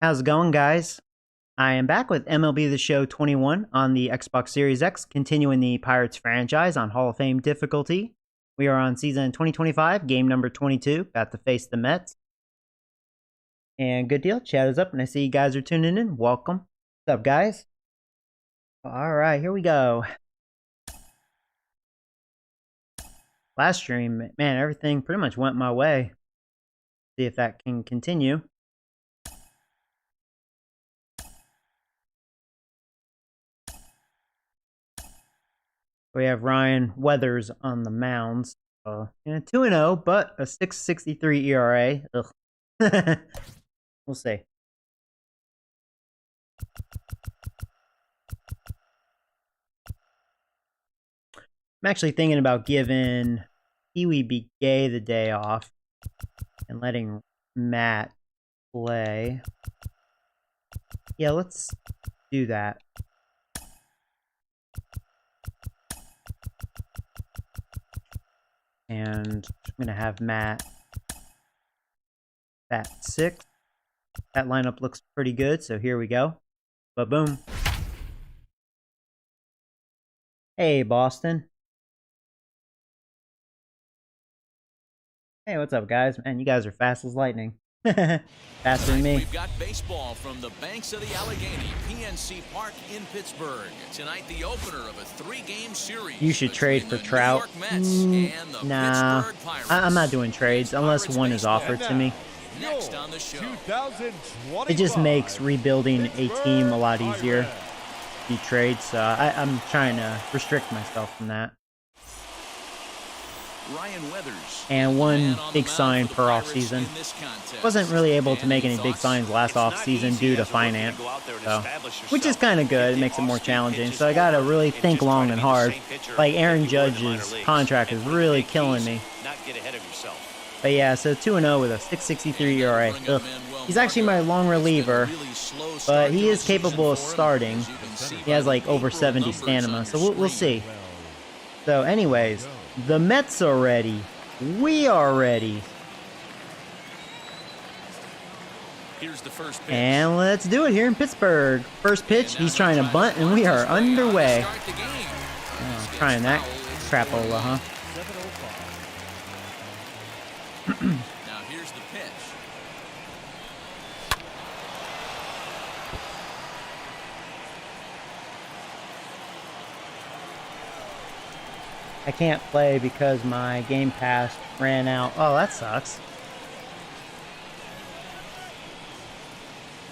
How's it going, guys? I am back with MLB The Show 21 on the Xbox Series X, continuing the Pirates franchise on Hall of Fame difficulty. We are on season 2025, game number 22, about to face the Mets. And good deal, chat is up, and I see you guys are tuning in. Welcome. What's up, guys? All right, here we go. Last stream, man, everything pretty much went my way. See if that can continue. We have Ryan Weathers on the mounds. 2-0, but a 6.63 ERA. Ugh. We'll see. I'm actually thinking about giving Pee-wee B. Gay the day off and letting Matt play. Yeah, let's do that. And I'm going to have Matt at 6. That lineup looks pretty good, so here we go. Ba-boom. Hey, Boston. Hey, what's up, guys? Man, you guys are fast as lightning. Faster than me. We've got baseball from the banks of the Allegheny, PNC Park in Pittsburgh. Tonight, the opener of a 3-game series. You should trade for Trout. Nah, I'm not doing trades unless one is offered to me. Next on the show. It just makes rebuilding a team a lot easier if you trade, so I'm trying to restrict myself from that. Ryan Weathers. And one big sign per offseason. Wasn't really able to make any big signs last offseason due to finance, so, which is kind of good. It makes it more challenging. So I got to really think long and hard. Like Aaron Judge's contract is really killing me. But yeah, so 2-0 with a 6.63 ERA. Ugh. He's actually my long reliever, but he is capable of starting. He has like over 70 stamina, so we'll see. So anyways, the Mets are ready. We are ready. Here's the first pitch. And let's do it here in Pittsburgh. First pitch, he's trying to bunt, and we are underway. Oh, trying that crapola, huh? Now here's the pitch. I can't play because my Game Pass ran out. Oh, that sucks.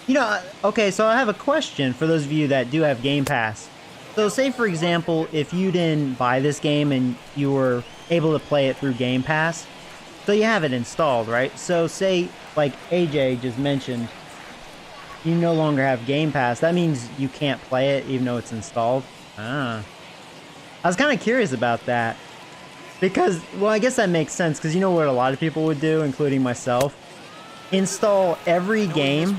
You know, okay, so I have a question for those of you that do have Game Pass. So say, for example, if you didn't buy this game and you were able to play it through Game Pass, so you have it installed, right? So say, like AJ just mentioned, you no longer have Game Pass. That means you can't play it even though it's installed? Ah. I was kind of curious about that. Because, well, I guess that makes sense, because you know what a lot of people would do, including myself? Install every game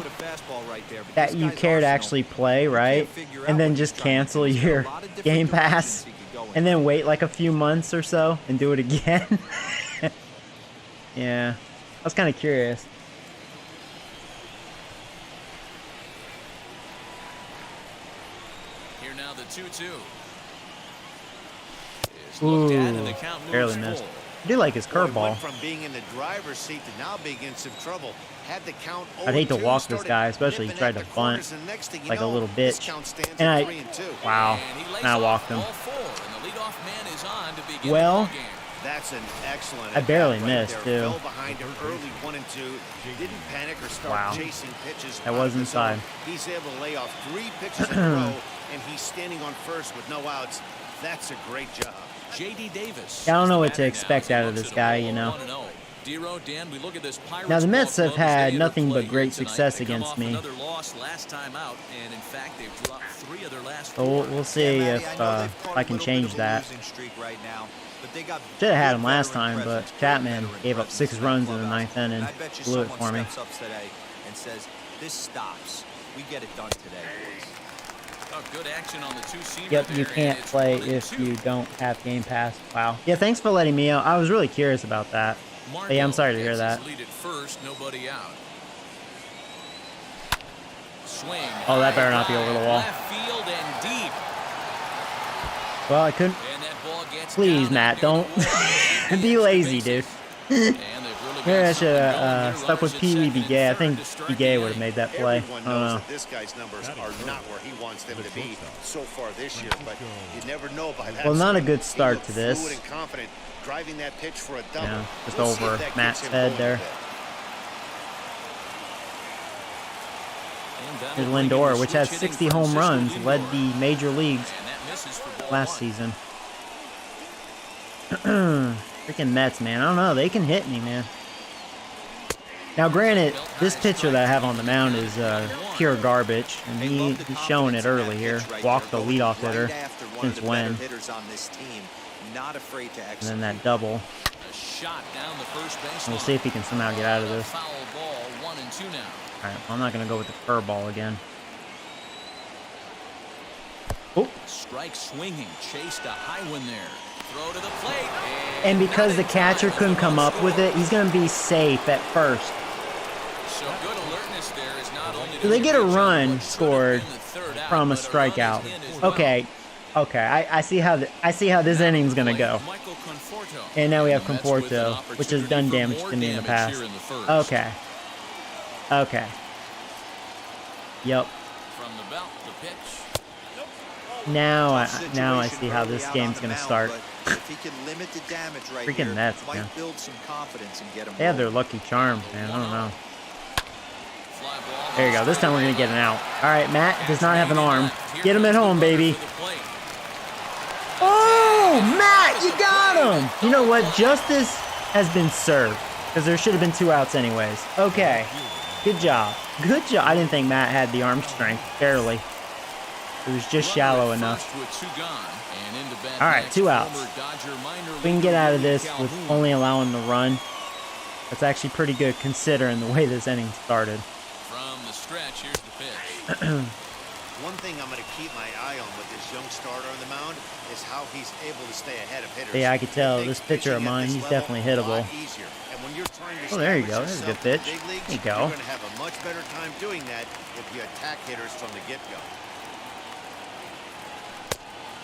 that you care to actually play, right? And then just cancel your Game Pass. And then wait like a few months or so and do it again. Yeah. I was kind of curious. Here now the 2-2. Ooh, barely missed. I do like his curveball. From being in the driver's seat to now being in some trouble. Had the count. I'd hate to walk this guy, especially he tried to bunt like a little bitch. And wow, and I walked him. Well, that's an excellent. I barely missed too. Behind him early 1 and 2. Didn't panic or start chasing pitches. That was inside. He's able to lay off 3 pitches in a row, and he's standing on first with no outs. That's a great job. J.D. Davis. I don't know what to expect out of this guy, you know. Now the Mets have had nothing but great success against me. So we'll see if I can change that. Should have had him last time, but Chapman gave up 6 runs in the 9th inning. Blew it for me. This stops. We get it done today. Good action on the yep, you can't play if you don't have Game Pass. Wow. Yeah, thanks for letting me out. I was really curious about that. But yeah, I'm sorry to hear that. Lead at first, nobody out. swing. Oh, that better not be over the wall. Left field and deep. Well, I couldn't. And that ball gets Please, down Matt, near the don't wall. be lazy, dude. And they've really got Maybe I something should going have here. stuck with Runners at Pee Wee second and Begay. I third think to start Begay the would have inning. made that play. Everyone I don't knows know. that this guy's numbers are not where he wants them to be so far this year, but you never know by that. Well, not a swing. good He start looked to this. fluid and confident, driving that pitch for a double. Yeah, just We'll see over if that Matt's gets him head going there. a bit. And that'll Here's bring in Lindor, the which has switch hitting 60 home runs, Francisco led Lindor. the major leagues And that misses for ball last one. season. Freaking Mets, man. I don't know. They can hit me, man. Now, granted, this pitcher that I have on the mound is pure garbage, and They love he's the showing it confidence in that early here. pitch right Walked the there, leadoff going hitter right after one of since the better when? hitters on this team. Not afraid to And execute. then that double. A shot down the first baseline. We'll see if he can somehow get out of this. Foul ball, 1-2 now. All right, I'm not going to go with the curveball again. Oh, Strike swinging, chased a high one there. Throw to the plate. and because not the in catcher time. couldn't come up with it, he's going to be safe at first. So good alertness there is not only So they get a to reach run what should have scored been the third out, from a but run strikeout. is in as well. Okay, I see how this inning's going to go. Michael Conforto. And now we have The Mets with an Conforto, which has done opportunity damage for to me in the more past. damage here in the first. Okay. Okay. Yep. From the belt, the pitch. Now I Situation see how early this out game's on the gonna mound, start. but if he can limit the damage right Freaking here, Mets, might man. build some confidence and get him They have their rolling. lucky charms, man. I don't know. Fly ball. There you go. This time we're gonna get an out. All right, Matt does not have an arm. Get him at home, baby. Oh, Matt, you got him. You know what? Justice has been served because there should have been 2 outs anyways. Okay. Good job. Good job. I didn't think Matt had the arm strength. Barely. It was just shallow enough. All right, 2 outs. We can get out of this with only allowing the run. That's actually pretty good considering the way this inning started. From the stretch, here's the pitch. One thing I'm going to keep my eye on with this young starter on the mound is how he's able to stay ahead of hitters. Yeah, I could tell It this makes pitcher of pitching at mine, this he's level definitely a lot hittable. easier. And when you're trying to Oh, there you establish go. There's a good yourself in pitch. the big leagues, There you go. You're going to have a much better time doing that if you attack hitters from the get-go.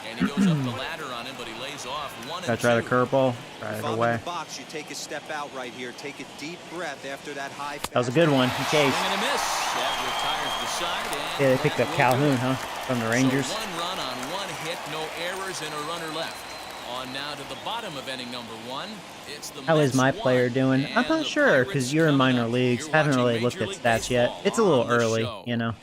And he goes up the ladder on him, but he lays off 1 Gotta and try the 2. curveball. Try If it I'm in away. the box, you take a step out right here. Take a deep breath after that high. That was a good one. He chased. Swing and a miss. That retires the side. And Yeah, they picked that up will Calhoun, do it. huh? From the Rangers. So 1 run on 1 hit, no errors, and a runner left. On now to the bottom of inning number 1. It's the How is Mets my 1, player doing? I'm and not the sure Pirates because you're in coming minor up. leagues. You're Haven't watching really Major looked at League stats yet. Baseball It's a little on the early, show. you know.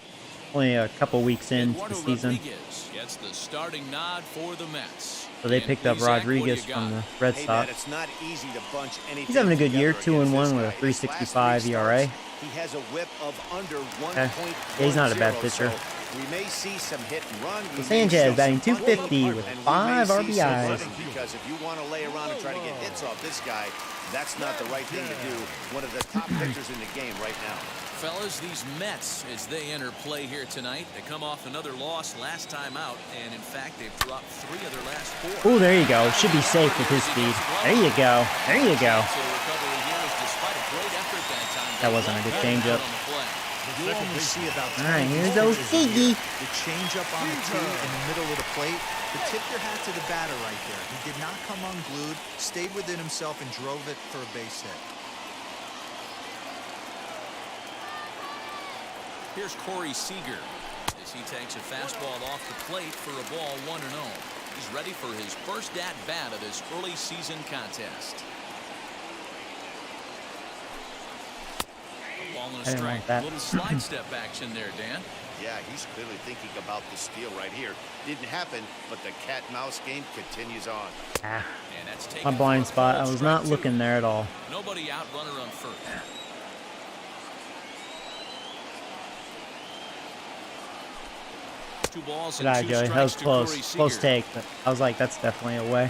Only a couple weeks into the Eduardo season. Rodriguez gets the starting nod for the Mets. So they And picked up please, Zach, what do you Rodriguez got? from the Red Hey, Sox. Matt, it's not easy to bunch anything He's having a good year, together 2-1 against with a this guy. His last 3.65 3 ERA. starts, He has a whip of under 1.10. Yeah, he's not a bad pitcher. So we may see some hit and run. We So may Sanchez see batting some bunting, 250 with and we may 5 see some RBIs. running, because if you want to lay around and try to get hits off this guy, that's not the right thing to do. One of the top pitchers in the game right now. Fellas, these Mets, as they enter play here tonight, they come off another loss last time out, and in fact, they've dropped 3 of their last 4. Oh, there you go. Should be safe with his speed. There you go. There you go. That wasn't a good changeup. You only see about All right, 10 here's pitches O'Siggy. The changeup on the tee in the middle of the plate. But tip your hat to the batter right there. He did not come unglued, stayed within himself, and drove it for a base hit. Here's Corey Seager as he takes a fastball off the plate for a ball 1-0. He's ready for his first at-bat of this early season contest. A ball and a I didn't strike. like that. Little slide step action there, Dan. Yeah, he's clearly thinking about the steal right here. Didn't happen, but the cat-mouse game continues on. Ah, And that's taken my blind for a spot. I called was strike not 2. looking there at all. Nobody out, runner on first. 2 balls Good and eye, 2 Joey. That was strikes to close. Corey Close Seager. take, but I was like, that's definitely away.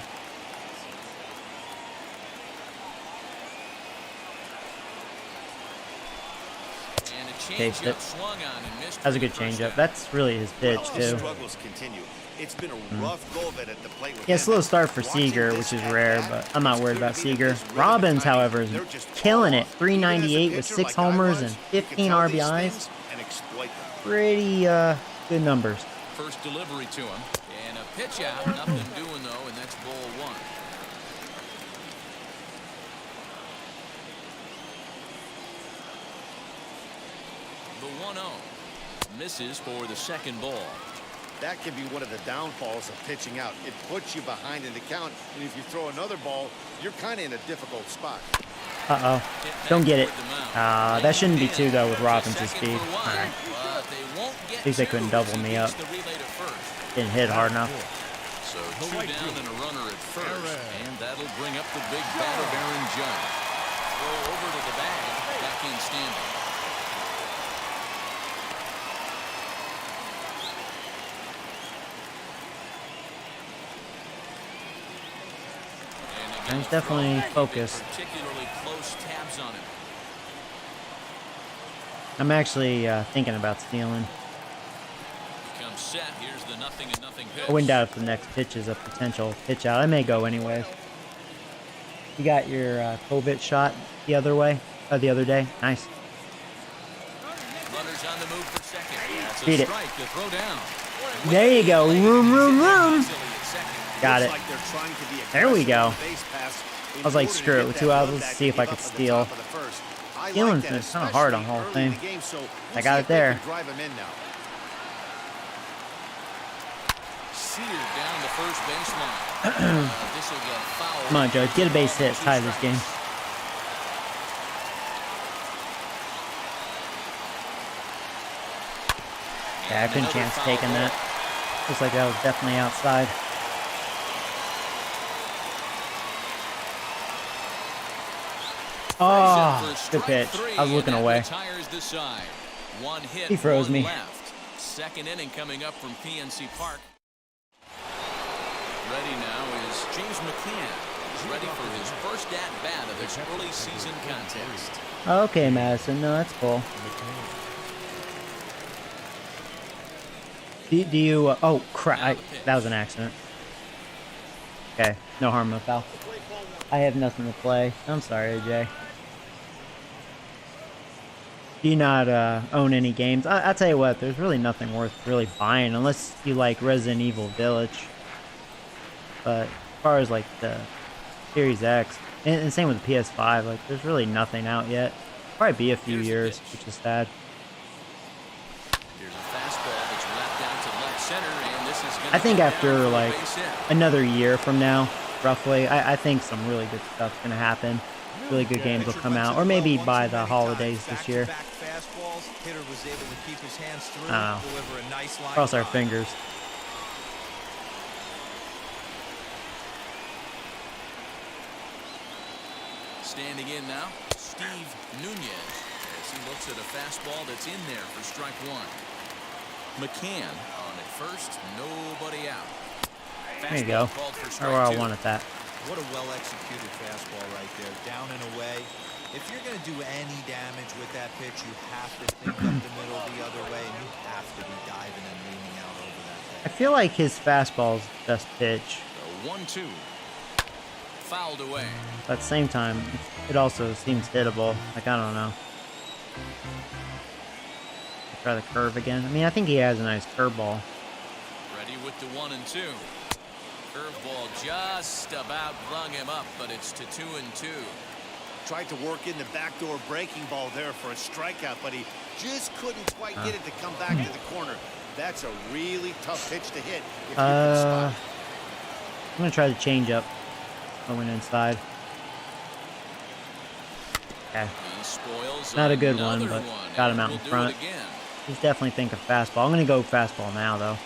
And a Taste it. changeup swung on and missed That was a for the good first changeup. out. That's really his pitch, Well, the too. struggles continue. It's been a rough go of it at the plate with Yeah, him. slow start for Watching Seager, this which is at rare, bat, but I'm not it's worried clear about to me that Seager. this rhythm and Robbins, timing, however, is they're just killing all it. off. Even as a 398 with pitcher 6 like I homers was, and you can 15 tell these RBIs. things and exploit them. pretty good numbers. First delivery to him. And a pitch out. Nothing doing, though, and that's ball one. The 1-0. Misses for the second ball. That can be one of the downfalls of pitching out. It puts you behind in the count, and if you throw another ball, you're kind of in a difficult spot. Uh-oh. Don't get it. That shouldn't be two, though, with Robbins' speed. All right. At least they couldn't double me up. Didn't hit hard enough. So 2 down and a runner at first, and that'll bring up the big batter, Aaron Judge. Throw over to the bag, back in standing. He's definitely focused. Particularly close tabs on him. I'm actually thinking about stealing. Comes set. Here's the 0-0 pitch. I wouldn't doubt if the next pitch is a potential pitch out. I may go anyway. You got your COVID shot the other day. Nice. Runners on the move for second. That's Beat a it. strike to throw down. There you go. Room. Got it. There we go. I was like, screw it. With 2 outs, let's see if I could steal. Stealing's been kind of hard on Hall of Fame. I got it there. Down the first baseline. Come on, Judge. Get a base hit. Tie this game. Yeah, I couldn't chance taking that. Looks like that was definitely outside. Oh, good pitch. I was looking away. He froze me. Second inning coming up from PNC Park. Ready now is James McCann. He's ready for his first at-bat of this early season contest. Okay, Madison. No, that's cool. Do you... oh, crap. That was an accident. Okay. No harm, no foul. I have nothing to play. I'm sorry, AJ. Do you not own any games? I'll tell you what, there's really nothing worth really buying unless you like Resident Evil Village. But as far as like the Series X, and same with the PS5, like there's really nothing out yet. Probably be a few years, which is sad. Here's a fastball that's wrapped out to left center, and this is I think after like another year from now, roughly, I think some really good stuff's gonna happen. Really good games will come out, or maybe by the holidays this year. I don't know. Cross our fingers. Standing in now, Steve Nunez, as he looks at a fastball that's in there for strike one. McCann on at first, nobody out. There you go. Right where I wanted that. What a well-executed fastball right there, down and away. If you're going to do any damage with that pitch, you have to think up the middle the other way, and you have to be diving and leaning out over that pitch. I feel like his fastball's the best pitch. The 1-2. Fouled away. But at the same time, it also seems hittable. Like, I don't know. Try the curve again. I mean, I think he has a nice curveball. Ready with the 1-2. Curveball just about brung him up, but it's to 2-2. Tried to work in the backdoor breaking ball there for a strikeout, but he just couldn't quite get it to come back to the corner. That's a really tough pitch to hit if you can spot it. I'm going to try the changeup. Going inside. Okay. Not a good one, but got him out in front. He's definitely thinking fastball. I'm going to go fastball now, though.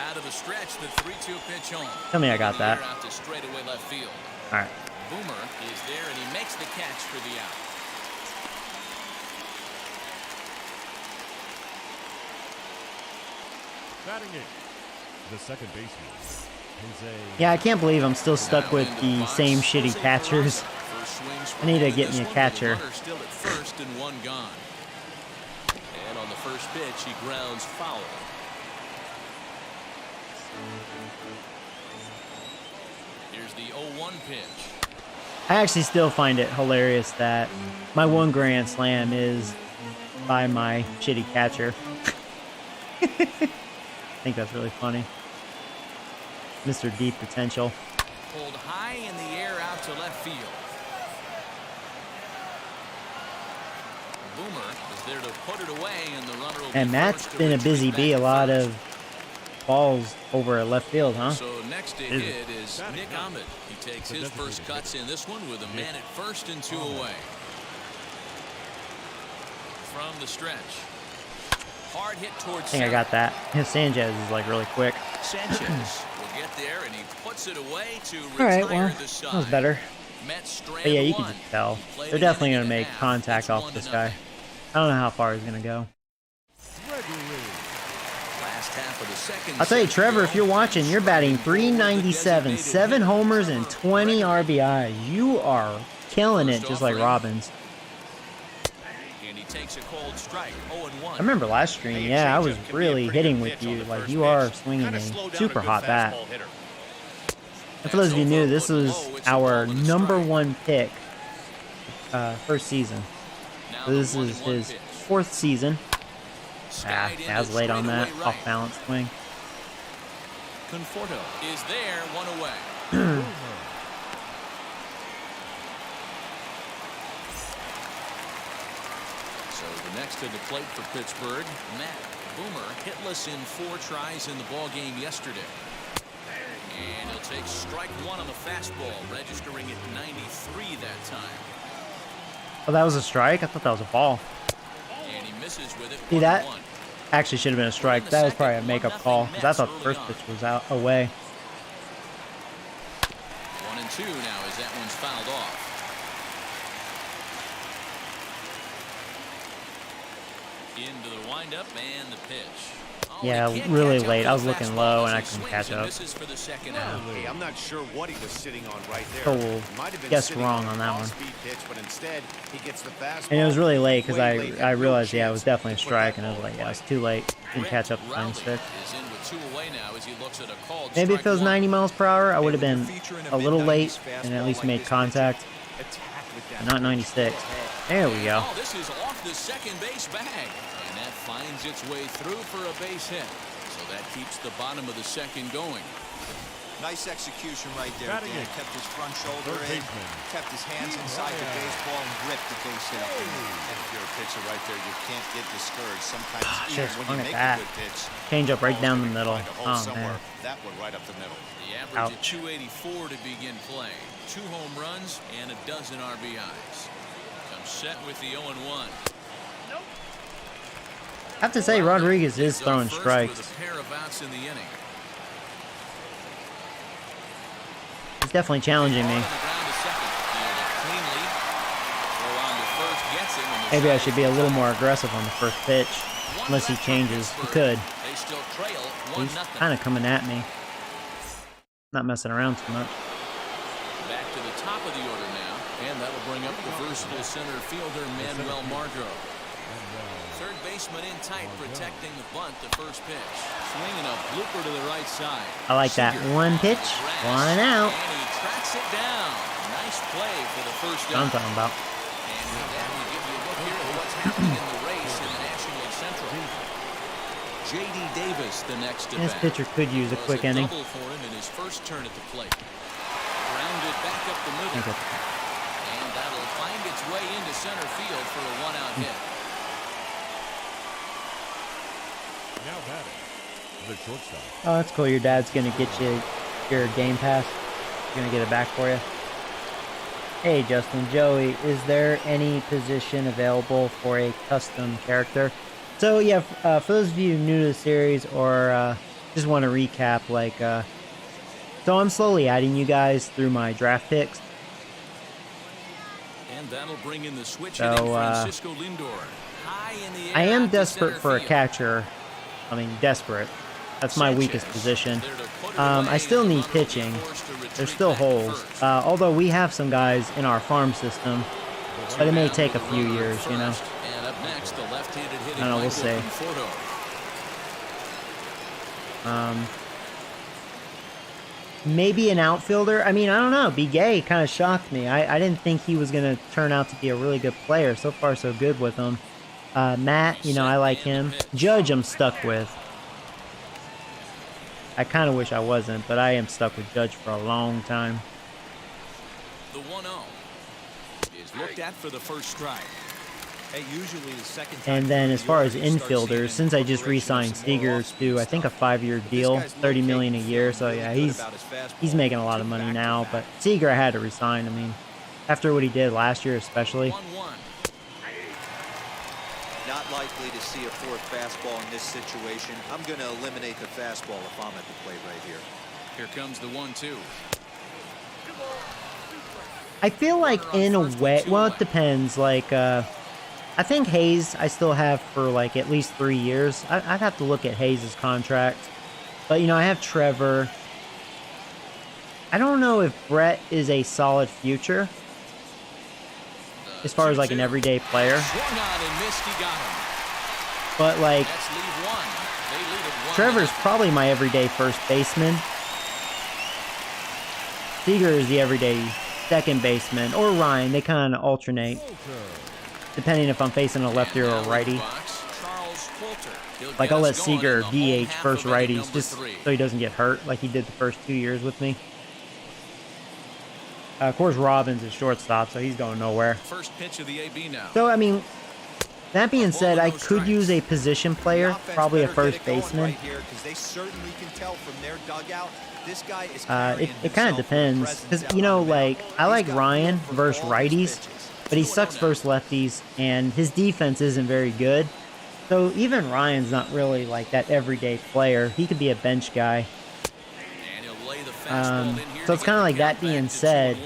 Out of the stretch, the 3-2 pitch home. Tell me I got that. Out to straightaway left field. All right. Boomer is there, and he makes the catch for the out. Batting it, the second baseman. Yeah, I can't believe I'm still stuck with the same shitty catchers. I need to get me a catcher. Still at first and one gone. And on the first pitch, he grounds foul. Here's the 0-1 pitch. I actually still find it hilarious that my one grand slam is by my shitty catcher. I think that's really funny. Mr. Deep Potential. Pulled high in the air out to left field. Boomer is there to put it away, and the runner will And be Matt's first to been a retreat busy back bee. to A lot first. of balls over at left field, huh? So next to hit is Nick Ahmed. He takes his first cuts in this one with a man at first and 2 away. From the stretch. Hard hit towards I think I got that. Sanchez is like really quick. Sanchez will get there, and he puts it away to All right, retire well, the side. that was better. Mets strand But yeah, you can one. just tell. He played They're an definitely inning going to and a make half. contact It's off this 1-0. guy. I don't know how far he's going to go. Last half of the second I'll tell you, set Trevor, to if go. you're watching, you're batting Striking forward the .397, designated 7 hitter, homers and Trevor 20 Gregory. RBI. You are killing it, First just like offering. Robbins. And he takes a cold strike. 0-1. I remember last stream, yeah, I was really hitting with you. Like, you are swinging a super hot bat. And for those of you new, this was our #1 pick first season. Now So the this is 1-1 his pitch. 4th season. Skied Yeah, I was into late on that. straightaway right. Off balance swing. Conforto is there, 1 away. So the next to the plate for Pittsburgh, Matt Boomer, hitless in 4 tries in the ball game yesterday. And he'll take strike 1 on the fastball, registering at 93 that time. Oh, that was a strike? I thought that was a ball. And he misses with it. See that? 1-1. Actually should have been a strike. That was probably a makeup call, because I thought the first pitch was out away. 1-2 now as that one's fouled off. Into the windup and the pitch. Oh, Yeah, he can't really catch up late. to I the was looking fastball low as and I he couldn't swings catch and up. misses for the second out. Hey, I'm not sure what he was sitting on right there. So we'll Might have been guess sitting wrong a on that one. off-speed pitch, but instead he gets the fastball. And it was really late because way late, I had no realized, yeah, it chance was definitely a to put strike, that and I was ball like, yeah, away. it's too late. Didn't catch up to Rowley 96. is in with 2 away now as he looks at a called Maybe if strike it was 1. 90 miles per hour, I would have When been you're featuring a little late mid-90s and at fastball least like made this, contact. attack with that But not 96. There we go. Oh, this is off the second base bag. And that finds its way through for a base hit. So that keeps the bottom of the second going. Nice execution right there. Batting Dan it. kept his front shoulder Third in, baseman. kept his hands inside the baseball, and ripped the base hit up. And if you're a pitcher right there, you can't get discouraged. Sometimes even Should've when swung you at make that. a good pitch, Change up right ball's down gonna the middle. find a hole Oh, somewhere. man. That one right up the middle. The average at Ouch. 284 to begin play. 2 home runs and a dozen RBIs. Comes set with the 0-1. I have to say, Rodriguez is He's up throwing first strikes. with a pair of outs in the inning. He's definitely challenging me. On the ground to second. Fielded cleanly. Throw on to first, gets him, and the Maybe I side should be a little more aggressive on the first pitch. One Unless he left for changes. He Pittsburgh. could. They still trail He's 1-0. kind of coming at me. Not messing around too much. Back to the top of the order now, and that'll bring up the versatile center fielder Manuel Margot. Third baseman in tight, protecting the bunt. The first pitch, swinging a blooper to the right side. I like that. Seager One on the pitch, grass, one out. and he tracks it down. Nice play for the first That's what I'm down. talking about. And with that, we give you a look here at what's happening in the race in the National Central. J.D. Davis, the next to This bat. pitcher could use a Was quick inning. double for him in his first turn at the plate. Grounded back up the middle. And that'll find its way into center field for a 1-out hit. Now batting, the shortstop. Oh, that's cool. Your dad's going to get you your Game Pass. He's going to get it back for you. Hey, Justin, Joey, is there any position available for a custom character? So, yeah, for those of you new to the series or just want to recap, like, so I'm slowly adding you guys through my draft picks. And that'll bring in the switch So, hitting Francisco Lindor. High in the air I am out to desperate center for a field. catcher. I mean, desperate. That's my weakest Sanchez position. there to put it I away, still and the need runner will be pitching. forced to retreat There's still back to holes. first. Although we have some guys in our farm system, but it may take a few years, you know. And up next, the left-handed hitting I don't know, we'll Michael see. Conforto. Maybe an outfielder. I mean, I don't know. Bigay kind of shocked me. I didn't think he was going to turn out to be a really good player. So far, so good with him. Matt, you know, I like him. Judge, I'm stuck with. I kind of wish I wasn't, but I am stuck with Judge for a long time. The 1-0 is looked at for the first strike. Hey, usually the second time And then as far as infielders, since I just re-signed Seager to, I think, a 5-year deal, $30 million a year, so yeah, he's making a lot of money now. But Seager, I had to resign. I mean, after what he did last year, especially. 1-1. Not likely to see a fourth fastball in this situation. I'm going to eliminate the fastball if I'm at the plate right here. Here comes the 1-2. I feel like in a way, well, it depends. Like, I think Hayes I still have for like at least 3 years. I'd have to look at Hayes' contract. But, you know, I have Trevor. I don't know if Brett is a solid future as far as like an everyday player. Swung on and missed, he got him. But like, That's lead one. They lead it 1-0. Trevor's probably my everyday first baseman. Seager is the everyday second baseman, or Ryan. They kind of alternate, depending if I'm facing a lefty or a righty. Like, I'll let Seager DH first righties just so he doesn't get hurt like he did the first 2 years with me. Of course, Robbins is shortstop, so he's going nowhere. First pitch of the AB now. So, I mean, that being said, I could use a position player, probably a first baseman. It kind of depends, because, you know, like, I like Ryan versus righties, but he sucks versus lefties, and his defense isn't very good. So even Ryan's not really like that everyday player. He could be a bench guy. So it's kind of like, that being said,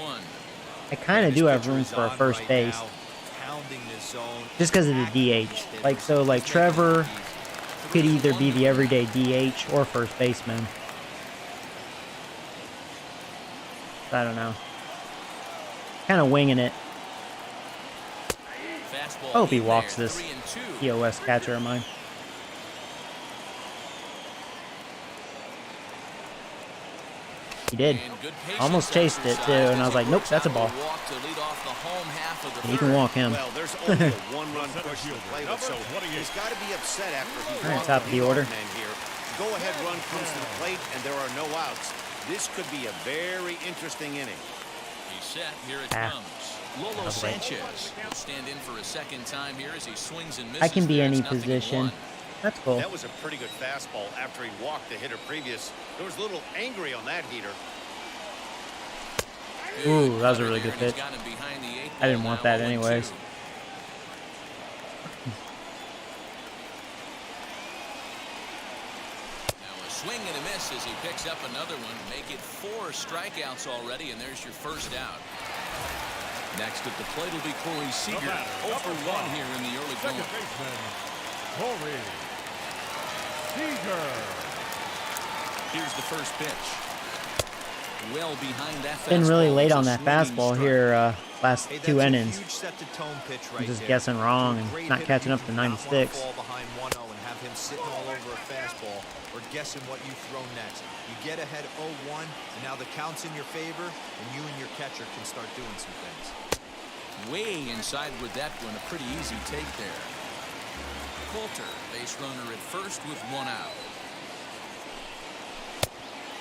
I kind of do have room for a first base, just because of the DH. Like, so like Trevor could either be the everyday DH or first baseman. I don't know. Kind of winging it. I hope he walks this POS catcher of mine. He did. Almost chased it too, and I was like, nope, that's a ball. And you can walk him. Well, there's only a one-run push to play with, so he's got to be upset after he All right, top of the order. Go-ahead run comes to the plate, and there are no outs. This could be a very interesting inning. He's set. Here it comes. Lolo Sanchez will stand in for a second time here as he swings and misses. I can be any position. That's cool. That was a pretty good fastball after he walked the hitter previous. There was a little angry on that heater. Ooh, that was a really good pitch. I didn't want that anyways. Swing and a miss as he picks up another one. Make it 4 strikeouts already, and there's your first out. Next at the plate will be Corey Seager. 0 for 1 here in the early going. Corey Seager. Here's the first pitch. Well behind that fastball. Been really late on that fastball here last 2 innings. I'm just guessing wrong and not catching up to 96. Him sitting all over a fastball or guessing what you throw next. You get ahead 0-1, and now the count's in your favor, and you and your catcher can start doing some things. Way inside with that one, a pretty easy take there. Coulter, base runner at first with 1 out.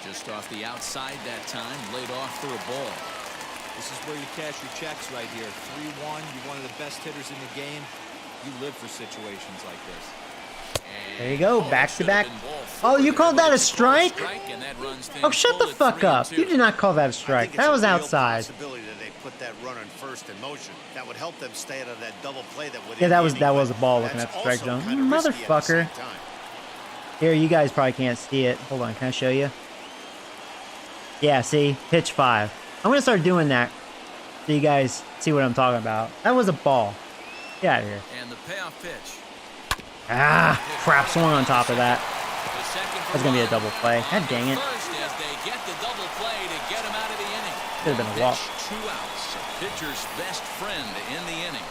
Just off the outside that time, laid off for a ball. This is where you cash your checks right here. 3-1, you're one of the best hitters in the game. You live for situations like this. There you go, back to back. Oh, you called that a strike? Oh, shut the fuck up. You did not call that a strike. That was outside. Yeah, that was a ball looking at the strike zone. You motherfucker. Here, you guys probably can't see it. Hold on, can I show you? Yeah, see? Pitch 5. I'm going to start doing that so you guys see what I'm talking about. That was a ball. Get out of here. And the payoff pitch. Ah, crap, swung on top of that. That's going to be a double play. God dang it. Could have been a walk. 2 outs. Pitcher's best friend in the inning.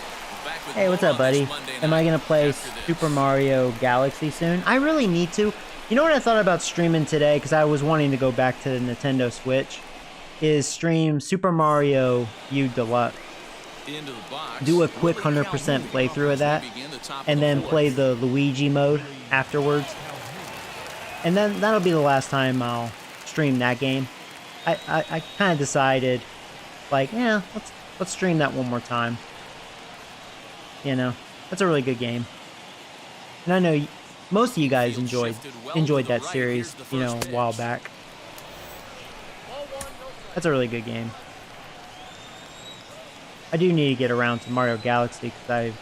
Hey, what's up, buddy? Am I going to play Super Mario Galaxy soon? I really need to. You know what I thought about streaming today, because I was wanting to go back to the Nintendo Switch, is stream Super Mario U Deluxe. Into the box. do a quick 100% playthrough of that, and then play the Luigi mode afterwards. And then that'll be the last time I'll stream that game. I kind of decided, like, yeah, let's stream that one more time. You know, that's a really good game. And I know most of you guys enjoyed that series, you know, a while back. That's a really good game. I do need to get around to Mario Galaxy because I've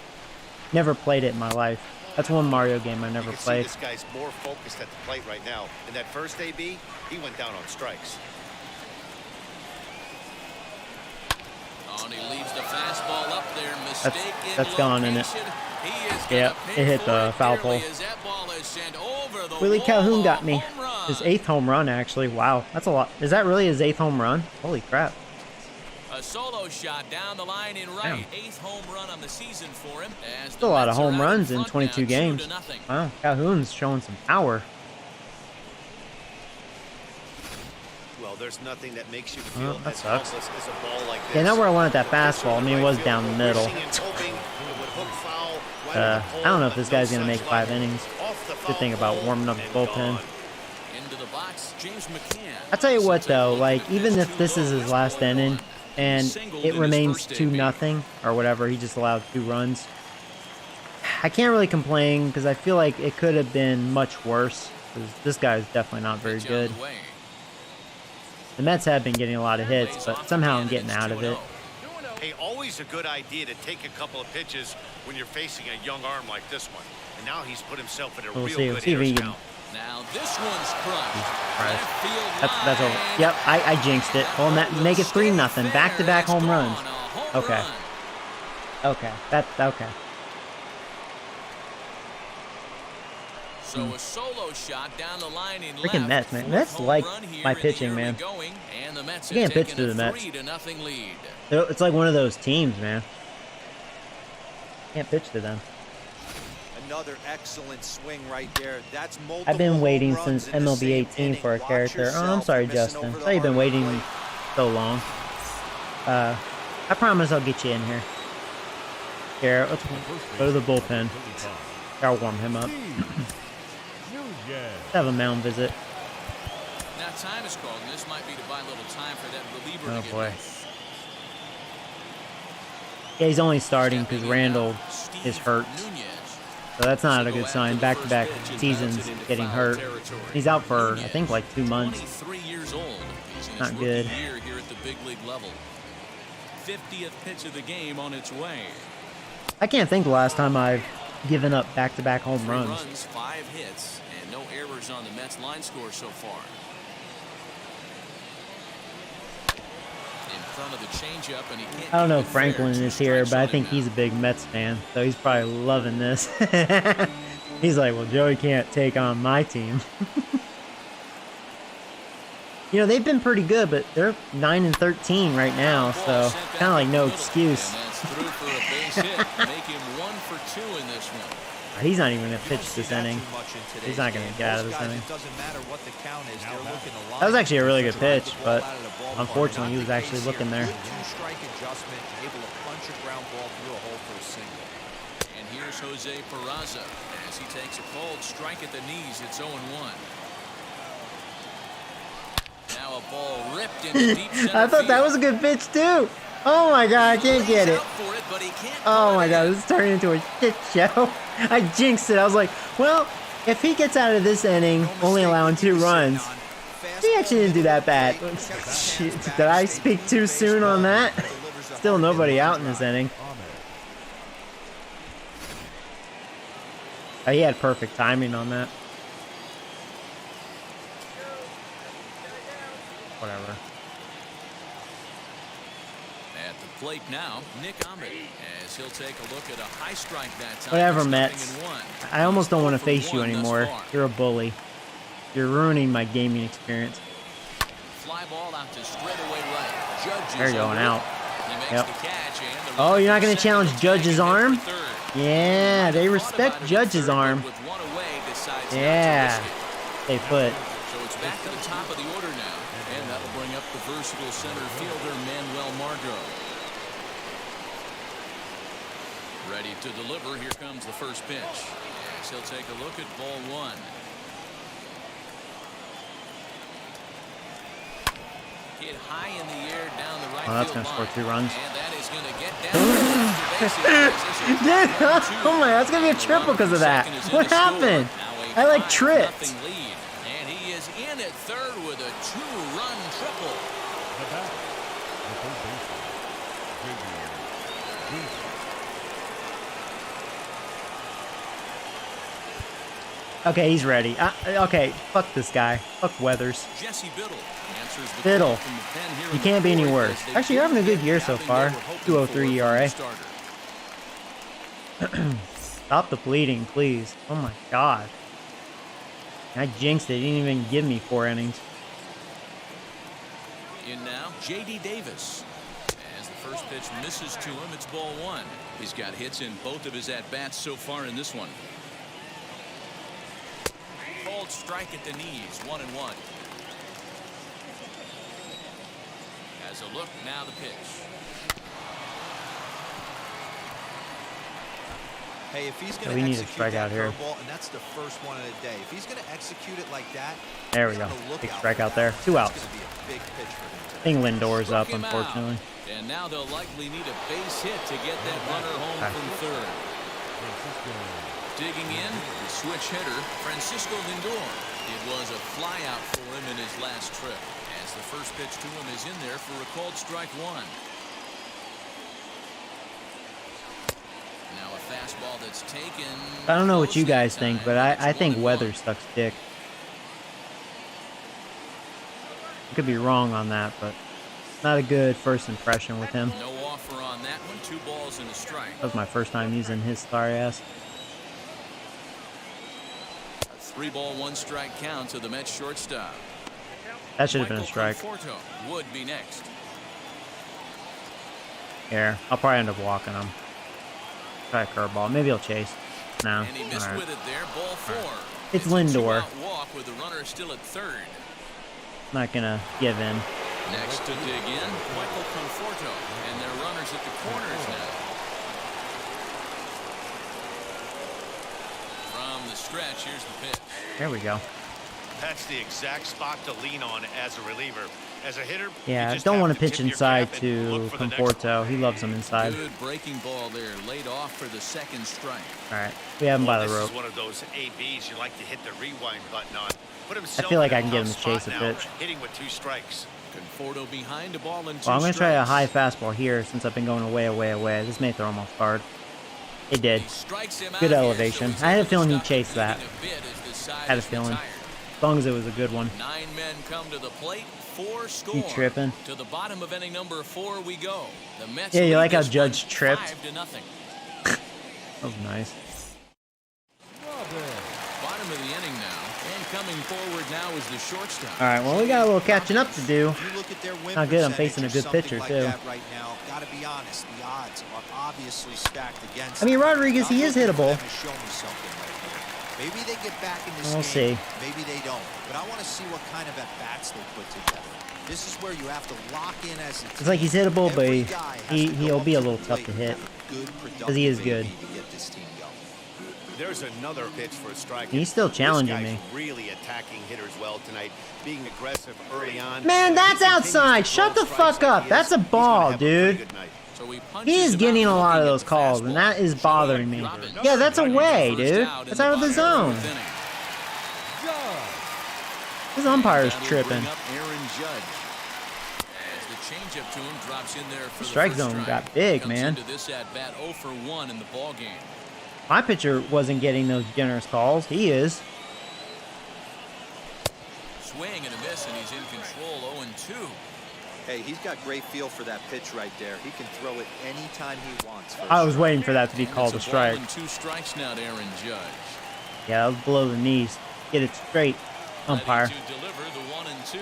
never played it in my life. That's one Mario game I never played. This guy's more focused at the plate right now. In that first AB, he went down on strikes. Oh, and he leaves the fastball up there. Mistake That's gone in it. Yeah, it hit the foul pole. Willie Calhoun got me. His 8th home run, actually. Wow, that's a lot. Is that really his 8th home run? Holy crap. A solo shot down the line in right. 8th home run on the season for him. That's a lot of home runs in 22 games. Wow, Calhoun's showing some power. Well, there's nothing that makes you feel that as sucks. helpless as a ball like this. Yeah, not where I wanted that fastball. I mean, it was down the middle. I don't know if this guy's gonna make 5 innings. Good thing about warming up the bullpen. Into the box, James McCann. I tell you what, though, like even if this is his last inning and it remains 2-0 or whatever, he just allowed 2 runs. I can't really complain because I feel like it could have been much worse. Because this guy is definitely not very good. The Mets have been getting a lot of hits, but somehow I'm getting out of it. Hey, always a good idea to take a couple of pitches when you're facing a young arm like this one. And now he's put himself in a real good See if he can. Now this one's crushed. That's over. Yep, I jinxed it. Well, make it 3-0. Back-to-back home runs. Okay. Okay. Okay. So a solo shot down the line in Freaking Mets, man. Mets like my pitching, man. You can't pitch to the Mets. It's like one of those teams, man. Can't pitch to them. Another excellent swing right there. That's multiple. I've been waiting since MLB 18 for a character. Oh, I'm sorry, Justin. I thought you've been waiting so long. I promise I'll get you in here. Here, let's go to the bullpen. I'll warm him up. Let's have a mound visit. Now time is called, and this might be to buy a little time for that reliever to get boy. loose. Yeah, he's only starting because Randall is hurt. So that's not a good sign. Back-to-back seasons getting hurt. He's out for, I think, like 2 months. 23 years old. He's in his Not good. rookie year here at the big league level. 50th pitch of the game on its way. I can't think the last time I've given up back-to-back home 3 runs. runs, 5 hits, and no errors on the Mets line score so far. In front of the changeup, and he can't I don't know keep if it fair. Franklin 2 is here, strikes but I on him think now. he's a big Mets fan, so he's probably loving this. He's like, well, Joey can't take on my team. You know, they've been pretty good, but they're 9-13 right now, so kind of like no excuse. And that's through for a base hit. Make him 1 for 2 in this one. He's not even going to pitch this inning. He's not going to get out of this inning. That was actually a really good pitch, but unfortunately, he was actually looking there. Two-strike adjustment, able to punch a ground ball through a hole for a single. And here's Jose Peraza as he takes a cold strike at the knees. It's 0-1. Now a ball ripped into deep center I thought that field. was a good pitch, too. Oh, my God, I can't get it. Oh, my God, this is turning into a shit show. I jinxed it. I was like, well, if he gets out of this inning, only allowing 2 runs, he actually didn't do that bad. Shit, did I speak too soon on that? Still nobody out in this inning. Oh, he had perfect timing on that. Whatever. At the plate now, Nick Ahmed, as he'll take a look at a high strike that time. Whatever, It's Mets. 0-1. I almost don't want to 4 for face you 1 thus anymore. far. You're a bully. You're ruining my gaming experience. Fly ball out to straightaway right. Judge They're is going over. out. He makes Yep. the catch, and the Oh, you're not runner going to challenge second, Judge's taking it arm? for third. Yeah, they Thought respect about it at Judge's third, arm. but with 1 away, decides not to Yeah. risk it. Stay put. So it's back to the top of the order now, and that'll bring up the versatile center fielder Manuel Margot. Ready to deliver. Here comes the first pitch. Yes, he'll take a look at ball one. Hit high in the air down the right that's field gonna score line. 2 runs. And that is going to get down. Oh my, that's gonna be a triple because of that. What happened? I like tripped. Lead. And he is in at third with a 2-run triple. The batter, the third baseman, J.D. Okay, he's ready. Okay, fuck this guy. Fuck Weathers. Jesse Biddle answers the Biddle. call from the pen here You in the can't be any fourth worse. as they Actually, you're having a didn't good get year the so outing far. they were hoping 203 for from the ERA. starter. Stop the bleeding, please. Oh my god. I jinxed it. He didn't even give me 4 innings. In now, J.D. Davis. As the first pitch misses to him, it's ball one. He's got hits in both of his at-bats so far in this one. Called strike at the knees, 1-1. Has a look, now the pitch. Hey, if he's So going we to need to execute strike that out here. curveball, and that's the first one of the day. If he's going to execute it like that, There we be go. on the Big lookout strike for out that. there. 2 That's outs. gonna be a big pitch for him I today. think Lindor's up, Struck him out. unfortunately. And now they'll likely need a base hit to get that runner home from third. Digging in, the switch hitter, Francisco Lindor. It was a flyout for him in his last trip, as the first pitch to him is in there for a called strike one. Now a fastball that's taken. I don't know what you close guys that think, time, but and it's I think 1-1. Weathers sucks dick. I could be wrong on that, but not a good first impression with him. No offer on that one. 2 balls and a strike. That was my first time using his sorry ass. A 3-ball, 1-strike count to the Mets shortstop. That should have been a Michael strike. Conforto would be next. Here, I'll probably end up walking him. Try a curveball. Maybe he'll chase. No. And he missed All right. with it there. Ball 4. It's a Lindor. 2-out walk with the runner still at third. Not gonna give in. Next to dig in, Michael Conforto. And their runners at the corners now. From the stretch, here's the pitch. There we go. That's the exact spot to lean on as a reliever. As a hitter, Yeah, you just don't have want to to pitch tip your inside cap and to look for the next one. Conforto. He loves them inside. Good breaking ball there. Laid off for the second strike. All right, we have him by the This rope. is one of those ABs you like to hit the rewind button on. Put I himself feel like in I can get him tough to chase spot a now, pitch. hitting with 2 strikes. Conforto behind a ball and 2 Well, I'm gonna try a high strikes. fastball here since I've been going away. This may throw him off guard. It did. He strikes him Good out here, elevation. so he's I had a able to feeling he'd stop chase the that. bleeding a bit as this side Had a is feeling. retired. As long as it was a good one. 9 men come to the plate. 4 score. You tripping? To the bottom of inning number 4 we go. The Mets Yeah, you lead like how this Judge one tripped? 5-0. That was nice. Bottom of the inning now. And coming forward now is the shortstop. All right, well, we got a little catching up to do. If you look at their win Not good, I'm percentage facing a or good something pitcher, like too. that right now, gotta be honest, the odds are obviously stacked against I mean, them. Rodriguez, I'm he is looking for hittable. them to show me something right here. Maybe they get back in this We'll game. see. Maybe they don't. But I want to see what kind of at-bats they put together. This is where you have to lock in as a team. It's like he's hittable, but Every guy has to go he'll up be a to the little tough to plate hit. with a good, 'Cause he is productive good. AB to get this team going. There's another pitch for a strike. He's still challenging This me. guy's really attacking hitters well tonight, being aggressive early on. Man, And that's he continues outside. to Shut throw the strikes fuck like up. he That's is. a He's gonna ball, have a pretty dude. good night. So he He punches is him getting out, a lot of looking those at the calls, and fastball. that is bothering me. Robbins Yeah, that's ready for away, the dude. first out in That's out of the bottom zone. fourth inning. This umpire's That'll tripping. bring up Aaron Judge. As the changeup to him drops in there for the Strike first zone strike. got big, Comes man. into this at bat 0 for 1 in the ball game. My pitcher wasn't getting those generous calls. He is. Swing and a miss, and he's in control. 0-2. Hey, he's got great feel for that pitch right there. He can throw it anytime he wants. I was waiting for that to be And called a it's strike. ball and 2 strikes now to Aaron Judge. Yeah, that was below the knees. Get it straight, umpire. Ready to deliver the 1-2.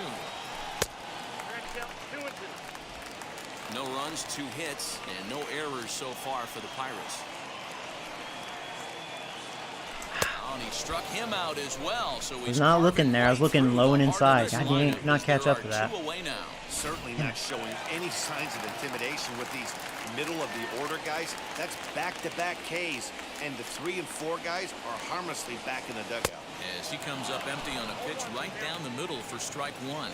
No runs, 2 hits, and no errors so far for the Pirates. Oh, and he struck him out as well. So I was not looking there. I was looking low and inside. God, you ain't not catch up to that. Certainly not showing any signs of intimidation with these middle of the order guys. That's back-to-back Ks, and the 3 and 4 guys are harmlessly back in the dugout. As he comes up empty on a pitch right down the middle for strike 1.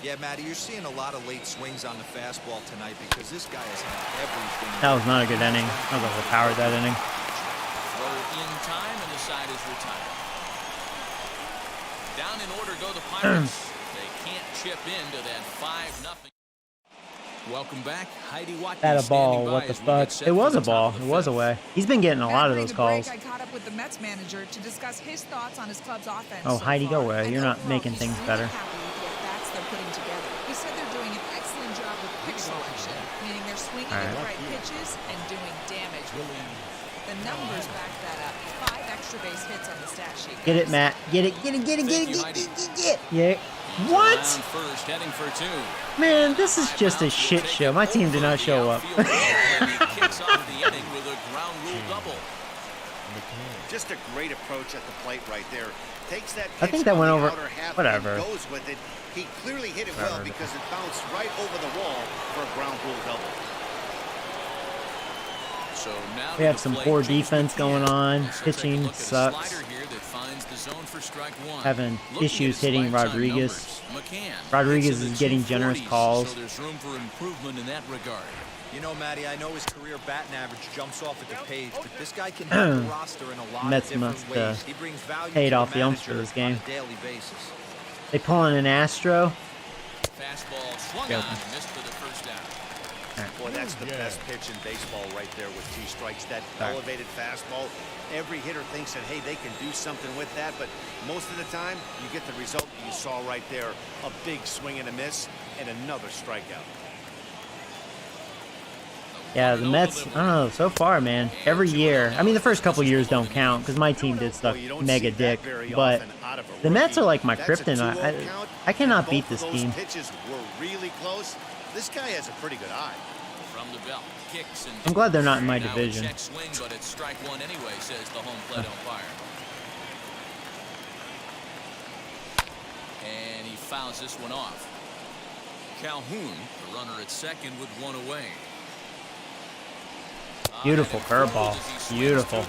Yeah, Matty, you're seeing a lot of late swings on the fastball tonight because this guy has had everything. That was not a good inning. That was overpowered, that inning. Throw in time, and the side is retired. Down in order go the Pirates. They can't chip into that 5-0. Welcome back, Heidi Watkins. That a ball, what the fuck? It was a ball. It was away. He's been getting a lot of those calls. I caught up with the Mets manager to discuss his thoughts on his club's offense. Oh, Heidi, go away. You're not making things better. They're putting together. He said they're doing an excellent job with pitch selection, meaning they're swinging at the right pitches and doing damage with them. The numbers back that up. 5 extra base hits on the stat sheet. Get it, Matt. Get it, get it, get it, get it, get it. Yeah. What? First, heading for 2. Man, this is just a shit show. My team did not show up. Kicks off the inning with a ground rule double. Just a great approach at the plate right there. Takes that I think that went over. Whatever. Whatever. Goes with it. He clearly hit it well because it bounced right over the wall for a ground rule double. So now We have some poor defense going on. Pitching sucks. Having issues hitting Rodriguez. Rodriguez is getting generous calls. So there's room for improvement in that regard. You know, Matty, I know his career batting average jumps off at the page, but this guy can help the roster in a lot Mets of different must, ways. He brings value paid to off the umps manager for this game. on a daily basis. They pulling an Astro. Fastball swung on, missed for the first out. Boy, that's the best pitch in baseball right there with 2 strikes. That elevated fastball. Every hitter thinks that, hey, they can do something with that, but most of the time, you get the result that you saw right there. A big swing and a miss, and another strikeout. Yeah, the Mets, I don't know, so far, man, every year, I mean, the first couple years don't count because my team did stuff mega dick, but the Mets are like my kryptonite. I cannot beat this team. Pitches were really close. This guy has a pretty good eye. From the belt, kicks and I'm glad they're not in my now a division. check swing, but it's strike 1 anyway, says the home plate umpire. And he fouls this one off. Calhoun, the runner at second with 1 away. Beautiful curveball. Beautiful.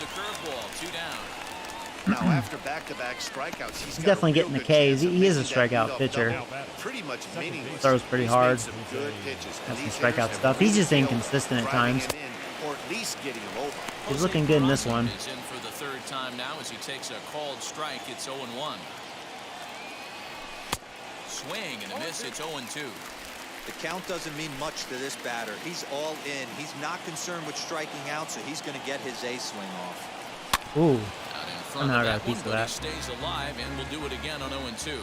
Now, after back-to-back strikeouts, he's definitely getting the Ks. He is a strikeout pitcher. Pretty much meaningless. Throws pretty hard. Some good pitches. Has some strikeout stuff. He's just inconsistent at times. Or at least getting him over. He's looking good in this one. Is in for the 3rd time now as he takes a called strike. It's 0-1. Swing and a miss. It's 0-2. The count doesn't mean much to this batter. He's all in. He's not concerned with striking out, so he's going to get his A swing off. Ooh. Out in front Somehow I of got a that piece one, of but that. he stays alive and will do it again on 0-2.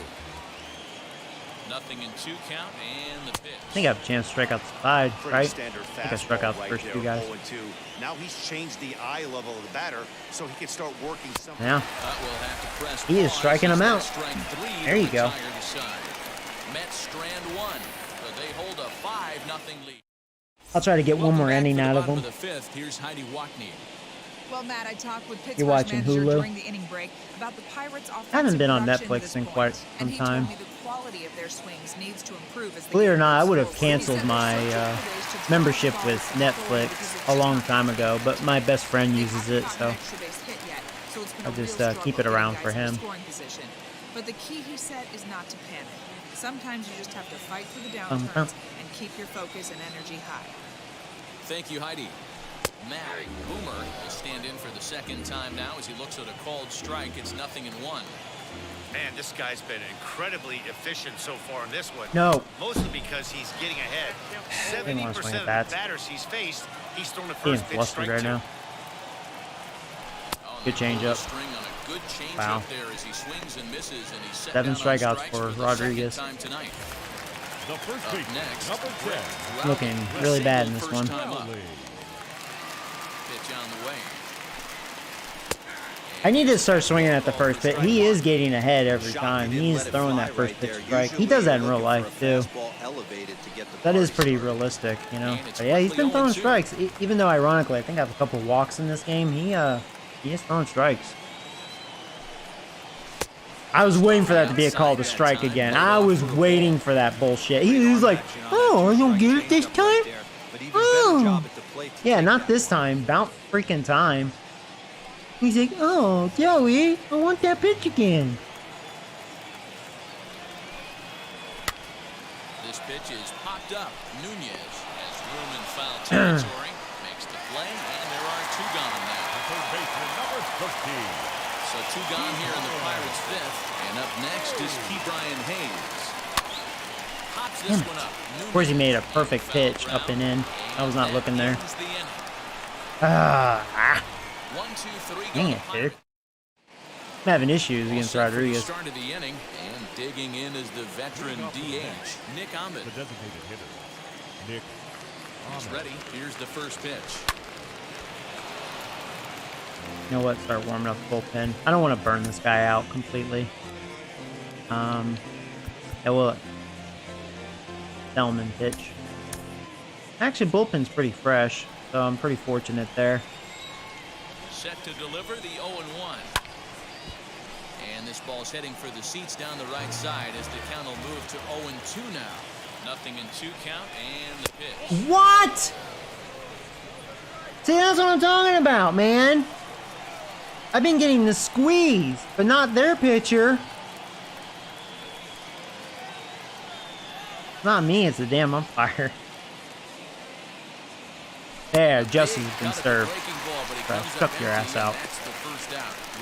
Nothing in 2 count and the pitch. I think I have a chance to strike out the side, right? Standard I think I struck out the right first there, 2 guys. 0-2. Now he's changed the eye level of the batter, so he can start working something. Yeah. We'll have to press He is pause. striking him out. Strike 3 There to you go. retire the side. Mets strand 1, but they hold a 5-0 lead. I'll try to get one Welcome more back inning for the out of bottom him. the 5th. Here's Heidi Watkins. Well, Matt, I talked with Pittsburgh's You're watching manager Hulu? during the inning break about the Pirates' offensive I haven't been on production to Netflix this in point, quite some and he time. told me the quality of their swings needs to improve as the Believe it or game not, I moves would have forward. He canceled said my they're searching for ways to drive membership balls with forward Netflix because it's a long just time not ago, but my best friend They uses haven't it, gotten so an extra base hit yet, so it's been I'll a real just struggle keep it getting around guys for in him. scoring position. But the key, he said, is not to panic. Sometimes you just have to fight through the downturns and keep your focus and energy high. Thank you, Heidi. Matt Boomer will stand in for the 2nd time now as he looks at a called strike. It's 0-1. Man, this guy's been incredibly efficient so far in this one. No. Mostly because he's getting ahead. Didn't want to 70% swing of at the bats. batters he's faced, he's thrown a Being first pitch flustered strike right to. now. Oh, Good changeup. string on a good changeup Wow. there as he swings and misses, and he's set 7 down on strikeouts strikes for the Rodriguez. 2nd time tonight. The first Up baseman, next, number 10. Looking really bad in this First one. time up. Riley. Pitch on the way. I need to start swinging at the first pitch. He is getting ahead every time. He's throwing that first pitch strike. He does that in real life, too. That is pretty realistic, you know. But yeah, he's been throwing strikes. Even though, ironically, I think I have a couple walks in this game, he is throwing strikes. I was waiting for that to be a call to strike again. I was waiting for that bullshit. He was like, oh, I don't get it this time? Oh. Yeah, not this time. About freaking time. He's like, oh, Joey, I want that pitch again. This pitch is popped up. Nunez has room in foul territory. Makes the play, and there are 2 gone now. Third baseman number 13. So 2 gone here in the Pirates' 5th. And up next is Ke'Bryan Hayes. Pops this one up. Of course, he made a perfect pitch up and in. I was not looking there. Ah. 1, 2, 3. Dang it, dude. I'm having issues against Rodriguez. Start of the inning, and digging in is the veteran DH, Nick Ahmed. The designated hitter, Nick He's ready. Here's the first pitch. You know what? Start warming up the bullpen. I don't want to burn this guy out completely. Yeah, well, Selman pitch. Actually, bullpen's pretty fresh, so I'm pretty fortunate there. Set to deliver the 0-1. And this ball's heading for the seats down the right side as the count will move to 0-2 now. Nothing in 2 count, and the pitch. What? See, that's what I'm talking about, man. I've been getting the squeeze, but not their pitcher. Not me, it's the damn umpire. There, Jesse's been served. Stuck your ass out.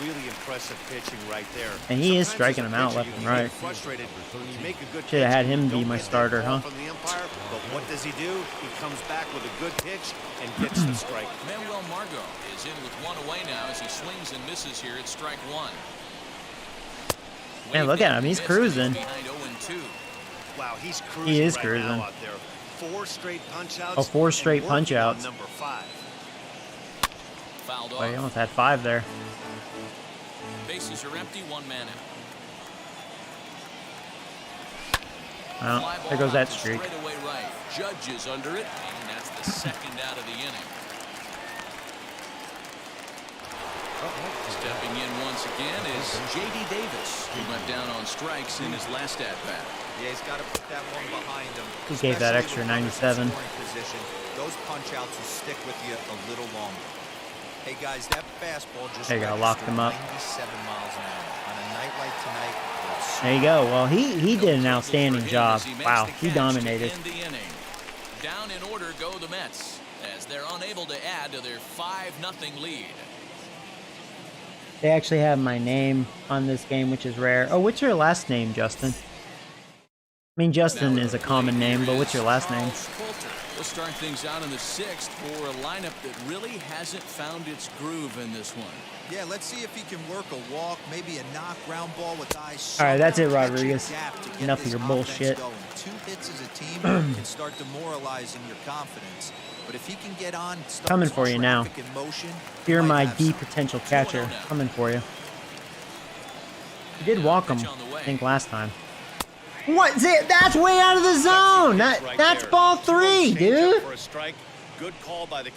Really impressive pitching right there. And he is striking him out left and right. Should have had him be my starter, huh? But what does he do? He comes back with a good pitch and gets the strike. Manuel Margot is in with 1 away now as he swings and misses here at strike 1. Man, look at him. He's cruising. Wow, he's cruising. He is right cruising. now out there. 4 straight punch-outs. Oh, 4 straight and working on punch-outs. Number 5. Fouled Oh, he off. almost had 5 there. Bases are empty, 1 man out. Well, Fly there ball goes that out to streak. straightaway right. Judge is under it, and that's the 2nd out of the inning. Stepping in once again is J.D. Davis, who went down on strikes in his last at-bat. Yeah, he's got to put that one behind him. He gave that extra Especially with 97. scoring position. Those punch-outs will stick with you a little longer. Hey guys, that fastball just There you go, locked him up. 97 miles an hour. On a night like tonight, There you go. Well, he did an outstanding job. Wow, he dominated. In the inning. Down in order go the Mets as they're unable to add to their 5-0 lead. They actually have my name on this game, which is rare. Oh, what's your last name, Justin? I mean, Justin is a common name, but what's your last name? We'll start things out in the 6th for a lineup that really hasn't found its groove in this one. Yeah, let's see if he can work a walk, maybe a knock ground ball with eyes. All right, that's it, Catch a Rodriguez. gap to get Enough of this your offense bullshit. going. 2 hits as a team can start demoralizing your confidence. But if he can get on, start Coming for you now. traffic in motion, he You're might my have D something. potential catcher. Coming for you. You did walk him, I think, last time. What? That's way out of the zone. That's ball 3, dude.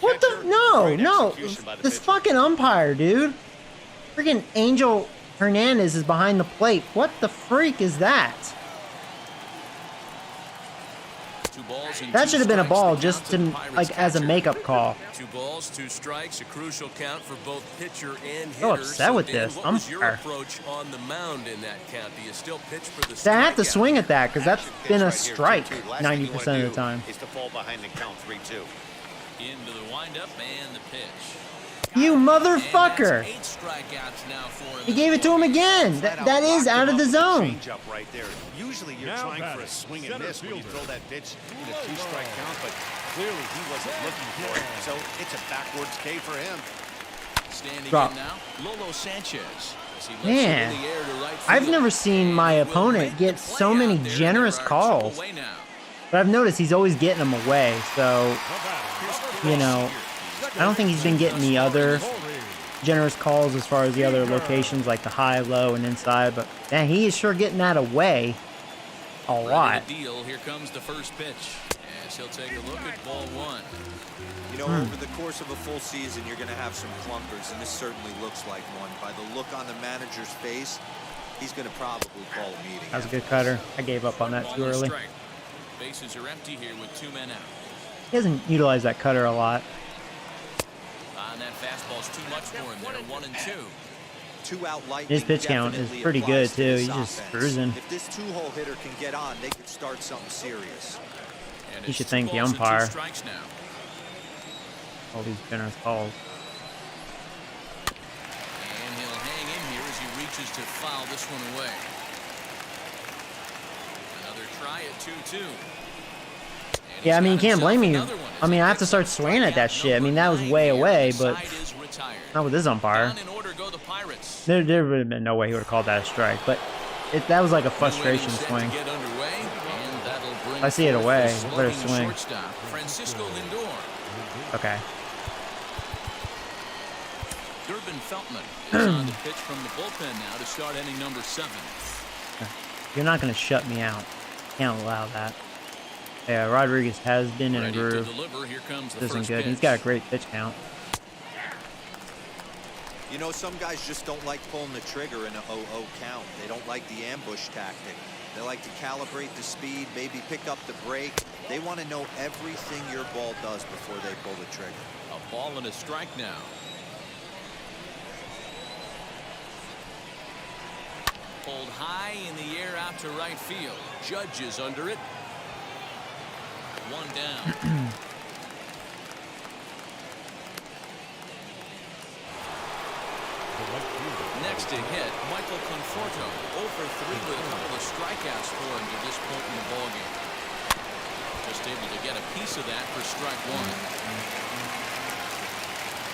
What the? No. This fucking umpire, dude. Freaking Angel Hernandez is behind the plate. What the freak is that? 2 balls and That 2 should have been a strikes. ball The just count to, the Pirates like, as a catcher. makeup call. 2 balls, 2 strikes, a crucial count for both pitcher and hitter. So upset with Dan, this what was your umpire. approach on the mound in that count? Do you still pitch for the So I have to strikeout? swing at that because that's Pitch been a right here, strike 2-2. Last thing you wanna 90% of the do time. is to fall behind the count 3-2. Into the windup and the pitch. You And motherfucker! that's 8 strikeouts now for him. He gave it to him again. That is out of the zone. Change up right there. Usually you're Now trying for a batting, swing and center miss when you fielder. throw that pitch in a 2-strike count, but clearly he wasn't looking for it. So it's a backwards K for him. Standing Drop. in now, Lolo Sanchez. As he lets Man, it in the air to right I've field. never seen my And will opponent make get the play so out many there. generous There are 2 calls. away now. But I've noticed he's always getting them away. So, you know, I don't think he's been getting the other generous calls as far as the other locations like the high, low, and inside. But man, he is sure getting that away a lot. Ready to deal. Here comes the first pitch. As he'll take a look at ball 1. You know, over the course of a full season, you're going to have some clunkers, and this certainly looks like one. By the look on the manager's face, he's going to probably call a meeting. That was a good cutter. I gave up on that too early. Bases are empty here with 2 men out. He hasn't utilized that cutter a lot. And that fastball's too much for him there. 1-2. 2 out lightning. His pitch count is pretty good too. He's just cruising. If this 2-hole hitter can get on, they could start something serious. And He should it's thank 2 the balls and 2 umpire. strikes now. All these generous calls. And he'll hang in here as he reaches to foul this one away. Another try at 2-2. Yeah, I mean, you can't blame me. I mean, I have to start swinging at that shit. I mean, that was way away, but not with this umpire. There would have been no way he would have called that a strike, but that was like a frustration swing. I see it away. Better swing. Okay. Durbin Feltman is on the pitch from the bullpen now to start inning number 7. You're not going to shut me out. Can't allow that. Yeah, Rodriguez has been in a groove. This isn't good. He's got a great pitch count. You know, some guys just don't like pulling the trigger in a 0-0 count. They don't like the ambush tactic. They like to calibrate the speed, maybe pick up the brake. They want to know everything your ball does before they pull the trigger. A ball and a strike now. Pulled high in the air out to right field. Judge is under it. 1 down. Next to hit, Michael Conforto. 0 for 3 with a couple of strikeouts for him to this point in the ballgame. Just able to get a piece of that for strike 1.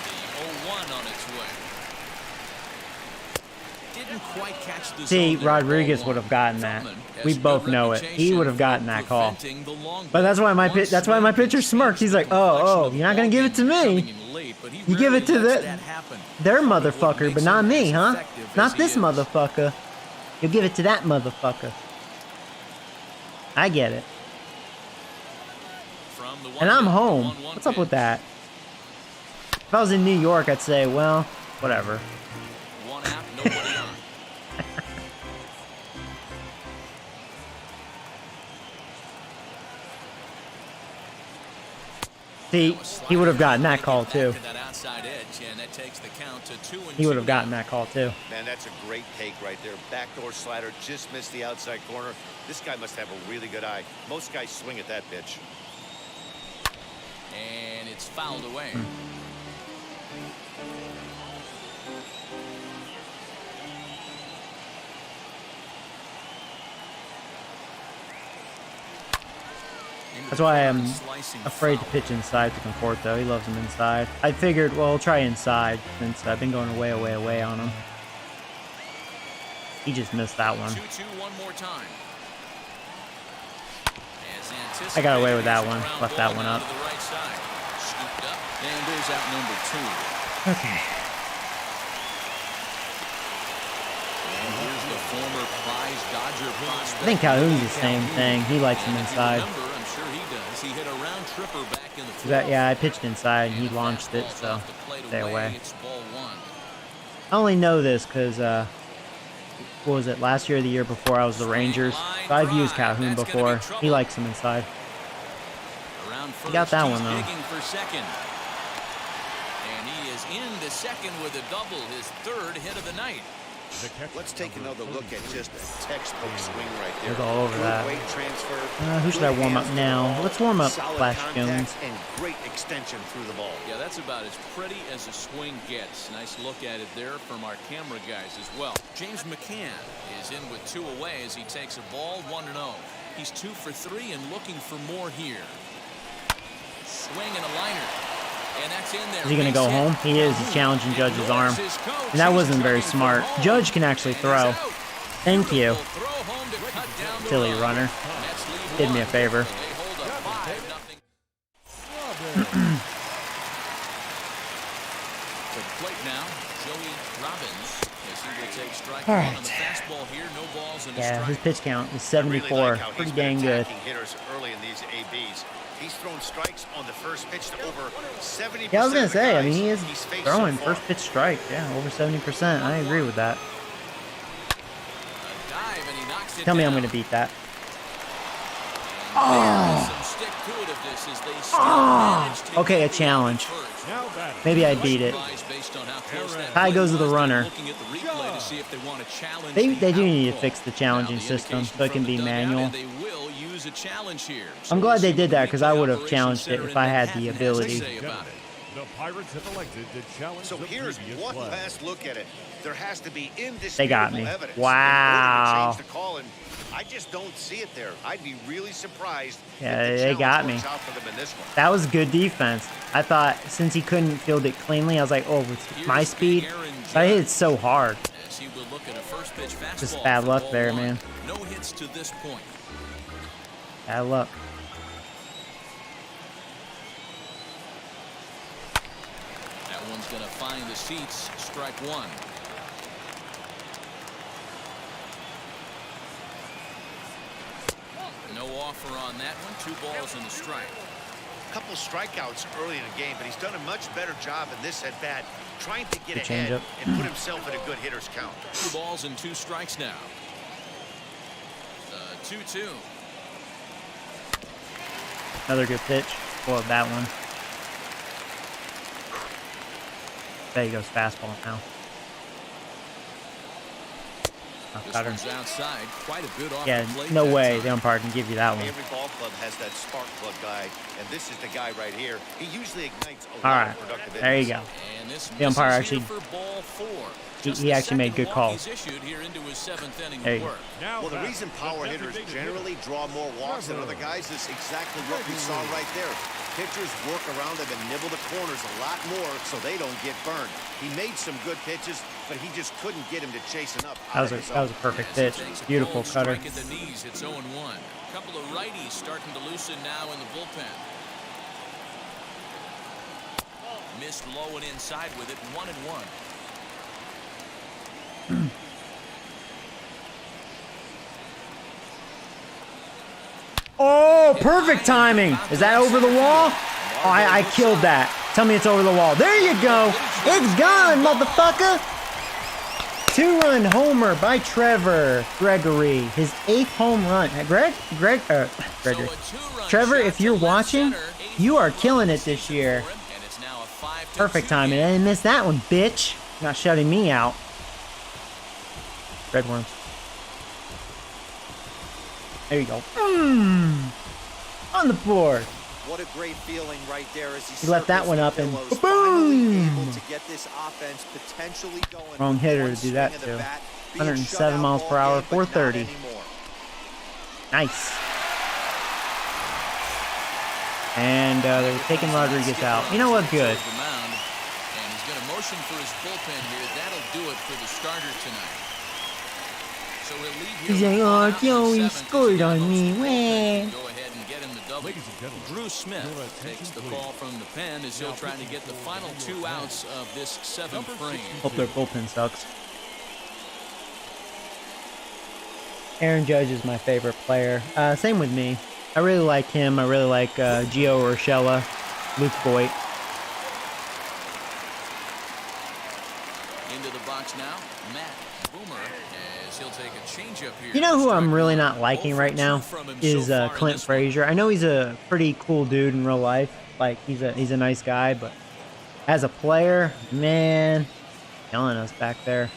The 0-1 on its way. Didn't quite catch the See, zone Rodriguez would have gotten that. We both know it. He would have gotten that call. But that's why my pitcher smirked. He's like, "Oh, you're not gonna give it to me. You give it to their motherfucker, but not me, huh? Not this motherfucker. You'll give it to that motherfucker." I get it. And I'm home. What's up with that? If I was in New York, I'd say, well, whatever. One out, nobody on. See, he would have gotten that call too. He would have gotten that call too. Man, that's a great take right there. Backdoor slider just missed the outside corner. This guy must have a really good eye. Most guys swing at that pitch. And it's fouled away. That's why I'm afraid to pitch inside to Conforto. He loves him inside. I figured, well, I'll try inside since I've been going away on him. He just missed that one. 2-2 one more time. I got away with that one. Left that one up. Scooped up, and there's out number 2. Okay. And here's the former prize Dodger prospect. I think Calhoun's the same thing. He likes him inside. I'm sure he does. He hit a round tripper back in the Yeah, I pitched inside and he launched it, so stay away. It's ball 1. I only know this because, what was it, last year or the year before I was the Rangers. So I've used Calhoun before. He likes him inside. He got that one, though. For second. And he is into second with a double, his 3rd hit of the night. Let's take another look at just a textbook swing right there. He's all over that. Weight transfer. Who should I warm up now? Let's warm up Flash Jones. And great extension through the ball. Yeah, that's about as pretty as a swing gets. Nice look at it there from our camera guys as well. James McCann is in with 2 away as he takes a ball 1-0. He's 2 for 3 and looking for more here. Swing and a liner. And that's in there. Is he going to go home? He is. He's challenging Judge's arm. And that wasn't very smart. Judge can actually throw. Thank you. Silly runner. Did me a favor. All right. Yeah, his pitch count is 74. Pretty dang good. He's thrown strikes on the first pitch to over 70%. Yeah, I was going to say, I mean, he is throwing first pitch strike. Yeah, over 70%. I agree with that. knocked it Tell me I'm down. going to beat that. There is some stick to it of this as they still manage to Okay, a get the challenge. first. Now batting. Maybe I beat it. Based on how close that Tie play goes to the was, they're runner. looking at the replay to see if they want to challenge They the do need to out fix the call. challenging Now, the system indication so it from can the be dugout, manual. and they will use a challenge here. So I'm we'll glad they see did what that the because I replay would have operations challenged it center if in I had the Manhattan has to ability. say about it. The Pirates have elected to challenge So the here's previous one flag. last look at it. There has to be indisputable They got me. evidence Wow. in order to change the call, and I just don't see it there. I'd be really surprised Yeah, if the they got challenge me. works out for them in this one. That was good defense. I thought since he couldn't field it cleanly, I was like, oh, with my speed, but I hit it so hard. As he will look at a first pitch fastball Just bad for luck ball there, one. man. No hits to this point. Bad luck. That one's going to find the seats. Strike one. No offer on that one. 2 balls and a strike. Couple strikeouts early in the game, but he's done a much better job in this at bat, trying to get Good ahead changeup. and put himself in a good hitter's count. 2 balls and 2 strikes now. 2-2. Another good pitch. Well, that one. There he goes, fastball now. Oh, This got her. one's outside. Quite a bit off Yeah, the plate no that way time. the umpire can give you that one. Every ball club has that spark plug guy, and this is the guy right here. He usually ignites a All lot right, of productive there you innings. go. And this The umpire misses here actually- for ball 4. he Just the actually made second good walk calls. he's issued here into his 7th inning There of you go. work. Now Well, the batting, reason power the hitters designated generally draw more walks than other guys is exactly what we saw right there. Pitchers work around them and nibble the corners a lot more so they don't get burned. He made some good pitches, but he just couldn't get him to chasing up. That was a perfect pitch. As he takes a Beautiful cold cutter. strike at the knees. It's 0-1. A couple of righties starting to loosen now in the bullpen. Missed low and inside with it. 1-1. Oh, perfect timing. Is that over the wall? Oh, I killed that. Tell me it's over the wall. There you go. It's gone, motherfucker. 2-run homer by Trevor Gregory. His 8th home run. Gregory. So a 2-run Trevor, shot if to you're left watching, center. 8th you are home killing run it this season year. for him, and it's now a 5-2 Perfect timing. I game. didn't miss that one, bitch. Not shutting me out. Red worms. There you go. On the board. What a great feeling right there as He left that one up and Pillows, boom! finally able to get this offense potentially going. Wrong with hitter one to do that swing of the too. bat, being 107 shutout miles all per hour, game, but not 430. anymore. Nice. And they're taking Rodriguez out. You know what? Good. The mound, and he's going to motion for his bullpen here. That'll do it for the starter tonight. So he'll leave here He's with like, one oh, out in the Joey 7th. scored He's got on most me. of the bullpen Wah. to Go ahead and get him the W. Ladies and gentlemen, Drew your Smith attention, takes the please. call from the pen as he'll try to get the final 2 outs of this 7th frame. Hope their bullpen sucks. Aaron Judge is my favorite player. Same with me. I really like him. I really like Gio Urshela, Luke Voigt. Into the box now, Matt Boomer, as he'll take a changeup here. You know who I'm Strike really one. not liking 0 for right now 2 from him is so far in Clint this one. Frazier. I know he's a pretty cool dude in real life. Like he's a nice guy, but as a player, man, killing us back there.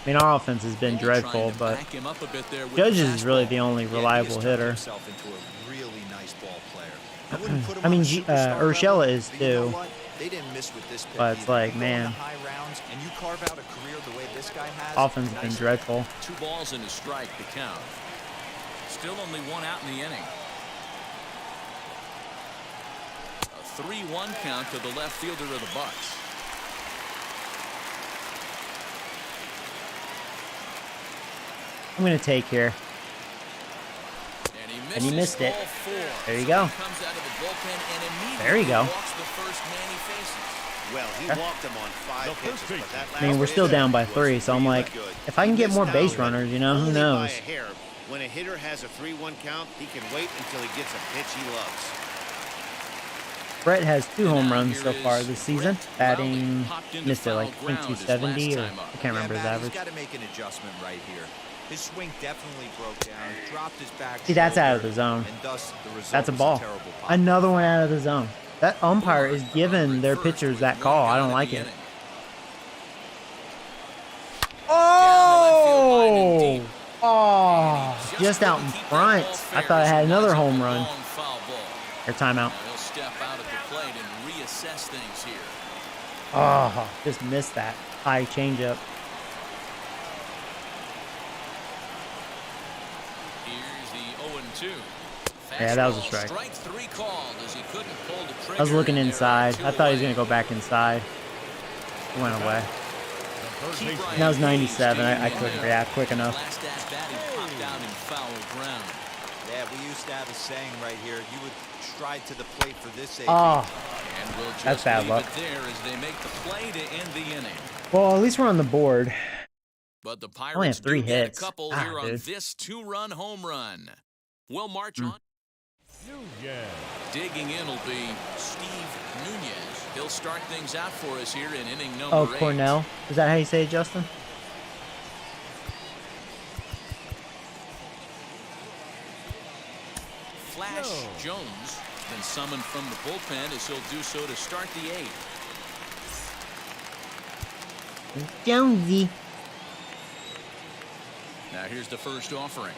I mean, our offense has been Maybe dreadful, trying to but back him up a bit there with Judge the is really fastball. the only Yeah, he reliable has turned hitter. himself into a really nice ball player. I wouldn't put him I mean, on a superstar Urshela level, is but you know too. what? They didn't miss with this pick But it's either. like, You go into man. high rounds and you carve out a career the way this guy has. Offense has been nice. dreadful. 2 balls and a strike to count. Still only 1 out in the inning. A 3-1 count to the left fielder of the Bucks. I'm gonna take here. And he missed it. ball 4. There you So go. he comes out of the bullpen and immediately There you go. walks the first man he faces. Well, he walked him on 5 The first pitches, but that I mean, last we're still pitch down by was 3, so I'm really like, good. if I can He get more missed base out, runners, you know, who only knows? by a hair. When a hitter has a 3-1 count, he can wait until he gets a pitch he loves. Brett has 2 home And now runs here so far is this season, Brett batting, Rowley popped into missed it like foul ground his 270 or last time up. I can't remember his Matt, average. He's got to make an adjustment right here. His swing definitely broke down, dropped his back See, that's out of shoulder, the zone. and thus the result That's a was ball. terrible pop. Another one out of the zone. That umpire is giving their pitchers that call. I don't like it. Oh! Oh! Just out in front. I thought I had another home run. Or timeout. He'll step out at the plate and reassess things here. Oh, just missed that high changeup. Here's the 0-2. Yeah, that was a strike. Strike 3 called as he couldn't pull the trigger. I was looking and there are inside. 2 I thought he was away. going to go back inside. It went away. Keep And that was Ryan 97. I Hayes couldn't digging in react quick there. enough. Last at bat, he popped out in foul ground. Yeah, we used to have a saying right here. You would stride to the plate for this AB. Oh, And we'll just That's bad leave luck. it there as they make the play to end the inning. well, at least we're on the board. But the only Pirates have 3 do get hits. a couple Ah, here on dude. this 2-run home run. We'll march on. Nunez. Digging in will be Steve Nunez. He'll start things out for us here in inning number Oh, 8. Cornell. Is that how you say it, Justin? Flash Jones been summoned from the bullpen as he'll do so to start the 8th. Jonesy. Now here's the first offering.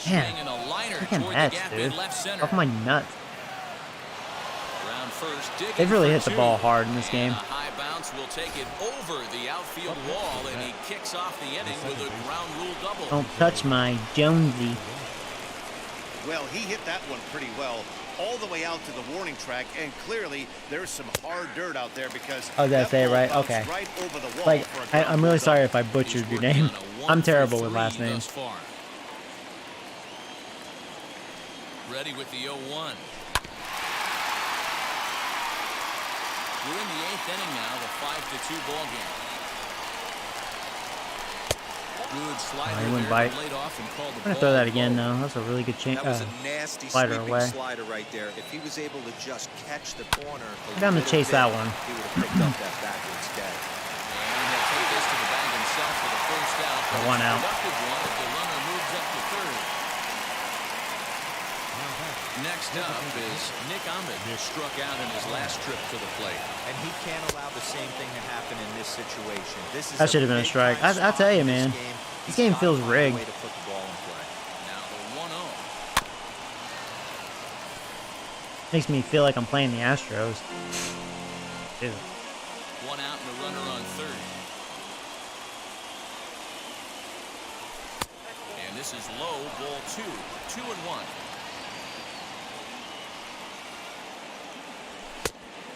Man, Swinging a liner freaking toward Mets, the gap dude. in left center. Off my nuts. Round first, digging They've really for hit the 2. ball hard in this And game. a high bounce will take it over the outfield wall, and he kicks off the inning with a ground rule double. Don't touch my Jonesy. Well, he hit that one pretty well all the way out to the warning track, and clearly there's some hard dirt out there because Oh, did I that say it ball right? bounced Okay. right over the wall Like, for a ground I'm rule really double. sorry if I He's butchered your working name. on a I'm terrible 1 with for last 3 names. thus far. Ready with the 0-1. We're in the 8th inning now, the 5-2 ball game. Good slider he wouldn't there, bite. laid off and called the I'm gonna ball throw that again low. now. That's a really good That was a nasty slider sweeping away. slider right there. If he was able to just catch the corner a Down to little chase bit, that one. he would have picked up that backwards catch. And he'll take this to the bag himself for the first out. But One it's a out. productive one as the runner moves up to third. Next up is Nick Ahmed. Struck out in his last trip to the plate. And he can't allow the same thing to happen in this situation. This is That should have been a strike. I tell you, man. This game feels rigged. Way to put the ball in play. Now the 1-0. Makes me feel like I'm playing the Astros. Ew. 1 out and a runner on third. And this is low, ball 2. 2-1.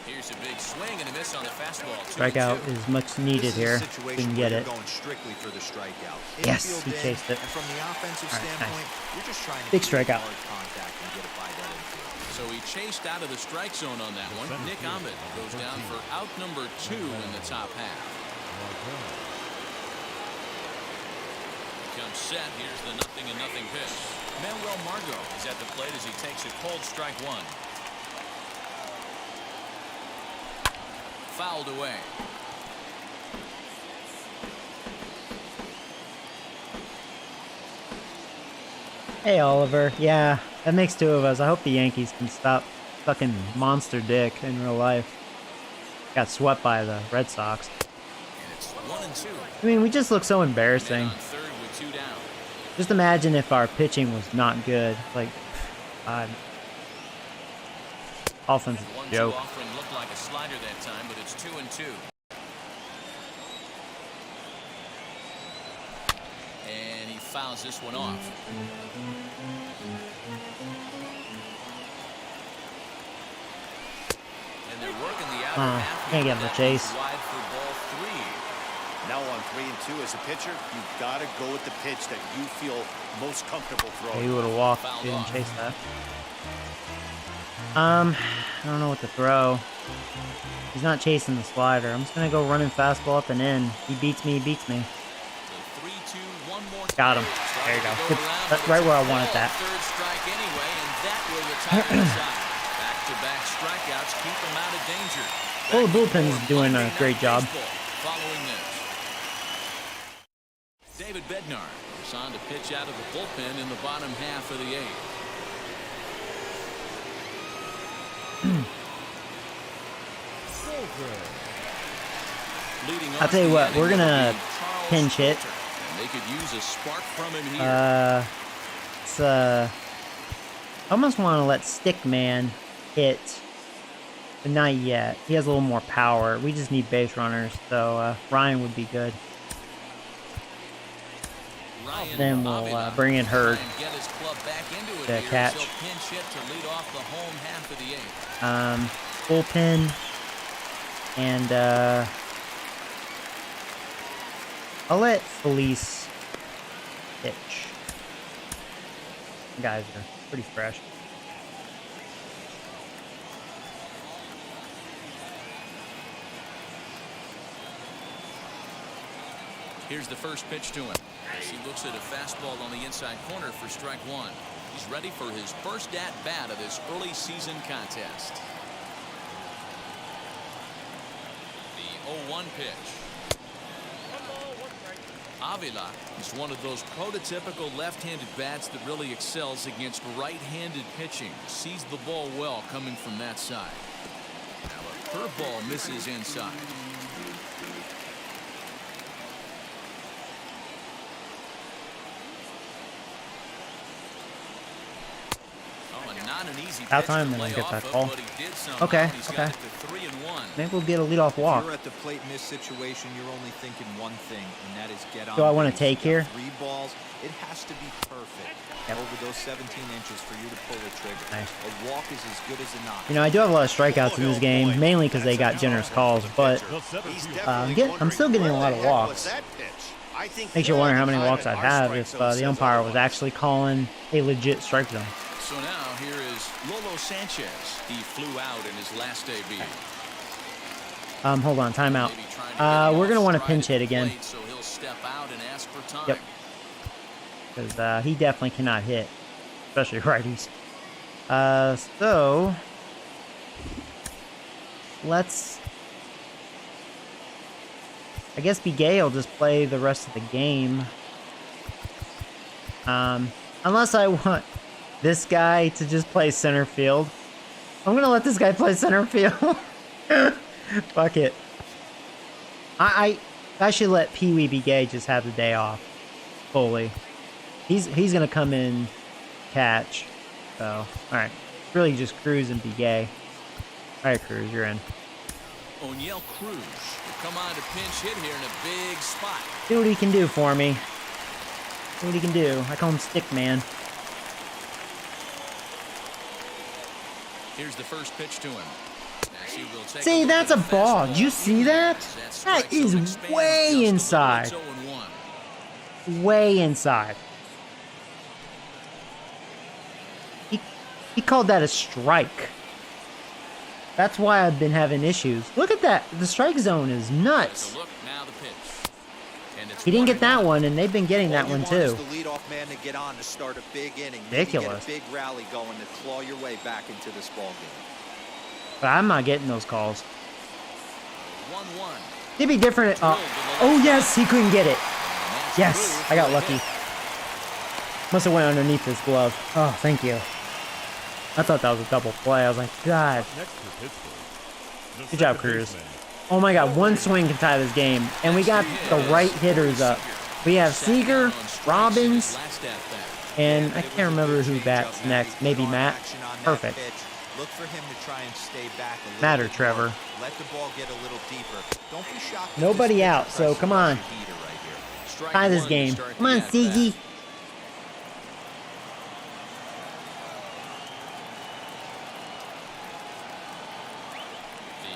Here's a big swing and a miss on the fastball. 2-2. Strikeout is much needed This is here. a situation Didn't where get you're it. going strictly for the strikeout. Yes, Infield he in, chased it. And from the offensive All right, standpoint, you're just trying to Big create strikeout. hard contact and get it by that infield. So he chased out of the strike zone on that one. Nick Ahmed goes down for out number 2 in the top half. Comes set. Here's the 0-0 pitch. Manuel Margot is at the plate as he takes a cold strike 1. Fouled away. Hey, Oliver. Yeah, that makes 2 of us. I hope the Yankees can stop fucking monster dick in real life. Got swept by the Red Sox. And it's 1-2. I mean, we just look so Men embarrassing. on third with 2 down. Just imagine if our pitching was not good. Like, offensive 1-2 joke. offering looked like a slider that time, but it's 2-2. And he fouls this one off. And they're working the outer half. can't get him the That chase. one's wide for ball 3. Now on 3-2 as a pitcher, you've got to go with the pitch that you feel most comfortable throwing. He would have walked. Fouled He didn't off. chase that. I don't know what to throw. He's not chasing the slider. I'm just gonna go running fastball up and in. He beats me, he beats me. The 3-2, one more Got him. There you go. Good. That's right where I wanted that. Third strike anyway, and that will retire the side. Back-to-back strikeouts keep him out of danger. Well, the bullpen's doing a great job. Following this, David Bednar is on to pitch out of the bullpen in the bottom half of the eighth. I'll tell you what, we're gonna pinch hit. They could use a spark from him here. I almost want to let Stickman hit, but not yet. He has a little more power. We just need base runners, so Ryan would be good. Then we'll bring in Hurd to catch. Bullpen, and I'll let Felice pitch. You guys are pretty fresh. Here's the first pitch to him. As he looks at a fastball on the inside corner for strike one. He's ready for his first at-bat of this early season contest. The 0-1 pitch. Avila is one of those prototypical left-handed bats that really excels against right-handed pitching. Sees the ball well coming from that side. Now a curveball misses inside. Not an easy About time then I get that call. Okay, okay. Maybe we'll get a leadoff walk. If you're at the plate in this situation, you're only thinking one thing, and that is get on. Do I want to base. take You here? got 3 balls. It has to be perfect. Yep. Over those 17 inches for you to pull the trigger. Nice. A walk is as good as a knock. You know, I do have a lot of strikeouts in this game, mainly because they got generous calls, but I'm still getting a lot of walks. Makes you wonder how many walks I'd have if the umpire was actually calling a legit strike zone. So now here is Lolo Sanchez. He flew out in his last AB. Hold on, timeout. We're gonna want to pinch hit again. So he'll step out and ask for time. Yep. Because he definitely cannot hit, especially righties. So let's. I guess Begay will just play the rest of the game. Unless I want this guy to just play center field. I'm gonna let this guy play center field. Fuck it. I should let Pee Wee Begay just have the day off. Fully. He's gonna come in catch. So alright. Really just Cruz and Begay. Alright, Cruz, you're in. O'Neill Cruz will come on to pinch hit here in a big spot. See what he can do for me. See what he can do. I call him Stick Man. Here's the first pitch to him. See, that's a ball. Did you see that? That is way inside. Way inside. He called that a strike. That's why I've been having issues. Look at that. The strike zone is nuts. He didn't get that one, and they've been getting that one too. The leadoff man to get on to start a big inning. Ridiculous. Get a big rally going to claw your way back into this ball game. But I'm not getting those calls. 1-1. It'd be different. Oh yes, he couldn't get it. Yes, I got lucky. Must have went underneath his glove. Oh, thank you. I thought that was a double play. I was like, God. Good job, Cruz. Oh my God, one swing can tie this game. And we got the right hitters up. We have Seager, Robbins, and I can't remember who bats next. Maybe Matt. Perfect. Look for him to try and stay back a little Matt or bit Trevor. more. Let the ball get a little deeper. Don't be shocked. if Nobody this out, pitch so presses come on. the heater right here. Tie this game. Come on, Seagy. The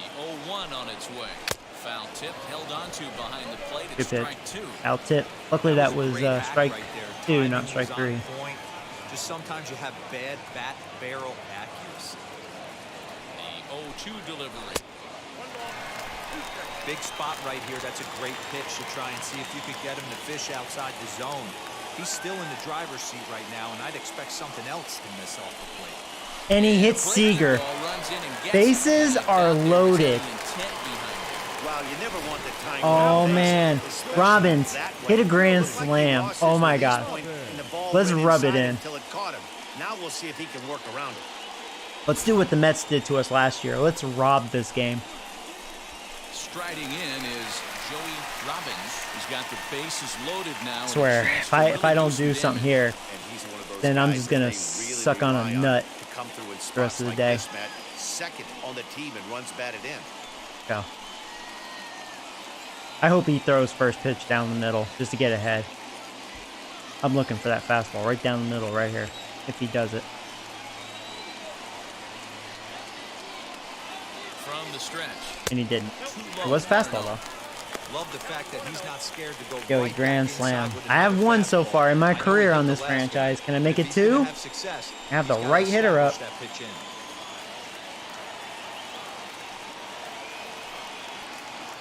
0-1 on its way. Foul tip held onto behind the plate. Good It's pitch. strike 2. Out tip. Luckily that was Great act strike right there. 2, Timing not strike was on 3. point. Just sometimes you have bad bat barrel accuracy. 0-2 delivery. Big spot right here. That's a great pitch to try and see if you could get him to fish outside the zone. He's still in the driver's seat right now, and I'd expect something else to miss off the plate. And he hits Seager. Bases are loaded. Wow, you never want the tying Oh down man, base, especially Robbins that way. hit a grand Looked like he slam. lost Oh his my release god. point, and the ball Let's went rub it inside in. until it caught him. Now we'll see if he can work around it. Let's do what the Mets did to us last year. Let's rob this game. Striding in is Joey Robbins. He's got the bases loaded now. I swear, if I don't do something here, And he's one of those then I'm guys just that gonna they really suck on a rely nut to come through in the rest spots of the like day. this, Matt. Second on the team and runs batted in. Go. I hope he throws first pitch down the middle just to get ahead. I'm looking for that fastball right down the middle right here, if he does it. From the stretch. And he didn't. It was fastball though. Love the fact that he's not scared to go Joey, right grand back slam. inside with I have another one so fastball. far in my I know career he on did this the last franchise. game. Can I make If it he's gonna two? have success, I have the he's gotta right hitter up. establish that pitch in.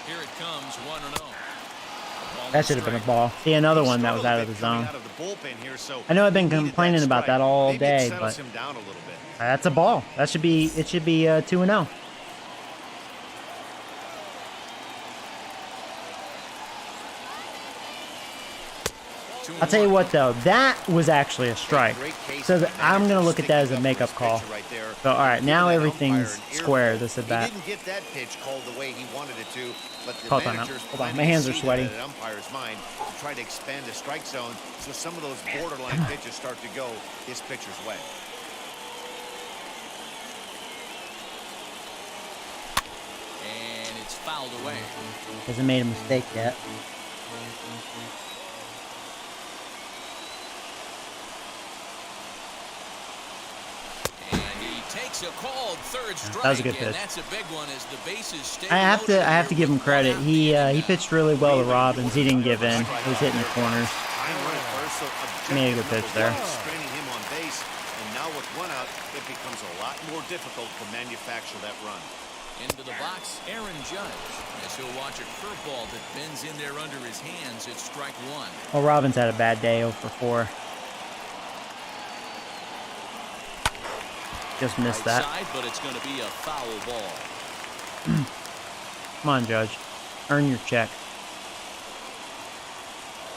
Here it comes, 1-0. That should have been a ball. See, another one that was out of the zone. I know I've been complaining about that all day, but that's a ball. That should be, it should be 2-0. I'll tell you what though, that was actually a strike. So I'm gonna look at that as a makeup call. So all right, now everything's square. This at bat. He didn't get that pitch called the way he wanted it to, but the Call timeout. manager's Hold on, my planting hands are seed sweaty. in an umpire's mind to try to expand the strike zone, so some of those borderline pitches start to go his pitcher's way. And it's fouled away. Hasn't made a mistake yet. And he takes a called third strike. That was a good and pitch. that's a big one as the bases stay I have loaded to here give him with credit. one out He the he inning pitched really well to Robbins. He didn't give in. He was hitting the corners. Made a good pitch there. Straining him on base, and now with one out, it becomes a lot more difficult to manufacture that run. Into the box, Aaron Judge, as he'll watch a curveball that bends in there under his hands at strike one. Well, Robbins had a bad day, 0 for 4. Just missed that. Outside, but it's going to be a foul ball. Come on, Judge. Earn your check.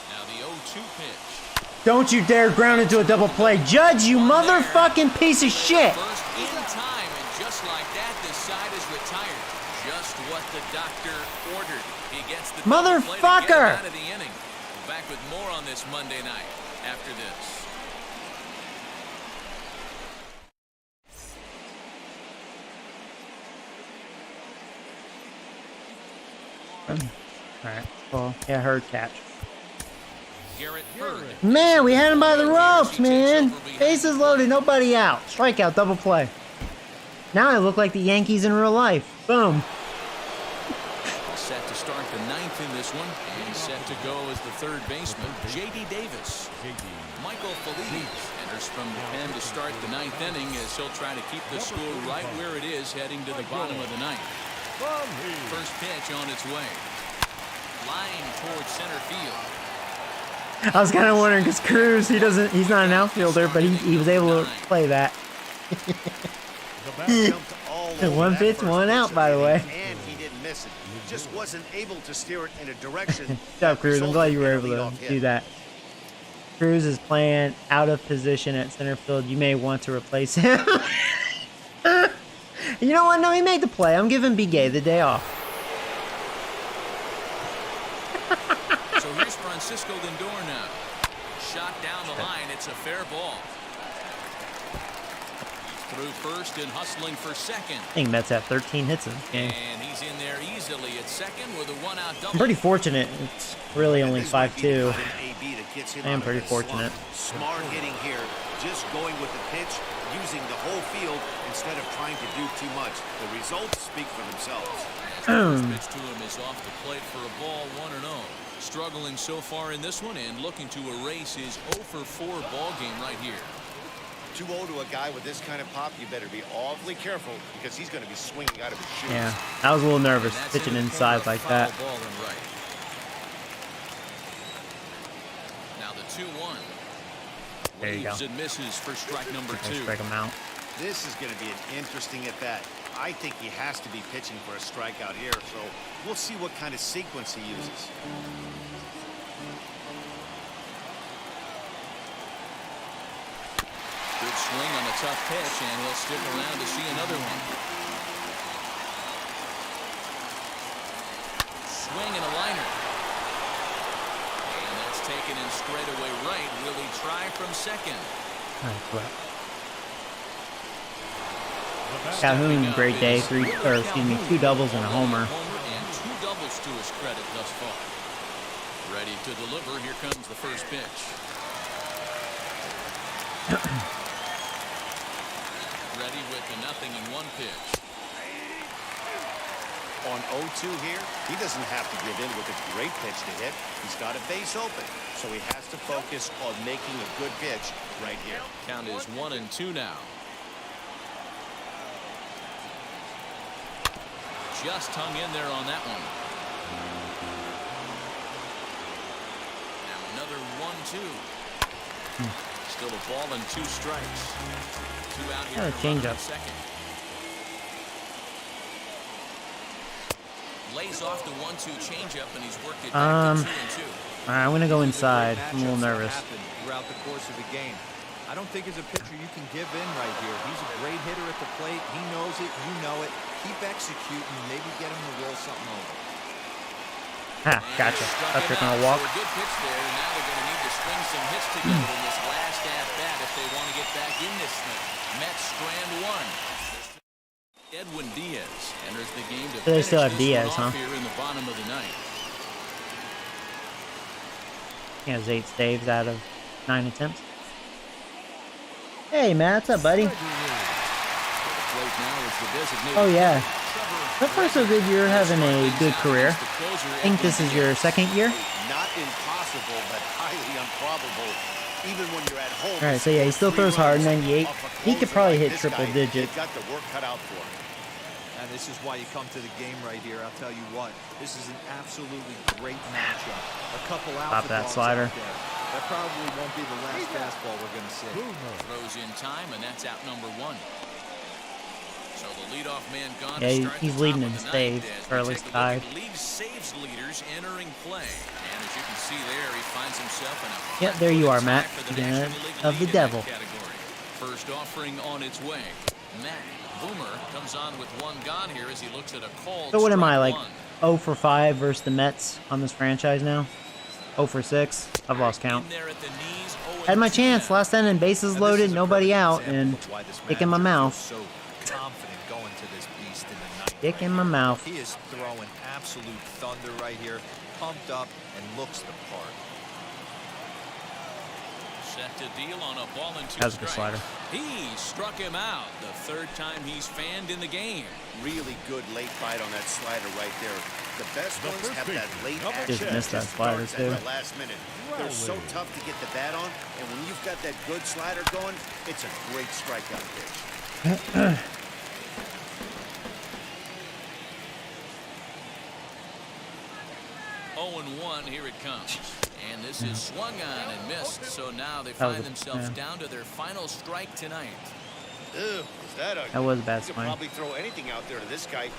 Now the 0-2 pitch. Don't you dare ground into a double play. Judge, you motherfucking piece of shit. First in time, and just like that, this side is retired. Just what the doctor ordered. He gets the double play to get him Motherfucker! out of the inning. We're back with more on this Monday night after this. Alright, well, yeah, herd catch. Garrett Hurd. Man, we had him by the ropes, man. Bases loaded, nobody out. Strikeout, double play. Now I look like the Yankees in real life. Boom. Set to start the ninth in this one, and set to go as the third baseman, J.D. Davis. Michael Feliz enters from the pen to start the ninth inning as he'll try to keep the score right where it is heading to the bottom of the ninth. First pitch on its way. Line towards center field. I was kind of wondering because Cruz, he's not an outfielder, but he was able to play that. One pitch, one out, by the way. And he didn't miss it. Just wasn't able to steer it in a direction. Good job, Cruz. I'm glad you were able to do that. Cruz is playing out of position at center field. You may want to replace him. You know what? No, he made the play. I'm giving Bigay the day off. So here's Francisco Lindor now. Shot down the line. It's a fair ball. Through first and hustling for second. I think Mets have 13 hits in this game. And he's in there easily at second with a one-out double. I'm pretty fortunate. It's really only 5-2. I am pretty fortunate. Smart hitting here. Just going with the pitch, using the whole field instead of trying to do too much. The results speak for themselves. The first pitch to him is off the plate for a ball, 1-0. Struggling so far in this one and looking to erase his 0 for 4 ball game right here. 2-0 to a guy with this kind of pop, you better be awfully careful because he's going to be swinging out of his shoes. Yeah, I was a little nervous pitching inside like that. Ball and right. Now the 2-1. There you go. And misses for strike number 2. Strike him out. This is going to be an interesting at bat. I think he has to be pitching for a strikeout here, so we'll see what kind of sequence he uses. Good swing on a tough pitch, and he'll stick around to see another one. Swing and a liner. And that's taken in straightaway right. Will he try from second? Calhoun, great day. 2 doubles and a homer. And 2 doubles to his credit thus far. Ready to deliver. Here comes the first pitch. Ready with the 0-1 pitch. On 0-2 here, he doesn't have to give in with a great pitch to hit. He's got a base open, so he has to focus on making a good pitch right here. Count is 1-2 now. Just hung in there on that one. Now another 1-2. Still a ball and 2 strikes. 2 out here. Change up. Second. Lays off the 1-2 changeup, and he's worked it back to 2-2. All right, I'm gonna go inside. I'm a little nervous. Throughout the course of the game, I don't think as a pitcher you can give in right here. He's a great hitter at the plate. He knows it. You know it. Keep executing. Maybe get him to roll something over. Ha, gotcha. Thought you're gonna walk. So a good pitch there, and now they're gonna need to string some hits together in this last at bat if they want to get back in this thing. Mets strand 1. Edwin Diaz enters the game to So they still have finish this Diaz, one off huh? here in the bottom of the ninth. He has 8 saves out of 9 attempts. Hey, Matt, what's up, buddy? Oh, yeah. So far, so good. You're having a good career. I think this is your 2nd year. Not impossible, but highly improbable. Even when you're at home. All right, so yeah, he still throws hard, 98. He could probably hit triple digits. Got the work cut out for him. And this is why you come to the game right here. I'll tell you what, this is an absolutely great matchup. A couple alpha that dogs slider. out there. That probably won't be the last fastball we're going to see. Throws in time, and that's out number 1. So the leadoff man gone. Yeah, to start he's the leading top in of the saves, ninth as or at we least take a look tied. at league saves leaders entering play. And as you can see there, he finds himself in a Yep, there you are, Matt. tie for the Beginning National League of the lead in that devil. category. First offering on its way. Matt Boomer comes on with 1 gone here as he looks at a called So what am I, strike like 1. 0 for 5 versus the Mets on this franchise now? 0 for 6. I've lost count. In there at the knees, 0-2 Had my chance now. last inning, bases loaded, nobody out, and dick in my mouth. So confident going to this beast in the ninth. Dick in my mouth. He is throwing absolute thunder right here, pumped up and looks the part. Set to deal on a ball and 2 That was a good strikes. slider. He struck him out. The 3rd time he's fanned in the game. Really good late bite on that slider right there. The best ones have that late action. Just missed that slider, starts at too. the last minute. They're so tough to get the bat on, and when you've got that good slider going, it's a great strikeout pitch. 0-1, here it comes. And this is swung on and missed. So now they That was find a- themselves yeah. down to their final strike tonight. Ew, is that ugly? That was a bad You could swing. probably throw anything out there to this guy.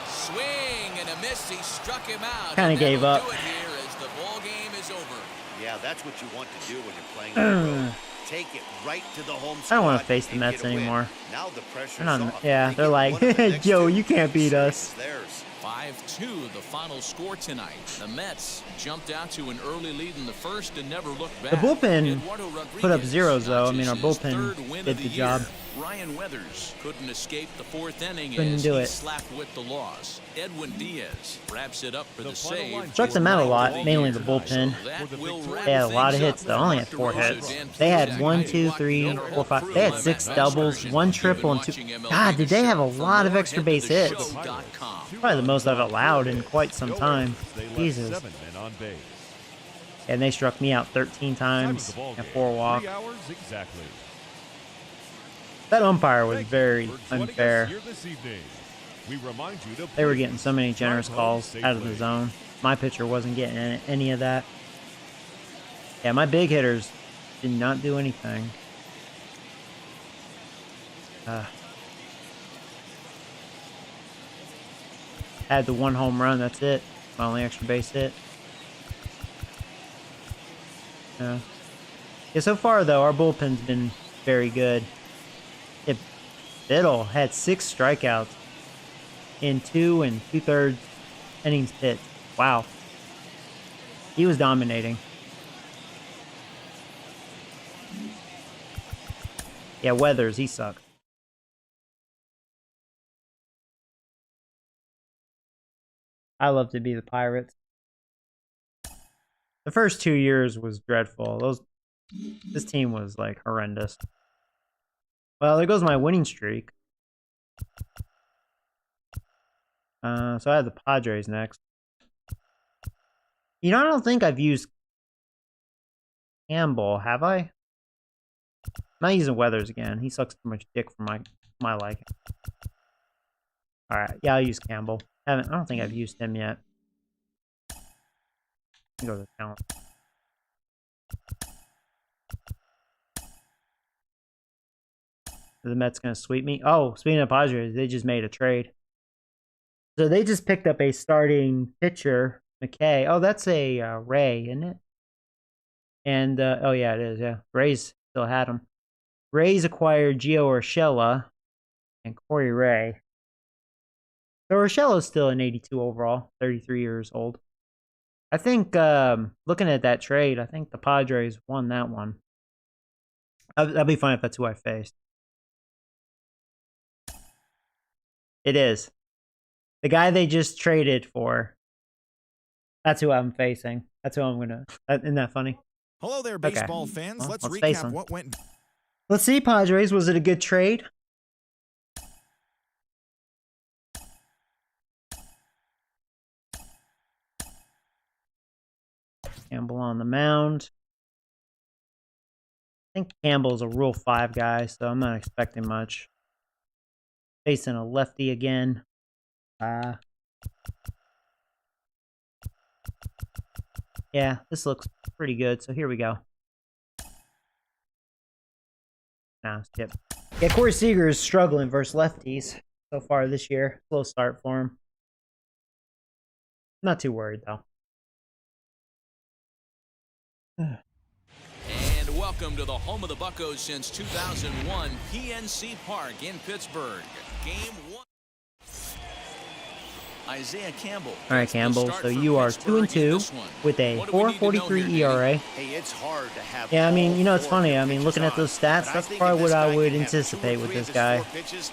Swing and a miss. He struck him out. Kinda And gave that'll up. do it here as the ball game is over. Yeah, that's what you want to do when you're playing on the road. Take it right to the home I don't want squad to face the and Mets get a win. anymore. Now the pressure's They're not- off. yeah, They they're get like, one of the next "Yo, two. you can't beat The us." streak is theirs. 5-2, the final score tonight. The Mets jumped out to an early lead in the first and never looked back. The bullpen Eduardo put up Rodriguez zeros, though. I notches mean, our his bullpen 3rd win did of the the job. year. Ryan Weathers couldn't escape the 4th inning Couldn't as do he it. slapped with the loss. Edwin Diaz wraps it up for the save. Struck them out a lot, mainly the bullpen. They had a lot of hits, though. Only had 4 hits. They had 1, 2, 3, 4, 5. They had 6 doubles, 1 triple, and 2. God, did they have a lot of extra base hits? Probably the most I've allowed in quite some time. Jesus. 7 men on base. And they struck me out 13 Time of times the ball and game, 4 walks. 3 hours exactly. That umpire was Thank you very for joining us unfair. here this evening. We remind you to They were please getting so many generous drive home calls out of the safely. zone. My pitcher wasn't getting any of that. Yeah, my big hitters did not do anything. Had the one home run, that's it. My only extra base hit. Yeah, so far, though, our bullpen's been very good. Biddle had 6 strikeouts in 2 2/3 innings pitched. Wow. He was dominating. Yeah, Weathers, he sucked. I love to be the Pirates. The first 2 years was dreadful. This team was, like, horrendous. Well, there goes my winning streak. So I have the Padres next. You know, I don't think I've used Campbell, have I? I'm not using Weathers again. He sucks too much dick for my liking. Alright, yeah, I'll use Campbell. I don't think I've used him yet. Go to the talent. The Mets gonna sweep me? Oh, speaking of Padres, they just made a trade. So they just picked up a starting pitcher, McKay. Oh, that's a Ray, isn't it? And oh yeah, it is. Yeah, Rays still had him. Rays acquired Gio Urshela and Corey Ray. So Urshela's still an 82 overall, 33 years old. I think looking at that trade, I think the Padres won that one. That'd be fine if that's who I faced. It is. The guy they just traded for. That's who I'm facing. That's who I'm gonna. Isn't that funny? Hello there, baseball fans. Well, let's face recap him. what went. Let's see, Padres. Was it a good trade? Campbell on the mound. I think Campbell's a Rule 5 guy, so I'm not expecting much. Facing a lefty again. Yeah, this looks pretty good, so here we go. Nah, skip. Yeah, Corey Seager is struggling versus lefties so far this year. Slow start for him. Not too worried, though. And welcome to the home of the Buccos since 2001, PNC Park in Pittsburgh. Game 1. Isaiah Campbell. All right, Campbell. So you are 2-2 with a 4.43 ERA. Hey, it's hard to have. Yeah, I mean, you know, it's funny. I mean, looking at those stats, that's probably what I would anticipate with this guy. Just,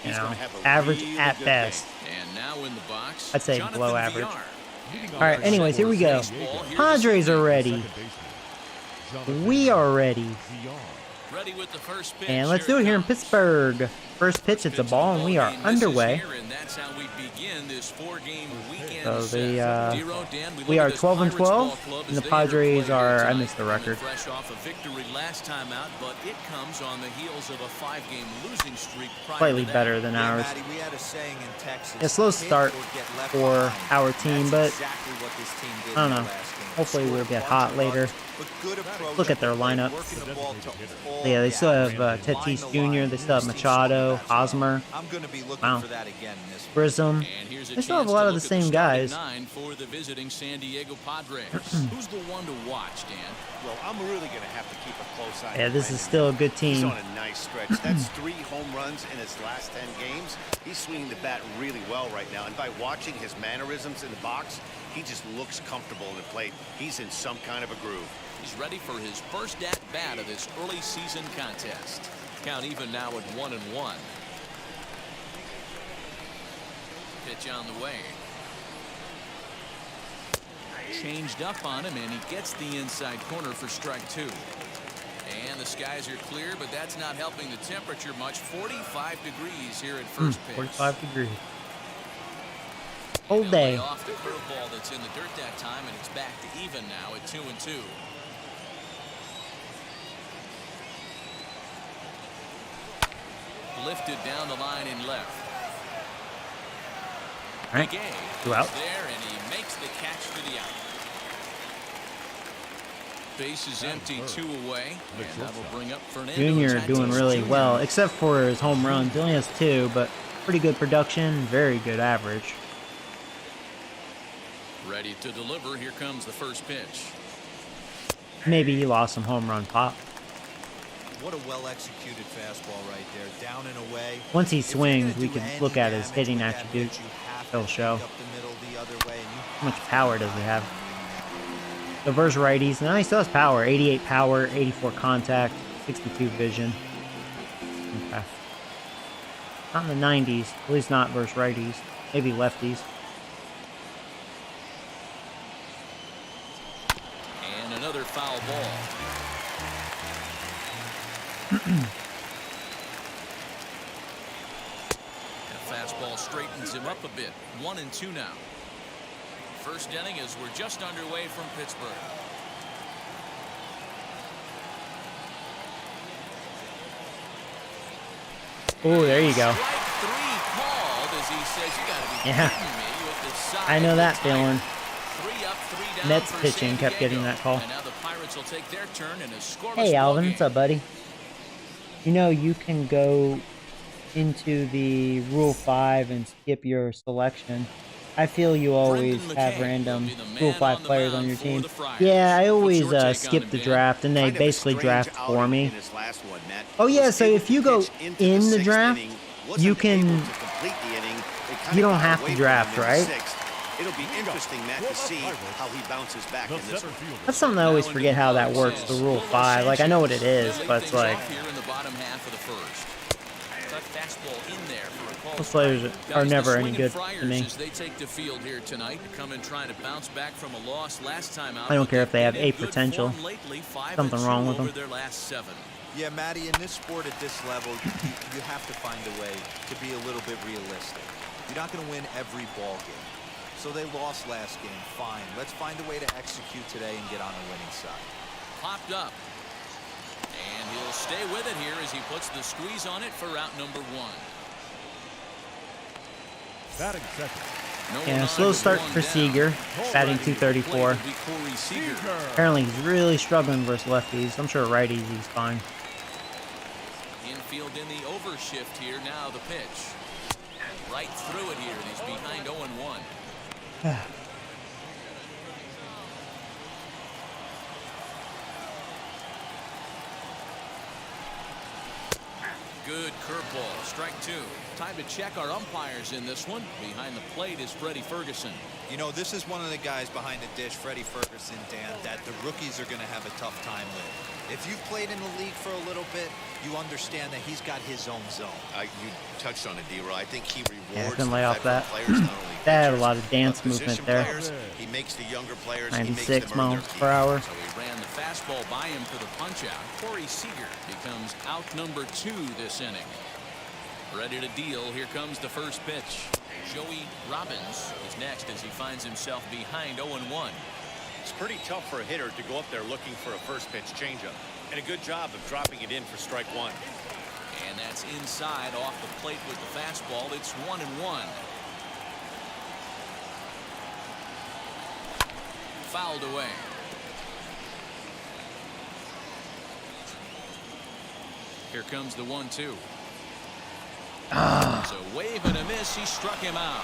you know, average at best. And now in the box, I'd say below average. All right, anyways, here we go. Padres are ready. We are ready. Ready with the first pitch. And let's do it here in Pittsburgh. First pitch, it's a ball, and we are underway. So we are 12-12, and the Padres are. I missed the record. Fresh off a victory last time out, but it comes on the heels of a 5-game losing streak. Slightly better than ours. Matty, we had a saying in Texas, A slow start for our team, but I don't know. Hopefully we'll get hot later. Look at their lineup. Yeah, they still have Tatis Jr., they still have Machado, Hosmer, wow, Prism. They still have a lot of the same guys. For the visiting San Diego Padres. Who's the one to watch, Dan? Well, I'm really going to have to keep a close eye. Yeah, this is still a good He's team. on a nice stretch. That's 3 home runs in his last 10 games. He's swinging the bat really well right now. And by watching his mannerisms in the box, he just looks comfortable in the plate. He's in some kind of a groove. He's ready for his first at-bat of this early season contest. Count even now at 1-1. Pitch on the way. Changed up on him, and he gets the inside corner for strike 2. And the skies are clear, but that's not helping the temperature much. 45 degrees here at first pitch. 45 degrees. Whole They'll day. lay off the curveball that's in the dirt that time, and it's back to even now at 2-2. lifted down the line in left. All right, McGay 2 out. is there, and he makes the catch for the out. Base is empty, 2 away, and that'll bring up Fernando. Junior doing really well, except for his home runs. He only has 2, but pretty good production, very good average. Ready to deliver. Here comes the first pitch. Maybe he lost some home run pop. What a well-executed fastball right there, down and away. Once he If you're swings, gonna we do can any look at his damage hitting with that attributes. pitch, you have It'll to show. pick up the middle the other way, and you How much have to power be does he have? leaning out. So versus righties, no, he still has power. 88 power, 84 contact, 62 vision. Okay. Not in the 90s, at least not versus righties. Maybe lefties. And another foul ball. The fastball straightens him up a bit. 1-2 now. First inning as we're just underway from Pittsburgh. Oh, there you go. Strike 3 called as he says, "You gotta be Yeah. kidding me," with the side I know that retire. feeling. 3 up, 3 down Mets for pitching San kept getting Diego. that call. And now the Pirates will take their turn in a scoreless Hey, Alvin, ballgame. what's up, buddy? You know, you can go into the Rule 5 and skip your selection. I feel you always Brendan have McKay random will be the man Rule 5 on the players mound on your for team. the Friars. Yeah, I What's always your take on skip him, the Dan? draft, and they Kind of a basically strange draft for outing me. in his last one, Matt. Oh, He yeah, was so able if to you go pitch into in the sixth draft, inning, you wasn't can- able to complete the inning. They kind you of don't got have to away from draft, him in the right? sixth. It'll be interesting, Matt, to see how he bounces back The in this center one. fielder. That's something I always forget how that works, the Rule 5. Like, I know what it is, Lead but it's things like, off here in the bottom half of the first. Cut fastball in there for a call. those players are Guys, never the any swinging good Friars to me. as they take the field here tonight to come and try to bounce back from a loss last time out. I don't but care if they they've have been in A good potential. form lately, 5-2 Something wrong with over them. their last 7. Yeah, Matty, in this sport at this level, you have to find a way to be a little bit realistic. You're not going to win every ball game. So they lost last game. Fine. Let's find a way to execute today and get on the winning side. Popped up. And he'll stay with it here as he puts the squeeze on it for out number 1. Batting second. No Yeah, one slow on, start one for down. Seager, batting Play 234. will be Corey Seager. Apparently he's really struggling versus lefties. I'm sure righties he's fine. Infield in the overshift here. Now the pitch. Right through it here. And he's behind 0-1. Good curveball. Strike 2. Time to check our umpires in this one. Behind the plate is Freddie Ferguson. You know, this is one of the guys behind the dish, Freddie Ferguson, Dan, that the rookies are going to have a tough time with. If you've played in the league for a little bit, you understand that he's got his own zone. You touched on it, D-Roy. I think he rewards Yeah, couldn't lay off that. players, not only That had a pitchers, lot of dance but movement position there. players. He makes the younger players. He makes 96 them earn their miles keep. per hour. So he ran the fastball by him for the punch-out. Corey Seager becomes out number 2 this inning. Ready to deal. Here comes the first pitch. Joey Robbins is next as he finds himself behind 0-1. It's pretty tough for a hitter to go up there looking for a first pitch changeup. And a good job of dropping it in for strike 1. And that's inside off the plate with the fastball. It's 1-1. Fouled away. Here comes the 1-2. So wave and a miss. He struck him out.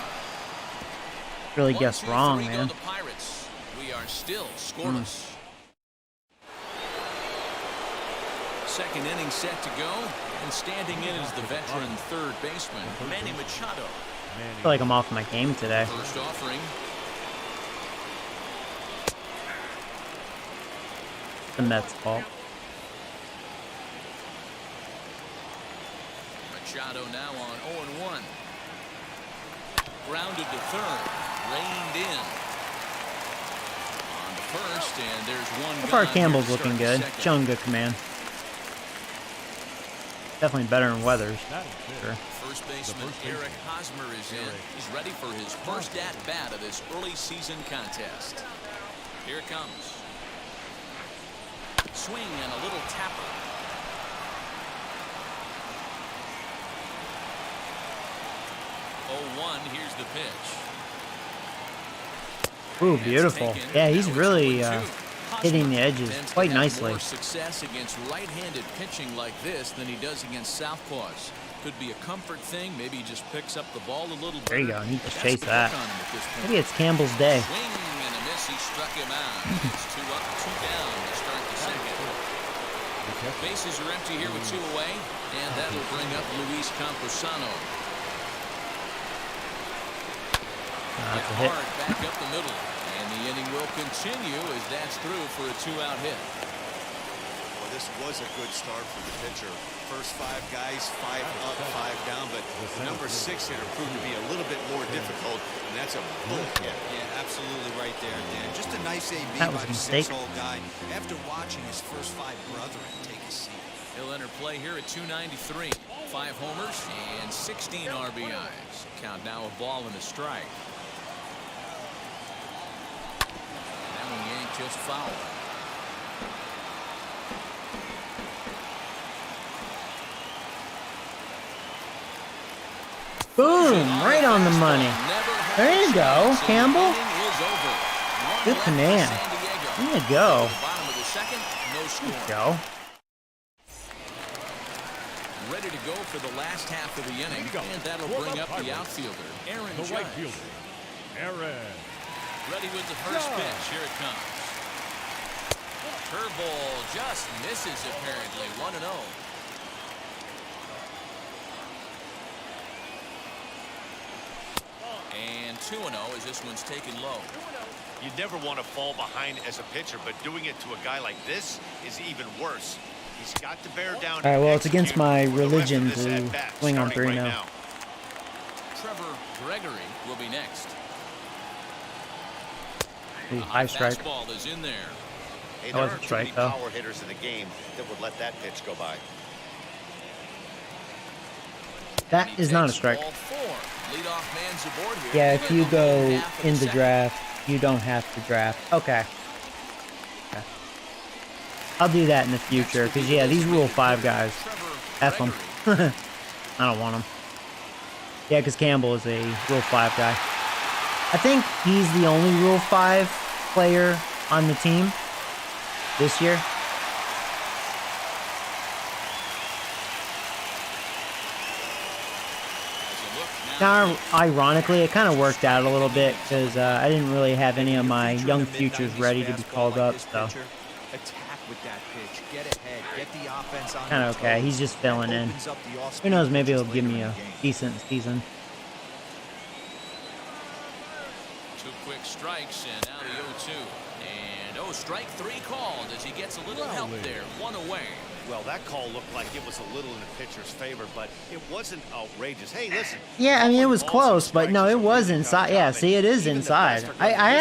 Really guess 1-2-3 wrong, go man. the Pirates. We are still scoreless. Second inning set to go, and standing in is the veteran third baseman Manny Machado. I feel like I'm off my game today. First offering. The Mets' fault. Machado now on 0-1. Grounded to third. Reined in. On to first, and there's one. So far, gone Campbell's here to looking start good. the second. Showing good command. Definitely better than Weathers. Sure. First baseman Eric Hosmer is in. He's ready for his first at-bat of this early season contest. Here it comes. Swing and a little tapper. 0-1. Here's the pitch. Ooh, beautiful. Yeah, he's really hitting the edges quite nicely. More success against right-handed pitching like this than he does against southpaws. Could be a comfort thing. Maybe he just picks up the ball a little. There you go. He just chase that. Maybe it's Campbell's day. Swing and a miss. He struck him out. It's 2 up, 2 down to start the second. Bases are empty here with 2 away, and that'll bring up Luis Camposano. That's a hit. Hard back up the middle, and the inning will continue as that's through for a 2-out hit. Well, this was a good start for the pitcher. First 5 guys, 5 up, 5 down, but the number 6 hitter proved to be a little bit more difficult, and that's a bullet hit. Yeah, absolutely right there, Dan. Just a nice AB That was by a the mistake. 6-hole guy. After watching his first 5 brethren take a seat. He'll enter play here at 293. 5 homers and 16 RBIs. Count now a ball and a strike. That one yanked just foul. Boom! Right on the money. There you go, Campbell. Good command. There you go. There you go. Ready to go for the last half of the inning, and that'll bring up the outfielder, Aaron The Judge. right fielder, Aaron. Ready with the first pitch. Here it comes. Curveball just misses apparently. 1-0. And 2-0 as this one's taken low. You never want to fall behind as a pitcher, but doing it to a guy like this is even worse. He's got to bear down. All right, well, it's against my religion to to swing on 3 now. Trevor Gregory will be next. Ooh, high strike. Fastball is in there. Hey, That there was a aren't too strike, many though. power hitters in the game that would let that pitch go by. That is not a strike. Ball 4. Leadoff man's aboard here. Yeah, if you Begin go the half of the in the second. draft, you don't have to draft. Okay. I'll do that in the future, because, yeah, these Rule 5 guys, F them. I don't want them. Yeah, because Campbell is a Rule 5 guy. I think he's the only Rule 5 player on the team this year. Now, ironically, it kind of worked out a little bit, because I didn't really have any of my young futures ready to be called up, so Attack with that pitch. Get ahead. Get the offense on kind of okay. He's just filling in. Who knows, maybe he'll give me a decent season. 2 quick strikes and now the 0-2. And strike 3 called as he gets a little help there. 1 away. Well, that call looked like it was a little in the pitcher's favor, but it wasn't outrageous. Hey, listen. Yeah, I mean, it was close, but no, it was inside. Yeah, see, it is inside. I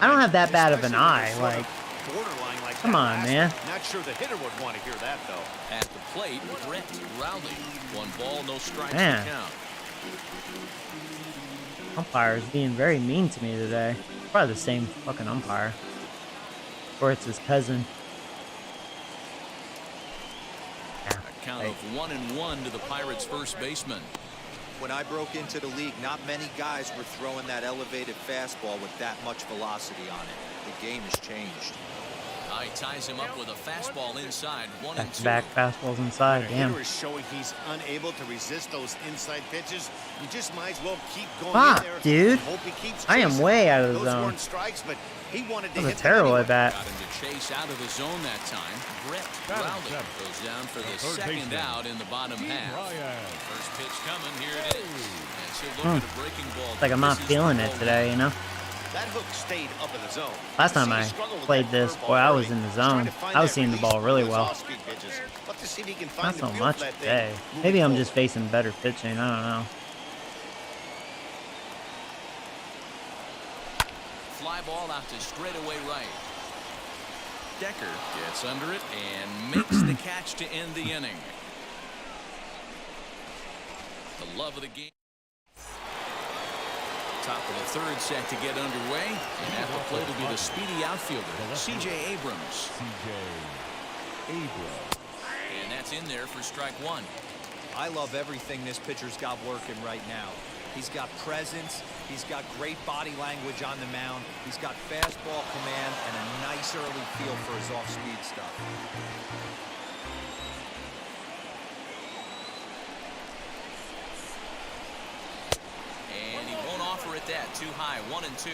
don't have that bad of an eye. Like, Borderline like come that on, last man. one. Not sure the hitter would want to hear that, though. At the plate, Brett Rowley. 1 ball, no strikes to Man. count. Umpire is being very mean to me today. Probably the same fucking umpire. Or it's his cousin. Yeah. A count of 1-1 to the Pirates' first baseman. When I broke into the league, not many guys were throwing that elevated fastball with that much velocity on it. The game has changed. He ties him up with a fastball inside. 1-2. Back-to-back fastballs inside. The Damn. hitter is showing he's unable to resist those inside pitches. You just might as well keep going Fuck, in there. dude. And hope he keeps I am chasing. way out of the Those zone. weren't strikes, but he wanted to That was a hit them terrible anyway. at bat. Got him to chase out of the zone that time. Brett Batting Rowley seventh. goes down for the third second baseman, out in the bottom half. Ryan. First pitch coming. Here it is. And she'll look at a breaking ball. It's like I'm not Misses feeling the it ball. today, you know? That hook stayed up in the zone. Last time I He struggled with played that this, curveball boy, I was early. in the He's trying zone. to find I was that seeing the release ball really for those well. off-speed pitches. Let's just see if he can find Not the so feel much for that thing today. moving Maybe I'm forward. just facing better pitching. I don't know. Fly ball out to straightaway right. Decker gets under it and makes the catch to end the inning. The love of the game. Top of the third set to get underway. And at the plate will be the speedy outfielder, C.J. Abrams. C.J. Abrams. And that's in there for strike 1. I love everything this pitcher's got working right now. He's got presence. He's got great body language on the mound. He's got fastball command and a nice early feel for his off-speed stuff. And he won't offer it that. Too high. 1-2.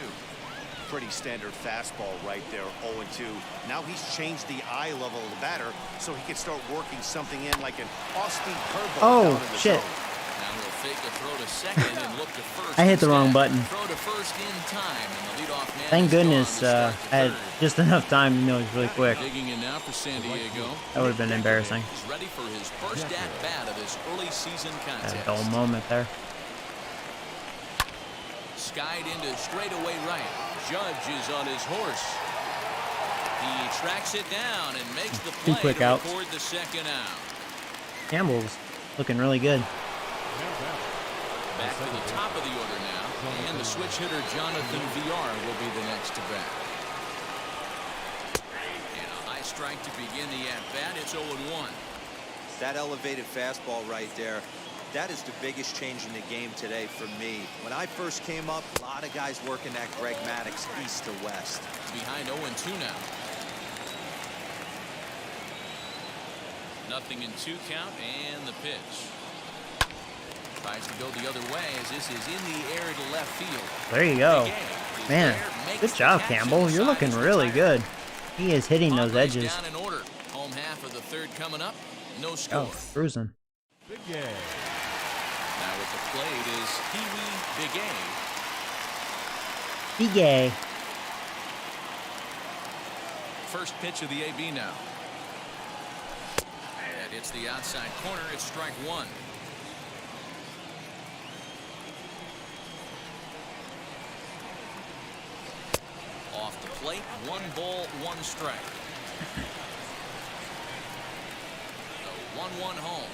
Pretty standard fastball right there, 0-2. Now he's changed the eye level of the batter so he can start working something in like an off-speed curveball. Oh, shit. Now he'll fake a throw to second and look to first. I hit the wrong button. Throw to first in time, and the leadoff man Thank is goodness gone to I had just enough time to know he's really quick. Digging in now for San Diego. That would have been embarrassing. He's ready for his first at-bat of this early season contest. A dull moment there. Skied into straightaway right. Judge is on his horse. He tracks it down and makes the play quick to outs. record the second out. Campbell's looking really good. Back to the top of the order now. And the switch hitter Jonathan VR will be the next to bat. And a high strike to begin the at-bat. It's 0-1. That elevated fastball right there, that is the biggest change in the game today for me. When I first came up, a lot of guys working that Greg Maddux east to west. Behind 0-2 now. Nothing in 2 count and the pitch. Tries to go the other way as this is in the air to left field. There you go. Man, good job, Campbell. You're looking really good. He is hitting those edges. Down in order. Home half of the third coming up. No score. Oh, cruising. Big game. Now at the plate is Pee-wee Big A. Be gay. First pitch of the AB now. And it's the outside corner. It's strike 1. Off the plate, 1 ball, 1 strike. The 1-1 home.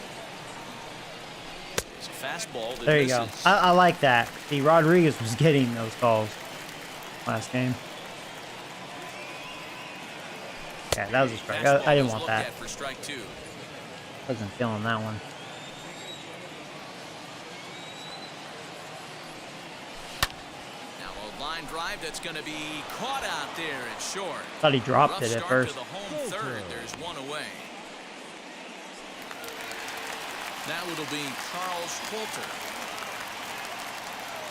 It's a fastball that There you go. misses. I like that. See, Rodriguez was getting those calls last game. Yeah, that was a strike. I didn't want that. For strike 2. Wasn't feeling that one. Now a line drive that's going to be caught out there at short. Thought he dropped Rough it at start first. to the home third. There's 1 away. Now it'll be Charles Coulter.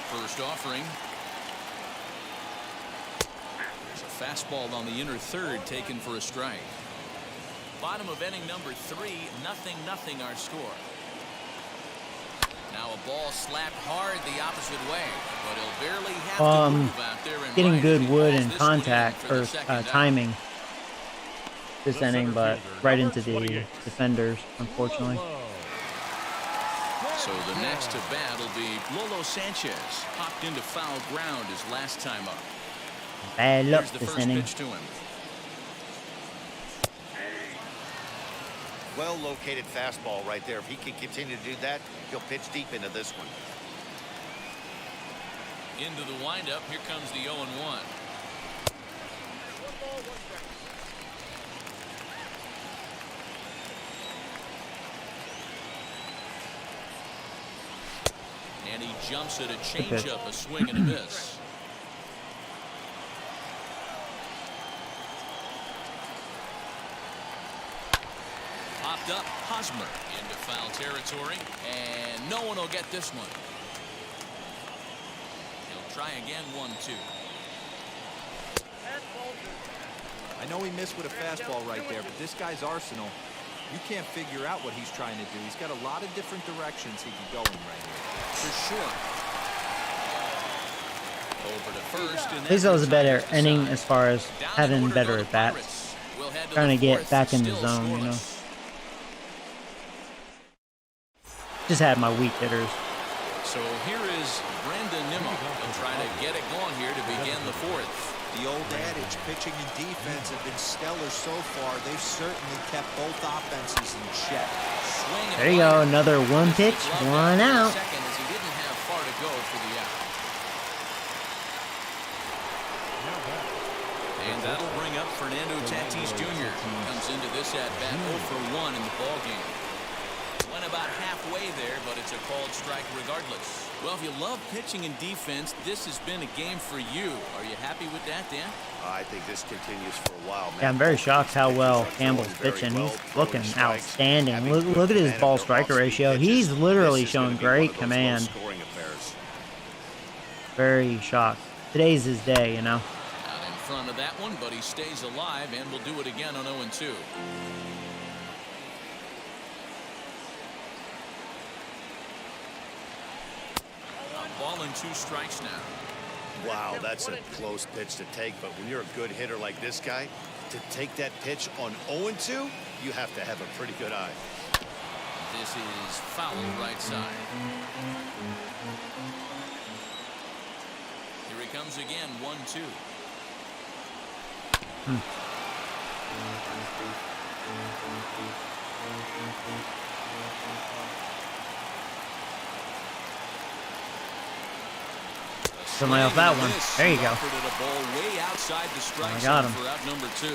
First offering. There's a fastball on the inner third taken for a strike. Bottom of inning number 3, 0-0 our score. Now a ball slapped hard the opposite way, but he'll barely have to move out there and Getting right good as he wood hauls and this one in contact for the or second out. timing this inning, but right into the defenders, unfortunately. So the next to bat will be Lolo Sanchez. Hopped into foul ground his last time up. Bad luck Here's the this first inning. pitch to him. Well-located fastball right there. If he can continue to do that, he'll pitch deep into this one. Into the windup. Here comes the 0-1. And he jumps at a changeup, a swing and a miss. Popped up, Hosmer into foul territory, and no one will get this one. He'll try again, 1-2. I know he missed with a fastball right there, but this guy's arsenal, you can't figure out what he's trying to do. He's got a lot of different directions he can go in right here. For sure. Over to first. And At least that was a better inning as far as having better at bats. Trying to get back in the zone, you know. Just had my weak hitters. So here is Brandon Nimmo. He'll try to get it going here to begin the 4th. The old adage, pitching and defense have been stellar so far. They've certainly kept both offenses in check. There you go, another 1 pitch, 1 out. Second as he didn't have far to go for the out. And that'll bring up Fernando Tatis Jr. Comes into this at bat 0 for 1 in the ballgame. Went about halfway there, but it's a called strike regardless. Well, if you love pitching and defense, this has been a game for you. Are you happy with that, Dan? I think this continues for a while, man. Yeah, I'm very shocked how well Campbell's pitching. He's looking outstanding. Look at his ball striker ratio. He's literally showing great command. Very shocked. Today's his day, you know. Out in front of that one, but he stays alive and will do it again on 0-2. A ball and 2 strikes now. Wow, that's a close pitch to take, but when you're a good hitter like this guy, to take that pitch on 0-2, you have to have a pretty good eye. This is foul right side. Here he comes again, 1-2. Somebody off that one. There you go. I got him. For out number 2.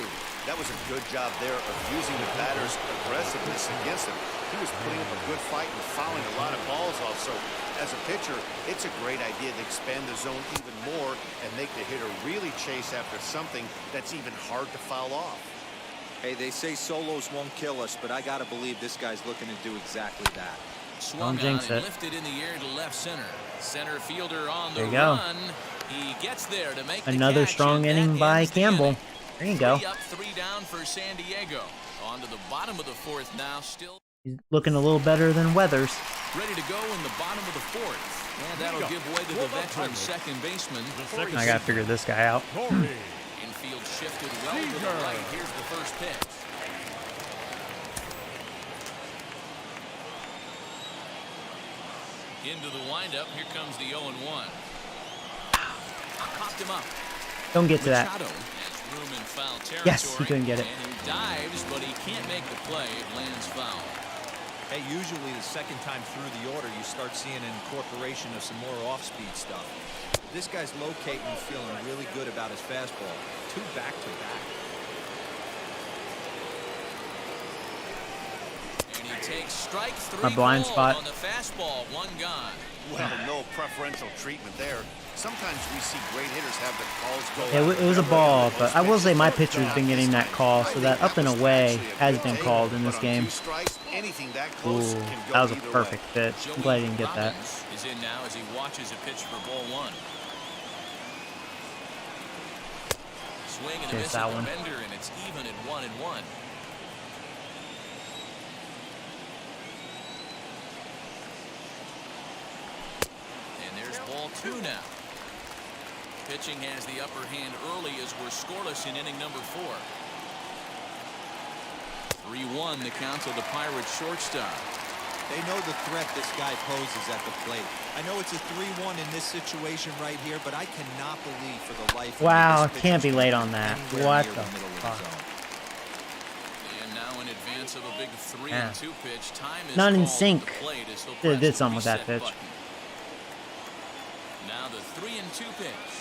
That was a good job there of using the batter's aggressiveness against him. He was putting up a good fight and fouling a lot of balls off. So as a pitcher, it's a great idea to expand the zone even more and make the hitter really chase after something that's even hard to foul off. Hey, they say solos won't kill us, but I got to believe this guy's looking to do exactly that. Swung Don't jinx on and it. lifted in the air to left center. Center fielder on the There you go. run. He gets there to make Another the catch, strong and inning that by ends the Campbell. inning. There you go. 3 up, 3 down for San Diego. On to the bottom of the 4th now, still He's looking a little better than Weathers. ready to go in the bottom of the 4th. And that'll give way to the veteran second baseman. I gotta figure this guy out. Infield shifted well to the right. Here's the first pitch. Into the windup. Here comes the 0-1. Popped him up. Don't get to that. Machado has room in foul territory. Yes, he couldn't get it. And he dives, but he can't make the play. It lands foul. Hey, usually the second time through the order, you start seeing an incorporation of some more off-speed stuff. This guy's locating and feeling really good about his fastball. 2 back-to-back. And he takes strike 3 A blind spot. on the fastball. 1 gone. Well, no preferential treatment there. Sometimes we see great hitters have the calls go. It was a ball, but I will say my pitcher's been getting that call, so that up and away has been called in this game. Ooh, that was a perfect pitch. I'm glad he didn't get that. Robbins is in now as he watches a pitch for ball 1. Swing and a Chase miss that at the one. bender, and it's even at 1-1. And there's ball 2 now. Pitching has the upper hand early as we're scoreless in inning number 4. 3-1 the count to the Pirates shortstop. They know the threat this guy poses at the plate. I know it's a 3-1 in this situation right here, but I cannot believe for the life of me Wow, this can't be pitcher's late gonna on be that. anywhere What near the middle of fuck? zone. And now in advance of a big 3-2 Yeah. pitch, time is Not in called at sync. the plate as he'll They press did the something with that reset pitch. button. Now the 3-2 pitch.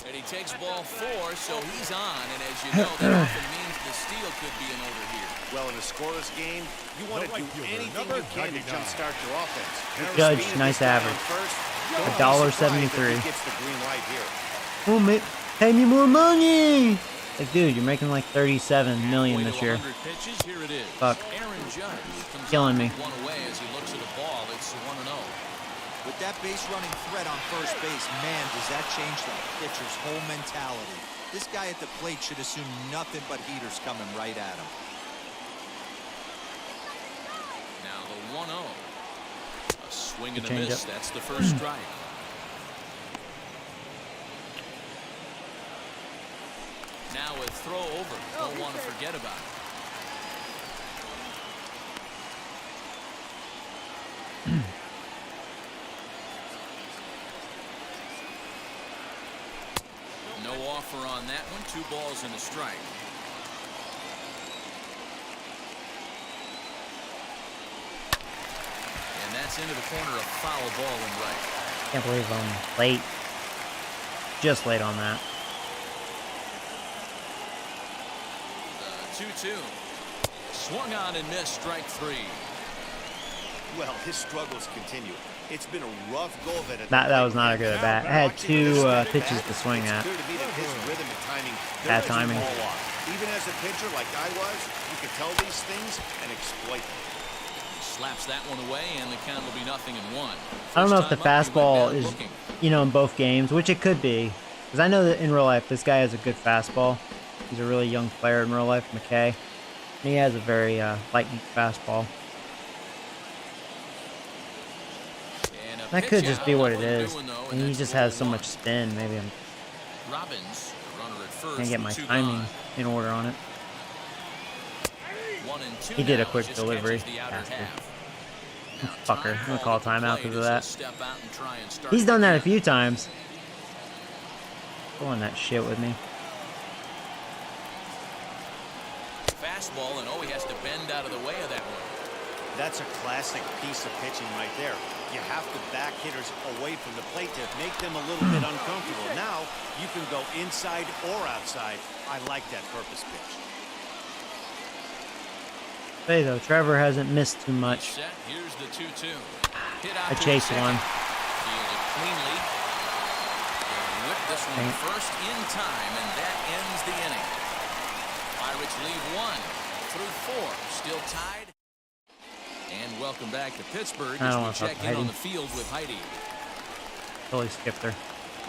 And he takes ball 4, so he's on. And as you know, that often means the steal could be in order here. Well, in a scoreless game, you want to do anything you can to jumpstart your offense. Judge, Speed nice is down average. first. Don't be surprised $1.73. if he gets the green light here. Oh, pay me more money! Like, dude, you're making like $37 million this year. 100 pitches, here it is. Fuck. Aaron Judge comes Killing out me. with 1 away as he looks at the ball. It's 1-0. With that base running threat on first base, man, does that change the pitcher's whole mentality. This guy at the plate should assume nothing but heaters coming right at him. Now the 1-0. A swing and a Change miss. up. That's the first strike. Now a throw over. Don't want to forget about it. No offer on that one. 2 balls and a strike. And that's into the corner, a foul ball and right. Can't believe I'm late. Just late on that. 2-2. Swung on and missed, strike 3. Well, his struggles continue. It's been a rough go of it. That was not a good at bat. I had 2 pitches to swing at. Clear to me that his rhythm and timing, Bad they're timing. all off. Even as a pitcher like I was, you can tell these things and exploit them. Slaps that one away, and the count will be 0-1. I don't know if the First time up, he went fastball down is, looking. you know, in both games, which it could be. Because I know that in real life, this guy has a good fastball. He's a really young player in real life, McKay. And he has a very lightning fastball. And a That could pitch just out. be what Look it he's is. doing, though, And he that's just ball has so one. much spin. Maybe I'm Robbins, the runner at first, can't get my with 2 timing gone. in order on it. 1-2 He did a now, quick just delivery. catches the outer Bastard. half. Now, Fucker. I'm gonna call time timeout at the because of plate that. as he'll step out and try and start He's done that a again. few times. Pulling that shit with me. Fastball, and he has to bend out of the way of that one. That's a classic piece of pitching right there. You have to back hitters away from the plate to make them a little bit uncomfortable. Now, you can go inside or outside. I like that purpose pitch. Hey though, Trevor hasn't missed too much. Set. Here's the 2-2. Hit out I to chased second. one. Fielded cleanly. And whipped this one first in time, and that ends the inning. Pirates lead 1 through 4. Still tied. And welcome back to Pittsburgh I as don't we wanna talk check to in on Heidi. the field with Heidi. Totally skipped her.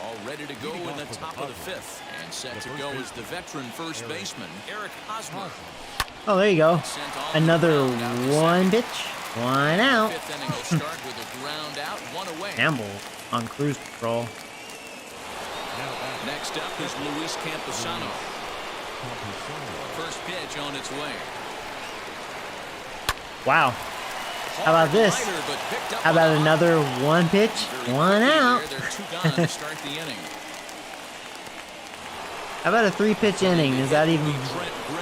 All ready to go in the top of the 5th. And set to go is the veteran first baseman, Eric Hosmer. Oh, there you go. Sent on the Another ground out to one second. pitch, one out. 5th inning will start with a ground out, 1 away. Campbell on cruise control. Next up is Luis Camposano. First pitch on its way. Wow. How about this? Hard liner, but picked up How about on the another one pitch, very one quickly out? there. They're 2 gone to start the inning. How about a 3-pitch inning? Is that even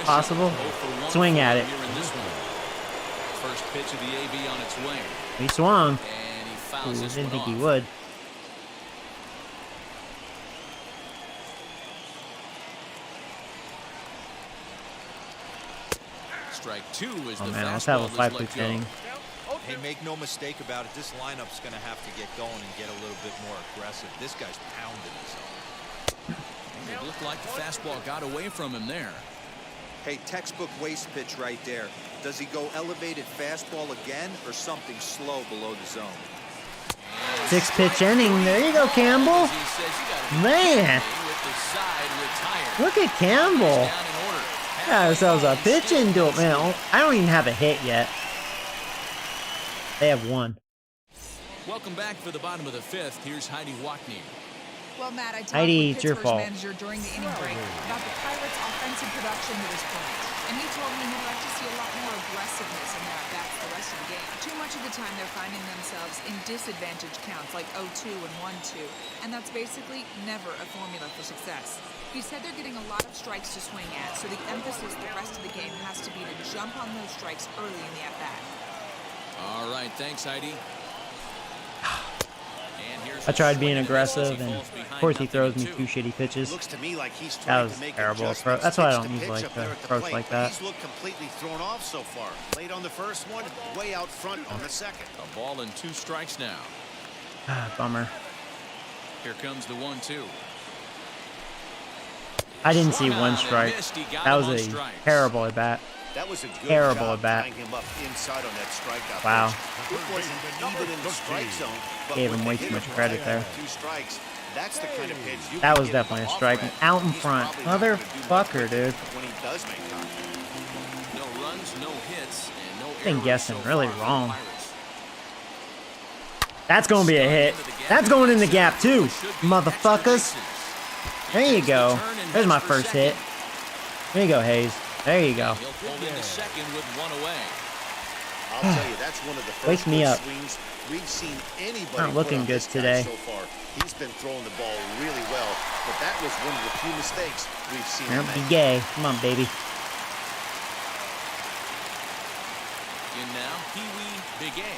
possible? 0 for 1 Swing at it. here in this one. First pitch of the AB on its way. He swung. And he Ooh, fouls this didn't one think he off. would. Strike 2 is Oh the man, let's have a fastball that's 5-pitch let go. inning. Hey, make no mistake about it. This lineup's going to have to get going and get a little bit more aggressive. This guy's pounding himself. It looked like the fastball got away from him there. Hey, textbook waste pitch right there. Does he go elevated fastball again or something slow below the zone? 6-pitch inning. There you go, Campbell. He says you gotta be Man. kidding me with the side retired. Look at Campbell. Down in order. Got ourselves a pitch into it, man. I don't even have a hit yet. They have 1. Welcome back for the bottom of the 5th. Here's Heidi Wackney. Well, Matt, I talked Heidi, with it's your Pittsburgh's fault. manager during the inning break about the Pirates' offensive production to this point. And he told me he'd like to see a lot more aggressiveness in their at-bats the rest of the game. Too much of the time they're finding themselves in disadvantage counts like 0-2 and 1-2. And that's basically never a formula for success. He said they're getting a lot of strikes to swing at, so the emphasis the rest of the game has to be to jump on those strikes early in the at-bat. All right, thanks, Heidi. And here's I a tried swing being and a miss as aggressive, and falls behind of course he 0-2. throws me 2 shitty pitches. Looks to me like he's That trying was to make terrible. adjustments That's why I pitch don't to usually pitch like up there to at the approach plate, like but that. He's looked completely thrown off so far. Late on the first one, way out front on the second. A ball and 2 strikes now. Bummer. Here comes the 1-2. I didn't see Swung 1 on and strike. missed. He got That him was on a strikes. terrible at bat. That was a good Terrible job at bat. tying him up inside on that strikeout. Wow. pitch. It wasn't even in the strike zone. But Gave when him the way too hitter much puts credit out there. 2 strikes. That's the kind of pitch you That can was get him definitely a off strike. at. Out in He's front. probably not gonna do much Motherfucker, dude. when he does make contact. No runs, no hits, and no Been errors guessing so really far for the wrong. Pirates. That's gonna be a hit. That's going in the gap too, motherfuckers. There you go. There's my first hit. There you go, Hayes. There you go. He'll pull into second with 1 away. I'll tell you, that's one of the Wake first me good up. swings we've seen anybody Not put looking on good this guy today. so far. He's been throwing the ball really well, but that was one of the few mistakes we've seen him Don't be make. gay. Come on, baby. In now, Pee-wee Big A.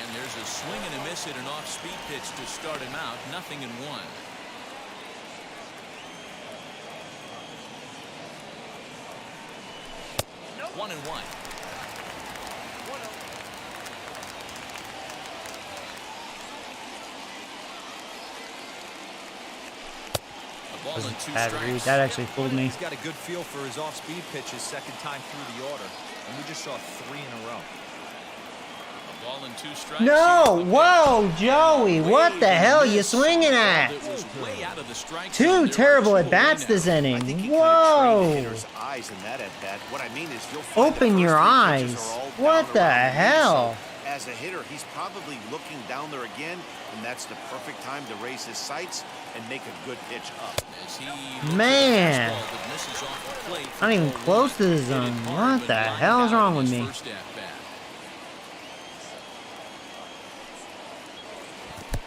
And there's a swing and a miss at an off-speed pitch to start him out. 0-1. was a bad read. That actually fooled me. He's got a good feel for his off-speed pitches second time through the order, and we just saw 3 in a row. Ball and 2 strikes. No! Whoa, Joey! What the hell you swinging at? Two terrible at-bats this inning. Whoa! Open your eyes. What the hell? As a hitter, he's probably looking down there again, and that's the perfect time to raise his sights and make a good pitch up. Man! Not even close to the zone. What the hell is wrong with me?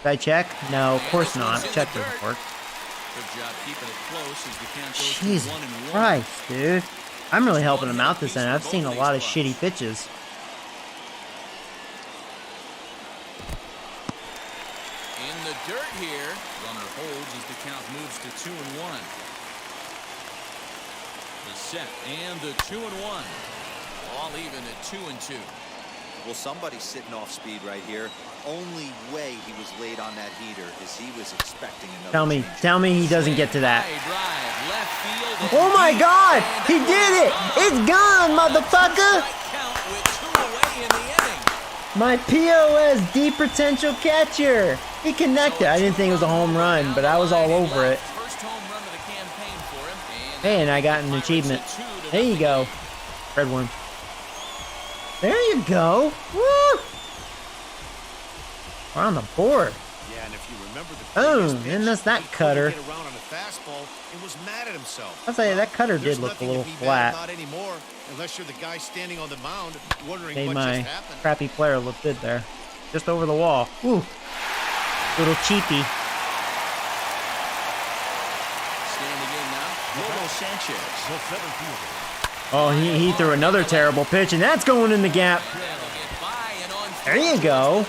Did I check? No, of course not. Check doesn't work. Jesus Christ, dude. I'm really helping him out this end. I've seen a lot of shitty pitches. In the dirt here. Runner holds as the count moves to 2-1. The set and the 2-1. All even at 2-2. Well, somebody's sitting off speed right here. Only way he was late on that heater is he was expecting another Tell me he doesn't get to that. Oh my God! He did it! It's gone, motherfucker! My POS deep potential catcher! He connected. I didn't think it was a home run, but I was all over it. Hey, and I got an achievement. There you go. Red worm. There you go. Woo! We're on the board. Yeah, and if you remember the boom, and that's that cutter. Get around on a fastball and was mad at himself. I'll say that cutter did look a little flat. Not anymore, unless you're the guy standing on the mound wondering Made what my just happened. crappy player look good there. Just over the wall. Ooh. Little cheapy. Standing in now, Lobo Sanchez. Oh, he threw another terrible pitch, and that's going in the gap. There you go.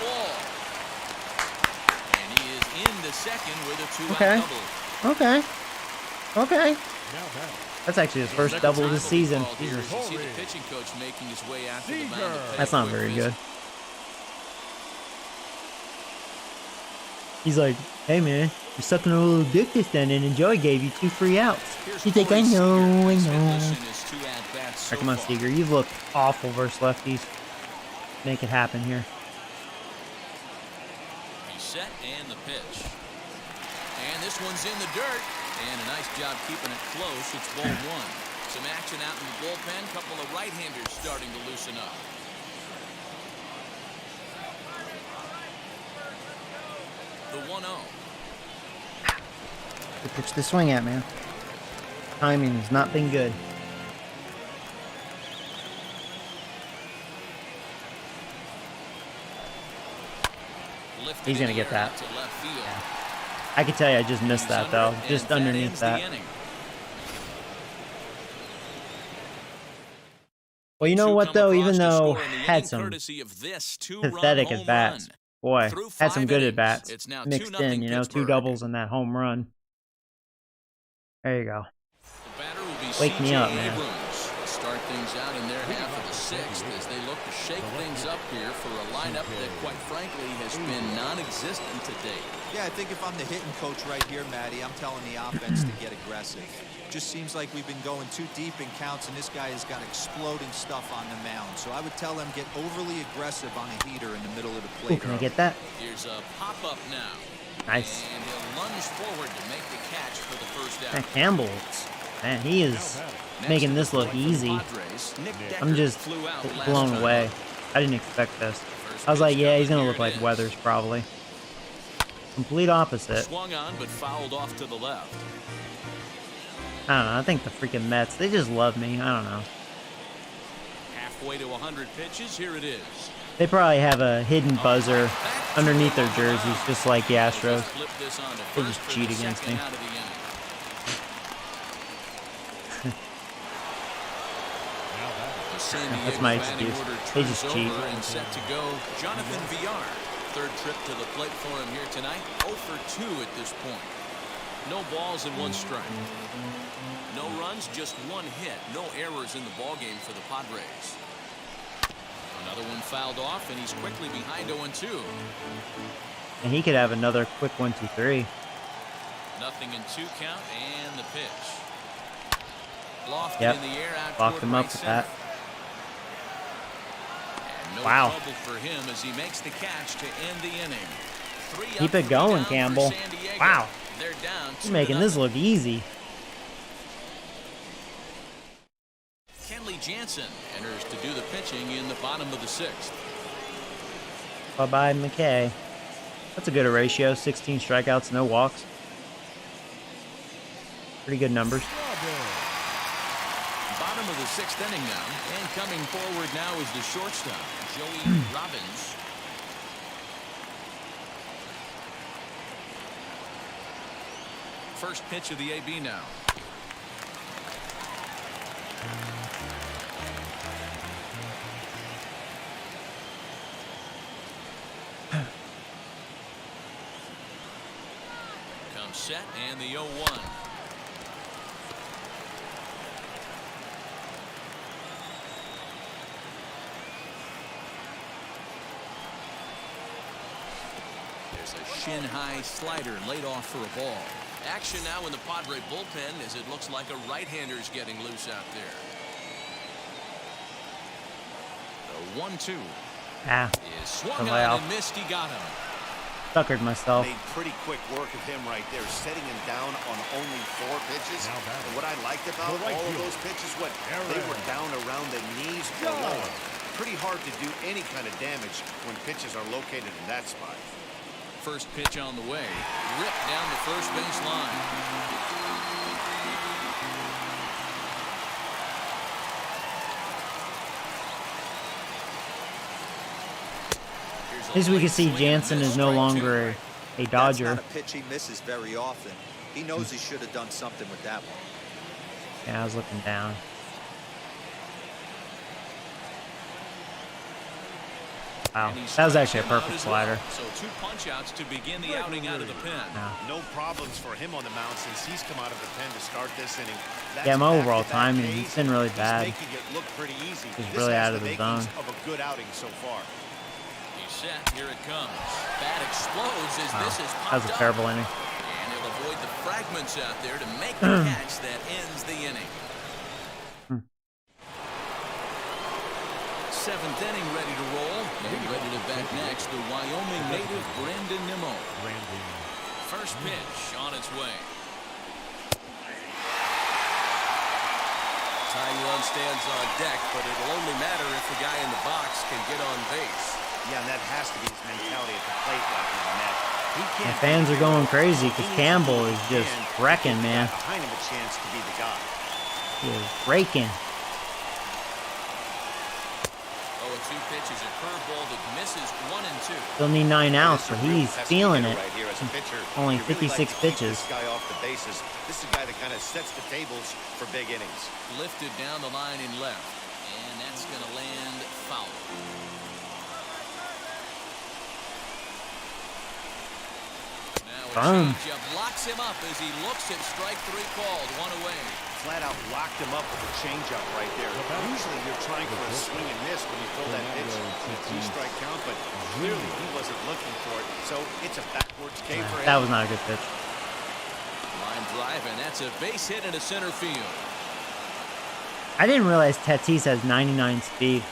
And he is in the second with a 2-out Okay. double. Okay. Okay. That's actually his first double this season. Jesus. See the pitching coach making his way after the mound. That's not very good. He's like, hey man, you're sucking a little dick this inning, and Joey gave you 2 free outs. He's like, I know. Come on, Seager. You've looked awful versus lefties. Make it happen here. He's set and the pitch. And this one's in the dirt. And a nice job keeping it close. It's ball 1. Some action out in the bullpen. Couple of right-handers starting to loosen up. The 1-0. Good pitch to swing at, man. Timing has not been good. He's gonna get that. Yeah. I can tell you I just missed that though. Just underneath that. Well, you know what though? Even though had some pathetic at bats, boy, had some good at bats mixed in. You know, 2 doubles and that home run. There you go. Wake me up, man. Start things out in their half of the 6th as they look to shake things up here for a lineup that, quite frankly, has been non-existent to date. Yeah, I think if I'm the hitting coach right here, Matty, I'm telling the offense to get aggressive. Just seems like we've been going too deep in counts, and this guy has got exploding stuff on the mound. So I would tell them get overly aggressive on a heater in the middle of the plate. Ooh, can I get that? Here's a pop-up now. Nice. And he'll lunge forward to make the catch for the first out. That Campbell, man, he is making this look easy. I'm just blown away. I didn't expect this. I was like, yeah, he's gonna look like Weathers probably. Complete opposite. Swung on, but fouled off to the left. I don't know. I think the freaking Mets, they just love me. I don't know. Halfway to 100 pitches, here it is. They probably have a hidden buzzer underneath their jerseys, just like the Astros. They just cheat against me. That's my excuse. They just cheat. And set to go, Jonathan Villar. Third trip to the plate for him here tonight. 0 for 2 at this point. No balls and 1 strike. No runs, just 1 hit. No errors in the ballgame for the Padres. Another one fouled off, and he's quickly behind 0-2. And he could have another quick 1-2-3. 0-2 count and the pitch. Lofted Yep. in the air out Locked toward him right up with center. that. And no Wow. trouble for him as he makes the catch to end the inning. Keep it going, Campbell. Wow. They're down You're making this look easy. Kenley Jansen enters to do the pitching in the bottom of the 6th. Bye-bye, McKay. That's a good ratio. 16 strikeouts, no walks. Pretty good numbers. Bottom of the 6th inning now, and coming forward now is the shortstop, Joey Robbins. First pitch of the AB now. Comes set and the 0-1. There's a shin-high slider laid off for a ball. Action now in the Padre bullpen as it looks like a right-hander's getting loose out there. The 1-2 is swung out and missed. He got him. Suckered myself. Made pretty quick work of him right there, setting him down on only 4 pitches. And what I liked about all of those pitches, they were down around the knees or lower. Pretty hard to do any kind of damage when pitches are located in that spot. First pitch on the way. Ripped down the first base line. As we can see, Jansen is no longer a Dodger. That's not a pitch he misses very often. He knows he should have done something with that one. Yeah, I was looking down. Wow, that was actually a perfect slider. So 2 punch-outs to begin the outing out of the pen. No problems for him on the mound since he's come out of the pen to start this inning. Yeah, my overall timing, he's been really bad. He's making it look pretty easy. He's really out of the zone. Of a good outing so far. He's set. Here it comes. Bat explodes as this is That was a terrible inning. And he'll avoid the fragments out there to make the catch that ends the inning. 7th inning ready to roll. And ready to bat next, the Wyoming native Brandon Nimmo. First pitch on its way. Ty Young stands on deck, but it'll only matter if the guy in the box can get on base. Yeah, and that has to be his mentality at the plate right now, Matt. The fans are going crazy because Campbell is just wrecking, man. Behind him a chance to be the guy. He is raking. 0-2 pitch is a curveball that misses 1 and 2. Still need 9 outs, but he's feeling it. Right here as a pitcher. Only You really 56 like to keep pitches. This guy off the bases. This is a guy that kind of sets the tables for big innings. Lifted down the line in left, and that's going to land foul. Now a changeup locks him up as he looks at strike 3 called. 1 away. Flat out locked him up with a changeup right there. Usually you're trying for a swing and miss when you throw that pitch in a 2-strike count, but clearly he wasn't looking for it, so it's a backwards K for him. That was not a good pitch. Line drive, and that's a base hit into center field. I didn't realize Tatis has 99 speed.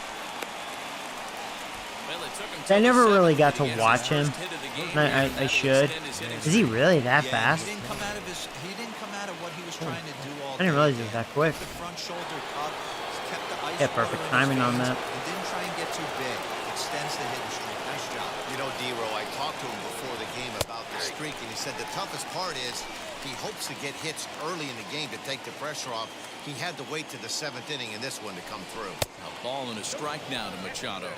Well, it took him I never till the really 7th got to to get his watch him. first hit of the game I here, and I that'll should. extend his innings Is he streak. really that Yeah, fast? He didn't come out of what he was trying to do all I didn't day. realize it was that quick. The front shoulder up, kept the ice Yeah, perfect water in his timing on veins, that. and didn't try and get too big. Extends the hitting streak. Nice job. You know, D-Row, I talked to him before the game about the streak, and he said the toughest part is he hopes to get hits early in the game to take the pressure off. He had to wait to the 7th inning in this one to come through. A ball and a strike now to Machado.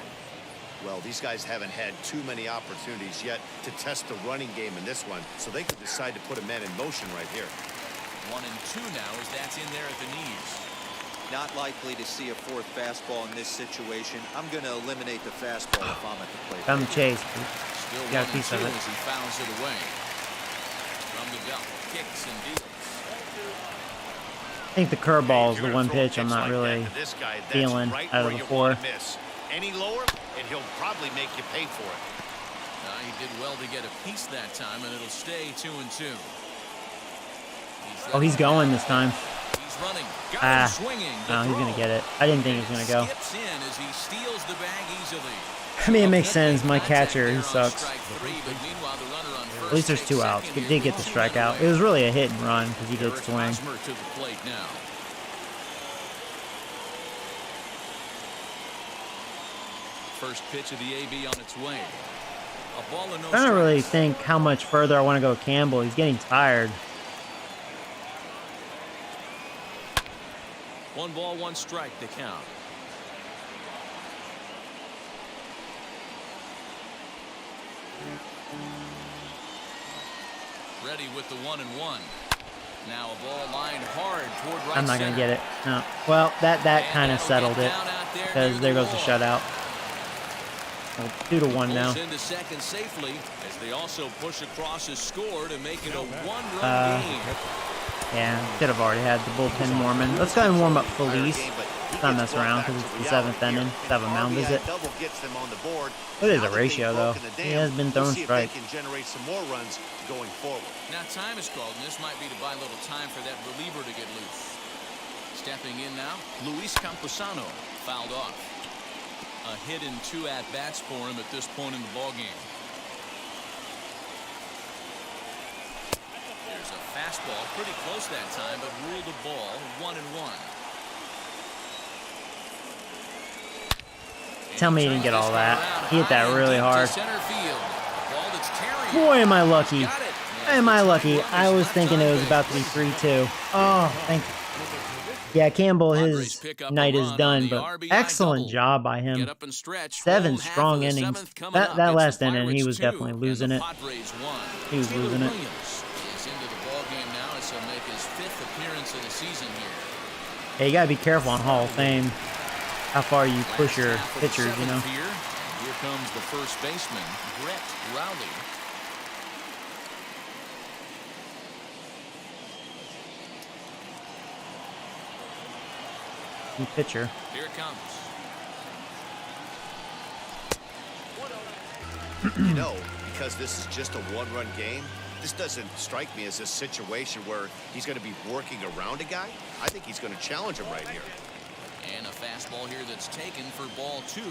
Well, these guys haven't had too many opportunities yet to test the running game in this one, so they could decide to put a man in motion right here. 1 and 2 now as that's in there at the knees. Not likely to see a 4th fastball in this situation. I'm going to eliminate the fastball if I'm at the plate. Found the chase. Still Got a 1 and piece 2 of it. as he fouls it away. From the belt, kicks and deals. I think the curveball is the one pitch I'm not really feeling out of the 4. Any lower, and he'll probably make you pay for it. He did well to get a piece that time, and it'll stay 2 and 2. Oh, he's going this time. He's running. Got Ah. him swinging. No, he's going to get it. I didn't think he was going to go. Skips in as he steals the bag easily. I mean, it makes sense. My catcher, he There on sucks. strike three, but meanwhile, the runner on first At least there's takes 2 outs. second He here did get the with strikeout. underway. It was really a hit and run because he did Eric swing. Hosmer to the plate now. First pitch of the AB on its way. A ball and no I don't really strikes. think how much further I want to go with Campbell. He's getting tired. 1 ball, 1 strike to count. Ready with the 1-1. Now a ball lined hard toward right I'm not going to center. get it. No. Well, that kind of settled it because there goes the shutout. Well, 2-1 now. Pulls into second safely as they also push across his score to make it a 1-run game. Yeah, could have already had the bullpen Mormon. Let's go ahead and warm up Felice. Not mess around because it's the 7th inning. Let's have a mound visit. It is a ratio though. He has been throwing strikes. Can generate some more runs going forward. Now time is called, and this might be to buy a little time for that reliever to get loose. Stepping in now, Luis Camposano fouled off. A hit in 2 at-bats for him at this point in the ballgame. There's a fastball, pretty close that time, but ruled a ball, 1-1. Tell me he didn't get all that. He hit that really hard. Center field. Ball that's carrying. Boy, am I lucky. Got it. Am I lucky? I was thinking it was about to be 3-2. Oh, thank you. Yeah, Campbell, his night is done, but excellent job by Get him. up and stretch. 7 Full half strong of the innings. 7th coming That up. It's last the inning, he Pirates was 2 definitely and losing the it. Padres 1. He was Taylor losing it. Williams is into the ballgame now as he'll make his 5th appearance of the season here. Hey, you gotta be careful on Hall of Fame. How far you push your Last half of the pitchers, you 7th know. Here comes the first baseman, Brett Rowley. New pitcher. Here it comes. You know, because this is just a 1-run game, this doesn't strike me as a situation where he's going to be working around a guy. I think he's going to challenge him right here. And a fastball here that's taken for ball 2.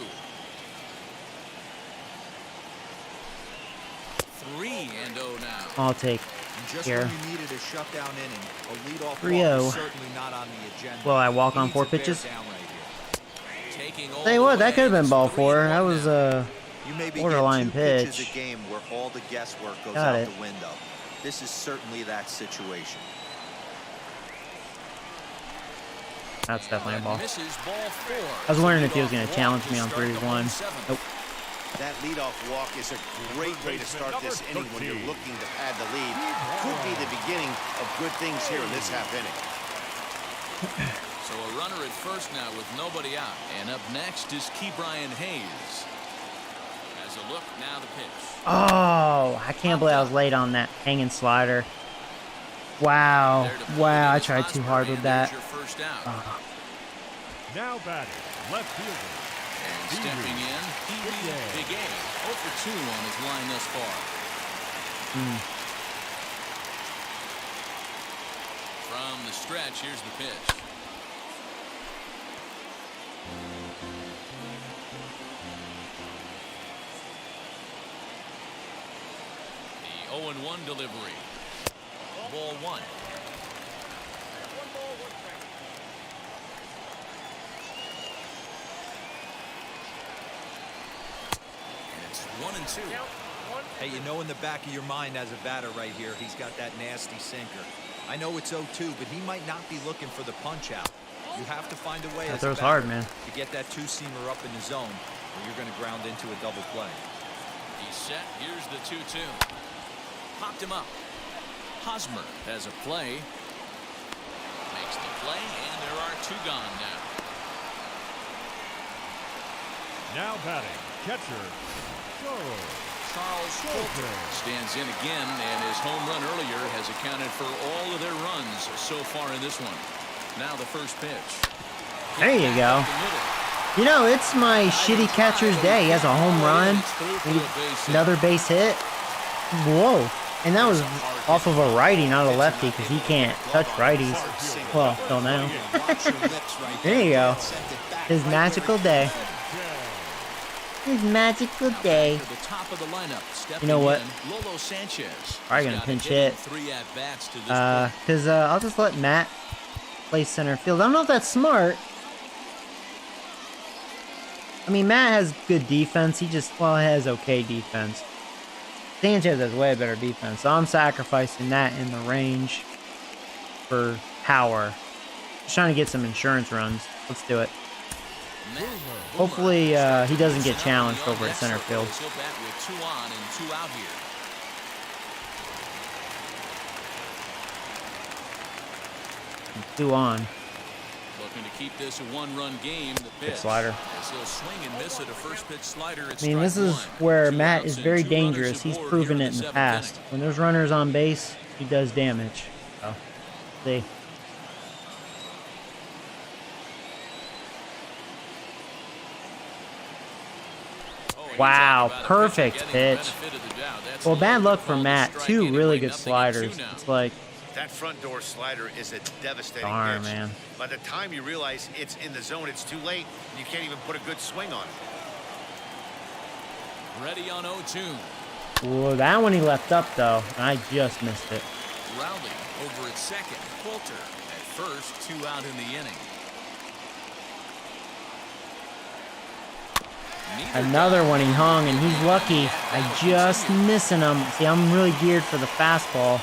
3-0 now. I'll take And just here. when you needed a shutdown inning, a leadoff 3-0. walk is certainly not on the agenda. Will I walk He on needs 4 to bear pitches? down right here. Taking all Tell you the what, that way. could have been It's ball 4. 3-1 That was now. You may be borderline getting 2 pitches pitch. a game where all the guesswork goes Got out it. the window. This is certainly that situation. That's definitely a ball. Misses ball 4. I was wondering if he was going to Leadoff challenge walk me to on start the 3-1. ball 7. Nope. That leadoff walk is a great way to start this inning when you're looking to pad the lead. Could be the beginning of good things here in this half inning. So a runner at first now with nobody out. And up next is Ke'Bryan Hayes. As a look, now the pitch. Oh, I can't believe I was late on that hanging slider. Wow. There to put Wow, it I is tried too Hosmer, hard with and there's that. your first out. Now batting, left fielder. And stepping in, Big A. 0 for 2 on his line thus far. From the stretch, here's the pitch. The 0-1 delivery. Ball 1. And it's 1-2. Hey, you know in the back of your mind as a batter right here, he's got that nasty sinker. I know it's 0-2, but he might not be looking for the punch out. You have to find a way That as a throws batter hard, man. to get that 2-seamer up in the zone, or you're going to ground into a double play. He's set. Here's the 2-2. Popped him up. Hosmer has a play. Makes the play, and there are 2 gone now. Now batting, catcher, Charles Colter stands in again, and his home run earlier has accounted for all of their runs so far in this one. Now the first pitch. There you go. You know, it's my shitty catcher's day. He has a home run, another base hit. Whoa. And that was off of a righty, not a lefty, because he can't touch righties. Well, till now. There you go. His magical day. His magical day. You know what? Probably gonna pinch hit. Because I'll just let Matt play center field. I don't know if that's smart. I mean, Matt has good defense. He just, well, has okay defense. Sanchez has way better defense. So I'm sacrificing that in the range for power. Just trying to get some insurance runs. Let's do it. Hopefully he doesn't get challenged over at center field. 2 on. Looking to keep this a one-run game. The pitch. Slider. He'll swing and miss at a first pitch slider. I mean, this is where Matt is very dangerous. He's proven it in the past. When there's runners on base, he does damage. So, see. Wow, perfect pitch. Well, bad luck for Matt. 2 really good sliders. It's like, that front door slider is a devastating darn, pitch. man. By the time you realize it's in the zone, it's too late. You can't even put a good swing on it. Ready on 0-2. Whoa, that one he left up, though. I just missed it. Rowley over at second. Coulter at first. 2 out in the inning. Another one he hung, and he's lucky. I just missing him. See, I'm really geared for the fastball.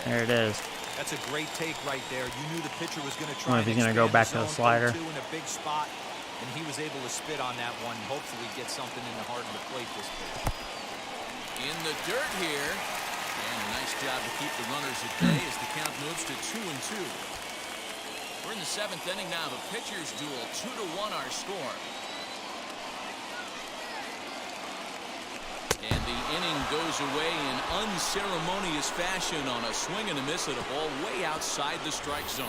There it is. That's a great take right there. You knew the pitcher was going to I try. wonder if he's going to go back to the slider. In a big spot, and he was able to spit on that one. Hopefully, get something in the heart of the plate this pitch. In the dirt here, and a nice job to keep the runners at bay as the count moves to 2-2. We're in the 7th inning now. The pitchers duel. 2-1 our score. And the inning goes away in unceremonious fashion on a swing and a miss at a ball way outside the strike zone.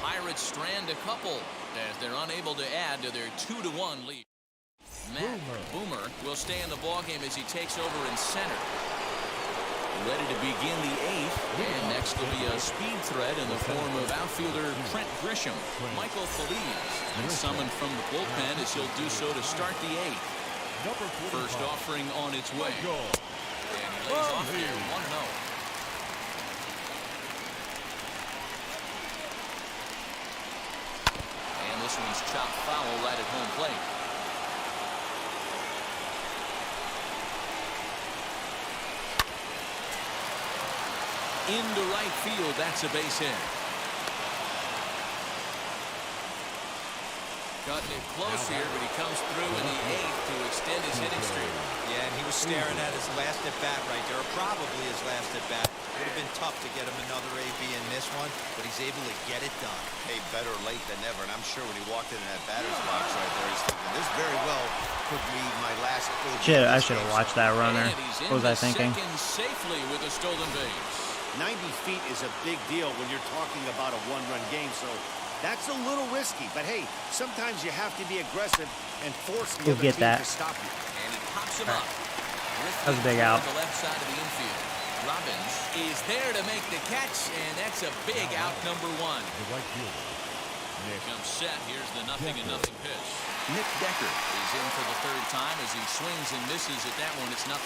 Pirates strand a couple as they're unable to add to their 2-1 lead. Matt Boomer will stay in the ballgame as he takes over in center. Ready to begin the 8th, and next will be a speed threat in the form of outfielder Trent Grisham. Michael Feliz is summoned from the bullpen as he'll do so to start the 8th. First offering on its way. And he lays off here 1-0. And this one's chopped foul right at home plate. Into right field, that's a base hit. Cutting it close here, but he comes through in the 8th to extend his hitting streak. Yeah, and he was staring at his last at-bat right there, or probably his last at-bat. Would have been tough to get him another AB in this one, but he's able to get it done. Hey, better late than never. And I'm sure when he walked in that batter's box right there, he's thinking, this very well could be my last AB. Shit, I should have watched that runner. What was I thinking? Safely with a stolen base. 90 feet is a big deal when you're talking about a one-run game, so that's a little risky. But hey, sometimes you have to be aggressive and force the other team to stop you. And he pops him up. That was a big out. The left side of the infield. Robbins is there to make the catch, and that's a big out, number 1. Here comes set. Here's the 0-0 pitch. Nick Decker is in for the 3rd time as he swings and misses at that one. It's 0-1.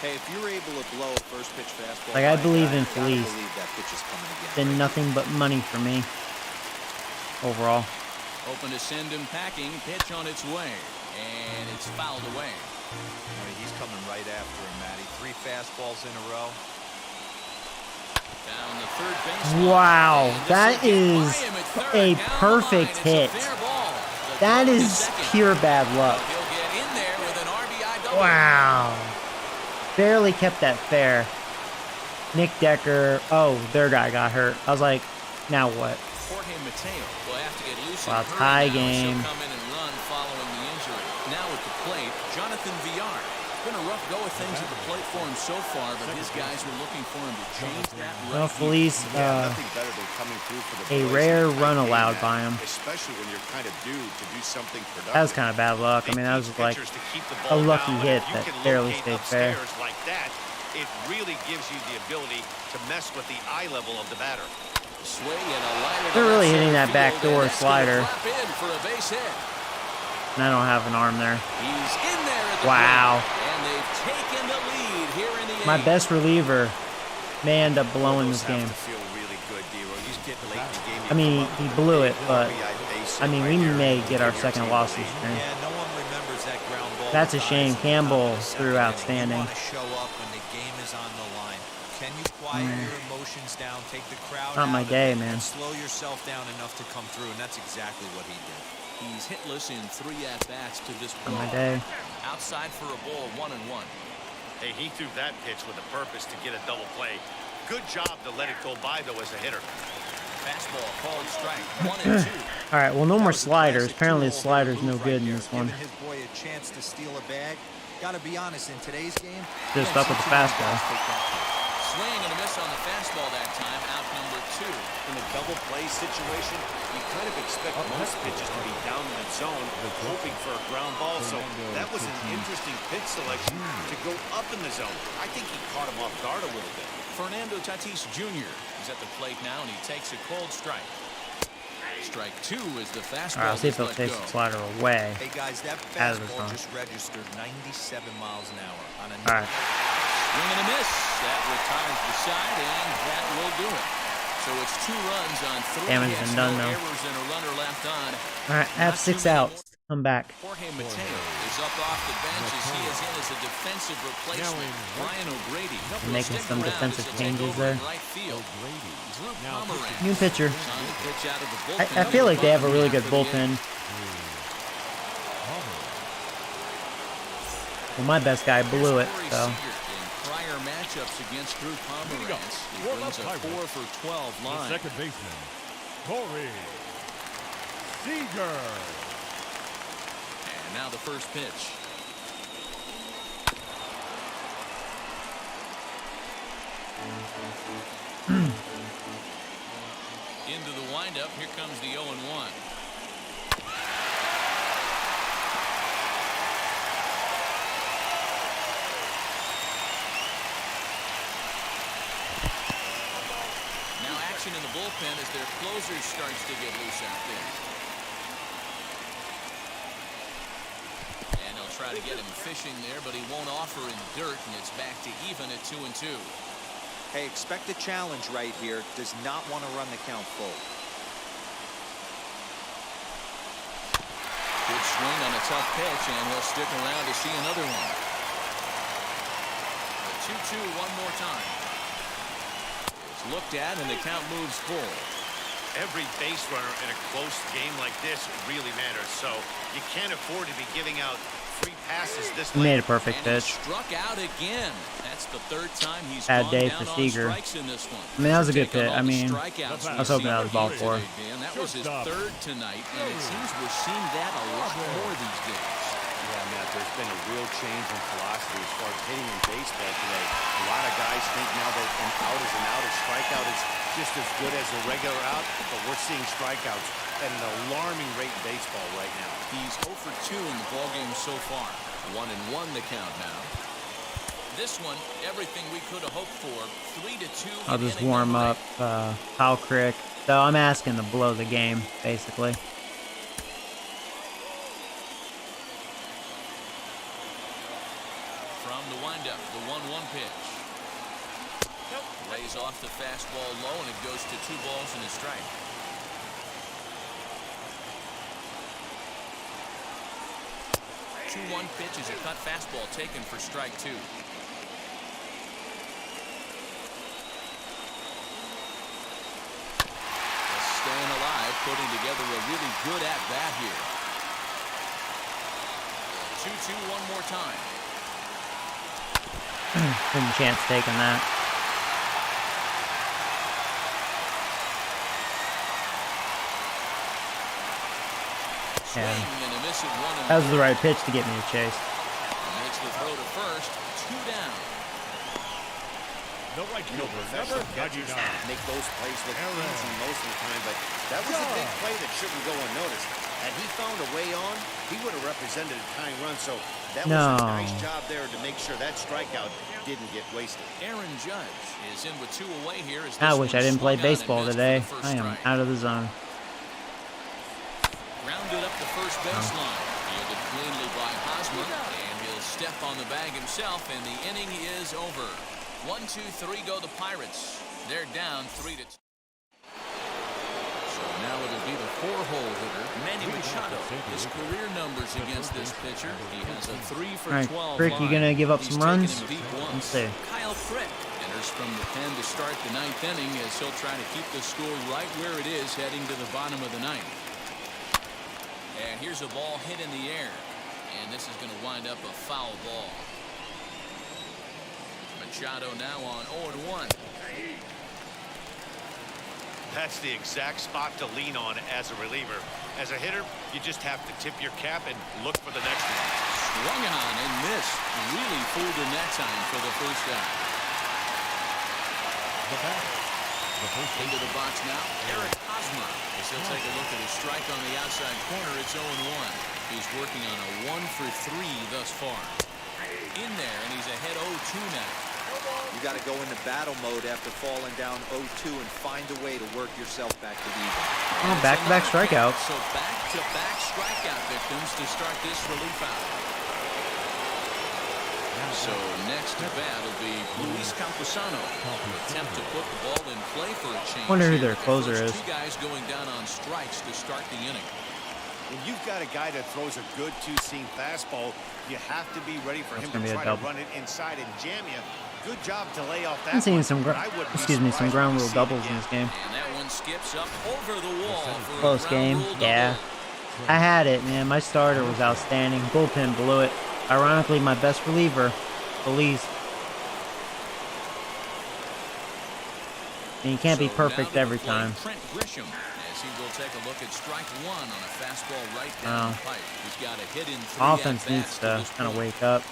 Hey, if you're able to blow a first pitch fastball, Like, I believe in Feliz. that pitch is coming again. Been nothing but money for me overall. Open to send him packing. Pitch on its way, and it's fouled away. He's coming right after him, Matty. 3 fastballs in a row. Down the third base. Wow, that is a perfect hit. That is pure bad luck. He'll get in there with an RBI double. Wow. Barely kept that fair. Nick Decker. Oh, their guy got hurt. I was like, now what? Jorge Mateo will have to get loose. Wow, tie game. He'll come in and run following the injury. Now at the plate, Jonathan Villar. been a rough go of things at the plate for him so far, but his guys were looking for him to change that. Well, Felice, Nothing better than coming through for the a boys rare and run getting allowed that, by him. especially when you're kind of due to do something productive. That was kind of bad luck. I mean, that was like a lucky hit that barely stayed fair. Like that, it really gives you the ability to mess with the eye level of the batter. Swing and a liner to They're really left hitting center that backdoor field, and that's gonna slider. drop in for a base hit. And I don't have an arm there. He's in there at the Wow. plate, and they've taken the lead here in the My eighth. best reliever may end up blowing this game. Feel really good, D-Ro. You get late in the game, I mean, he blew it, but I mean, we may get our second loss this year. Yeah, no one remembers that ground ball. That's a shame. Campbell threw You outstanding. want to show up when the game is on the line. Can you quiet your emotions down, take the crowd Not my out of day, it, man. and slow yourself down enough to come through, and that's exactly what he did. He's hitless in 3 at-bats to this Not my point. day. Outside for a ball, 1-1. Hey, he threw that pitch with a purpose to get a double play. Good job to let it go by, though, as a hitter. Fastball called strike, 1-2. All right, well, no more sliders. Apparently, the slider's no good in this one. Giving his boy a chance to steal a bag. Gotta be honest, in today's game, Just up with the fastball. Swing and a miss on the fastball that time, out number 2. In a double play situation, you kind of expect most pitches to be down in the zone, hoping for a ground ball. So that was an interesting pitch selection to go up in the zone. I think he caught him off guard a little bit. Fernando Tatis Jr. is at the plate now, and he takes a cold strike. Strike 2 is the All fastball. right, I'll see if he'll let take go. the slider away. hey guys, that Out of the fastball zone. just registered 97 miles an hour on a All right. Swing and a miss. That retires the side, and that will do it. So it's 2 runs on 3 Damage hits, been done no now. errors, and a runner left on. All right, I have 6 outs. Come back. Jorge Mateo is up off the bench as he is in as a defensive replacement. Brian O'Grady will Making stick some around defensive as he'll take changes over there. in right field. Drew Pomeranz New pitcher. is on the pitch out of the I bullpen. feel like they have a really good For the bullpen. Well, my best guy blew it, Corey so. Seager in prior matchups against Drew Pomeranz, he brings a 4 for 12 The line. second baseman, Corey Seager. And now the first pitch. Into the windup, here comes the 0-1. Now action in the bullpen as their closer starts to get loose out there. And they'll try to get him fishing there, but he won't offer in dirt, and it's back to even at 2-2. Hey, expect a challenge right here. Does not want to run the count full. Good swing on a tough pitch, and he'll stick around to see another one. The 2-2 one more time. It's looked at, and the count moves full. Every base runner in a close game like this really matters. So you can't afford to be giving out free passes this He made late. a perfect And he pitch. struck out again. That's the 3rd time he's Bad gone day down for on Seager. strikes in this one. I mean, that was a good Taking hit. all I the mean, strikeouts I was hoping that was ball 4. Dan, that was his 3rd tonight, and it seems we're seeing that a lot more these days. Yeah, Matt, there's been a real change in philosophy as far as hitting in baseball today. A lot of guys think now that an out is an out, a strikeout is just as good as a regular out, but we're seeing strikeouts at an alarming rate in baseball right now. He's 0 for 2 in the ballgame so far. 1-1 the count now. This one, everything we could have hoped for. 3-2. I'll just warm up Kyle Crick. So I'm asking to blow the game, basically. From the windup, the 1-1 pitch. Lays off the fastball low, and it goes to 2 balls and a strike. The 2-1 pitch is a cut fastball taken for strike 2. Staying alive, putting together a really good at-bat here. 2-2 one more time. Couldn't chance taking that. Swing and a miss at 1-1. That was the right pitch to get me a chase. Makes the throw to first. 2 down. The right You know, fielder, professional number catchers 99. make those plays look easy most of the time, but that was a big play that shouldn't go unnoticed. Had he found a way on, he would have represented a tying run, so that was a nice job there to make sure that strikeout didn't get wasted. Aaron Judge is in with 2 away here. As I this wish one I didn't play swung on and baseball missed for today. the first I am strike. out of the zone. Grounded up the first baseline. Fielded cleanly by Hosmer, and he'll step on the bag himself, and the inning is over. 1, 2, 3 go the Pirates. They're down 3-2. So now it'll be the 4-hole hitter, Manny Machado. His career numbers against this pitcher. He has a 3 for 12 All right, Crick, you line. gonna give up He's some taken runs? him deep Let's once. see. Kyle Crick enters from the pen to start the 9th inning as he'll try to keep the score right where it is heading to the bottom of the 9th. And here's a ball hit in the air, and this is going to wind up a foul ball. Machado now on 0-1. That's the exact spot to lean on as a reliever. As a hitter, you just have to tip your cap and look for the next one. Swung on and missed. Really fooled him that time for the first out. The batter. The first Into the box now, Eric Hosmer. As he'll take a look at his strike on the outside corner, it's 0-1. He's working on a 1 for 3 thus far. In there, and he's ahead 0-2 now. You got to go into battle mode after falling down 0-2 and find a way to work yourself back to even. Oh, back-to-back strikeouts. So back-to-back strikeout victims to start this relief out. So next to bat will be Luis Camposano. Attempt to put the ball in play for a change. Wonder who their The closer first is. 2 guys going down on strikes to start the inning. When you've got a guy that throws a good two-seam fastball, you have to be ready for him gonna to be a try to double. run it inside and jam you. Good job to lay off that. I'm seeing one, some, but I wouldn't be some surprised ground if we rule see it doubles in again. this game. And that one skips up over the wall for Close a game, ground rule yeah. double. I had it, man. My starter was outstanding. Bullpen blew it. Ironically, my best reliever, Feliz. And you can't be So perfect now to the every plate, time. Trent Grisham, as he will take a look at strike 1 on a fastball right down the pipe. He's got a hit in 3 Offense needs at-bats to this kind of point. wake up.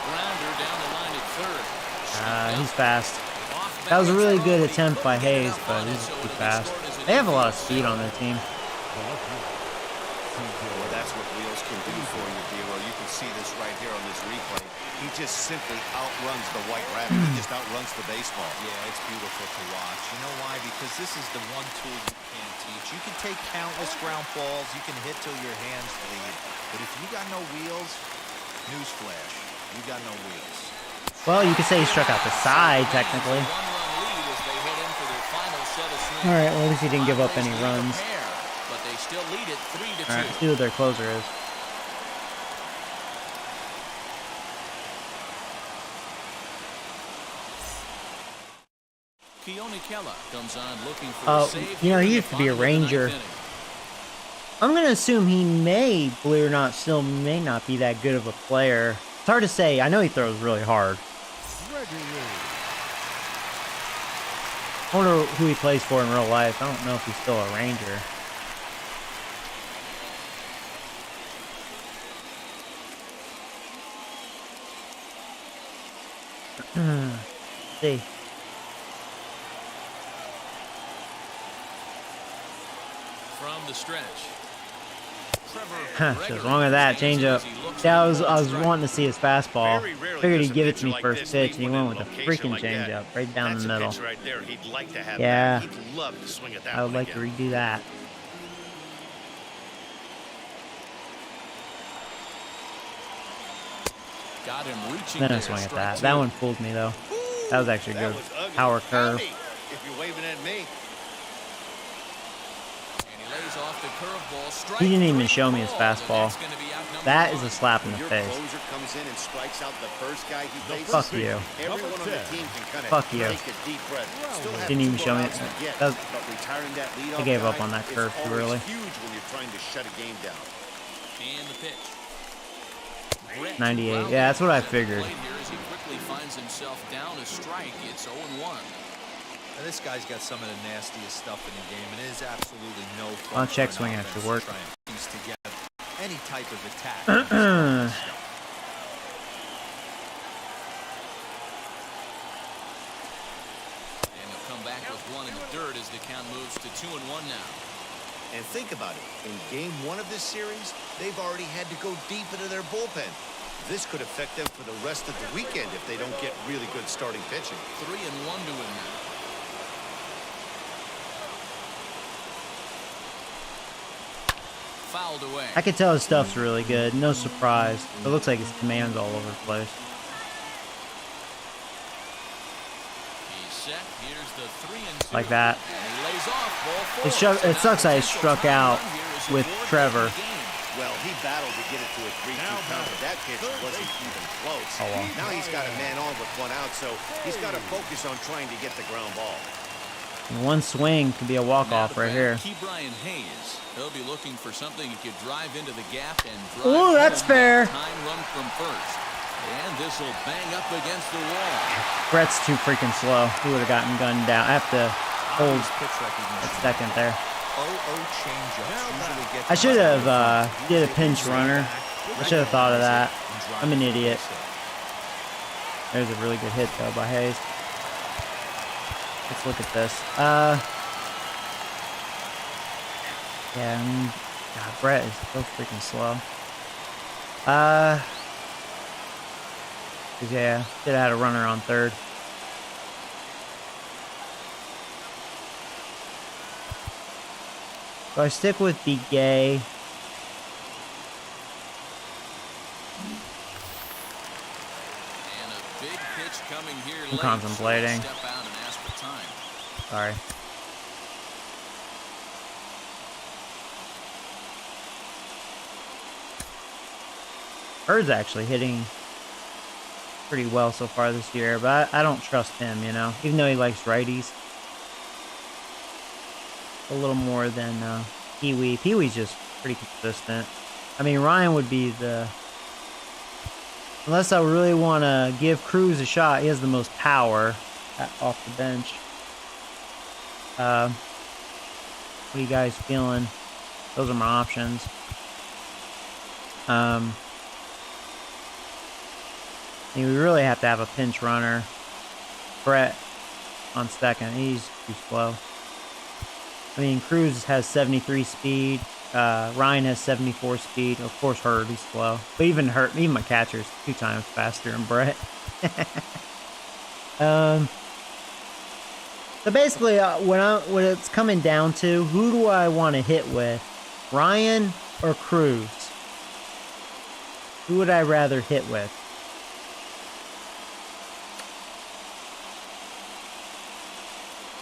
Grounder down the line at third. He's fast. Off That was a back really throw, good he attempt by couldn't get Hayes, enough but on it, he's so too it'll be fast. scored as an They have a lot of infield speed on single. their team. Well, that's what wheels can do for you, Dero. You can see this right here on this replay. He just simply outruns the White Rabbit. He just outruns the baseball. Yeah, it's beautiful to watch. You know why? Because this is the one tool you can't teach. You can take countless ground balls. You can hit till your hands bleed. But if you got no wheels, newsflash, you got no wheels. Well, you could say he struck out the side, technically. One-run lead as they head in for their final set of swings. All right, well, at least he didn't give up any Padres lead a runs. pair, but they still lead it 3-2. All right, let's see who their closer is. Keone Kela comes on looking for Oh, a save. you know, he here in used the to be a bottom of the ninth Ranger. inning. I'm going to assume he may, believe it or not, still may not be that good of a player. It's hard to say. I know he throws really hard. I wonder who he plays for in real life. I don't know if he's still a Ranger. See. From the stretch. What's wrong with that changeup? Yeah, I was wanting to see his fastball. Very rarely Figured does he'd a give it to pitcher me like first this pitch, leave and he one went in with a a location freaking like that. changeup right down That's the middle. a pitch right there he'd like to have Yeah. back. He'd love to swing at that I would one like to again. redo that. Got him reaching Then I there, swung at strike that. 2. That one fooled me though. That was actually That good. was ugly. Power curve. Howdy, if you're waving at me. And he lays off the curveball. Strike He didn't even 3 show me his called, and fastball. that's gonna be out number That is one. a slap in the Your face. closer comes in and strikes out the first guy he faces. Fuck you. Everyone on the 10. team can kind of Fuck you. take a deep breath. Still have Didn't even 2 show me outs it. to get, That was- but retiring that leadoff I gave up guy on that is curve too always early. huge when you're trying to shut a game down. And the pitch. Brett 98. Brown Yeah, that's what I at the figured. plate here as he quickly finds himself down a strike. It's 0-1. Now, this guy's got some of the nastiest stuff in the game, and it is absolutely no fun. Well, check for an swing offense actually to worked. try and piece together any type of attack. And he'll come back with one in the dirt as the count moves to 2-1 now. And think about it. In game 1 of this series, they've already had to go deep into their bullpen. This could affect them for the rest of the weekend if they don't get really good starting pitching. 3-1 to him now. Fouled away. I can tell his stuff's really good. No surprise. It looks like his command's all over the place. He's set. Here's the 3-2. Like that. And he lays off. Ball 4. It sucks I struck out with Trevor. Well, he battled to get it to a 3-2 count, but that pitch wasn't even close. Oh, well. Now he's got a man on with 1 out, so he's got to focus on trying to get the ground ball. And one swing could be a walk-off right here. Key Brian Hayes. He'll be looking for something he could drive into the gap and drive. Ooh, that's fair. Time run from first. And this will bang up against the wall. Brett's too freaking slow. He would have gotten gunned down. I have to hold a second there. I should have did a pinch runner. I should have thought of that. I'm an idiot. There's a really good hit though by Hayes. Let's look at this. Yeah, I mean, God, Brett is so freaking slow. Yeah, should have had a runner on third. So I stick with the gay. And a big pitch coming here I'm late. contemplating. Step out and ask for time. Sorry. Bird's actually hitting pretty well so far this year, but I don't trust him, you know, even though he likes righties. A little more than Pee-wee. Pee-wee's just pretty consistent. I mean, Ryan would be the... Unless I really want to give Cruz a shot, he has the most power off the bench. What are you guys feeling? Those are my options. We really have to have a pinch runner. Brett on second. He's too slow. I mean, Cruz has 73 speed. Ryan has 74 speed. Of course, Hurd, he's slow. But even my catcher's 2 times faster than Brett. So basically, when it's coming down to, who do I want to hit with? Ryan or Cruz? Who would I rather hit with?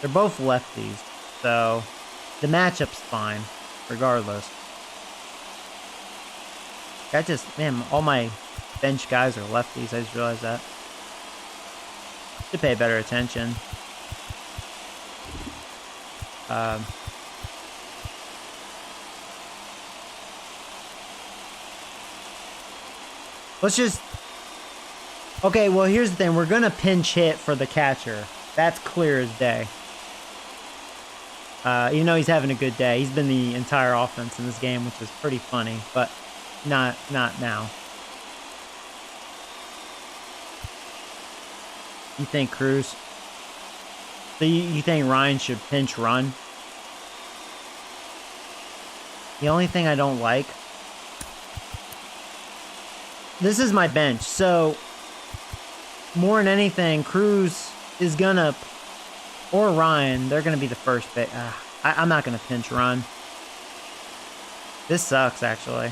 They're both lefties, so the matchup's fine, regardless. Man, all my bench guys are lefties. I just realized that. Should pay better attention. Let's just... Okay, well, here's the thing. We're going to pinch hit for the catcher. That's clear as day. Even though he's having a good day. He's been the entire offense in this game, which is pretty funny, but not now. You think Cruz? So you think Ryan should pinch run? The only thing I don't like... This is my bench, so... More than anything, Cruz is gonna... Or Ryan, they're gonna be the first pick. I'm not gonna pinch run. This sucks, actually.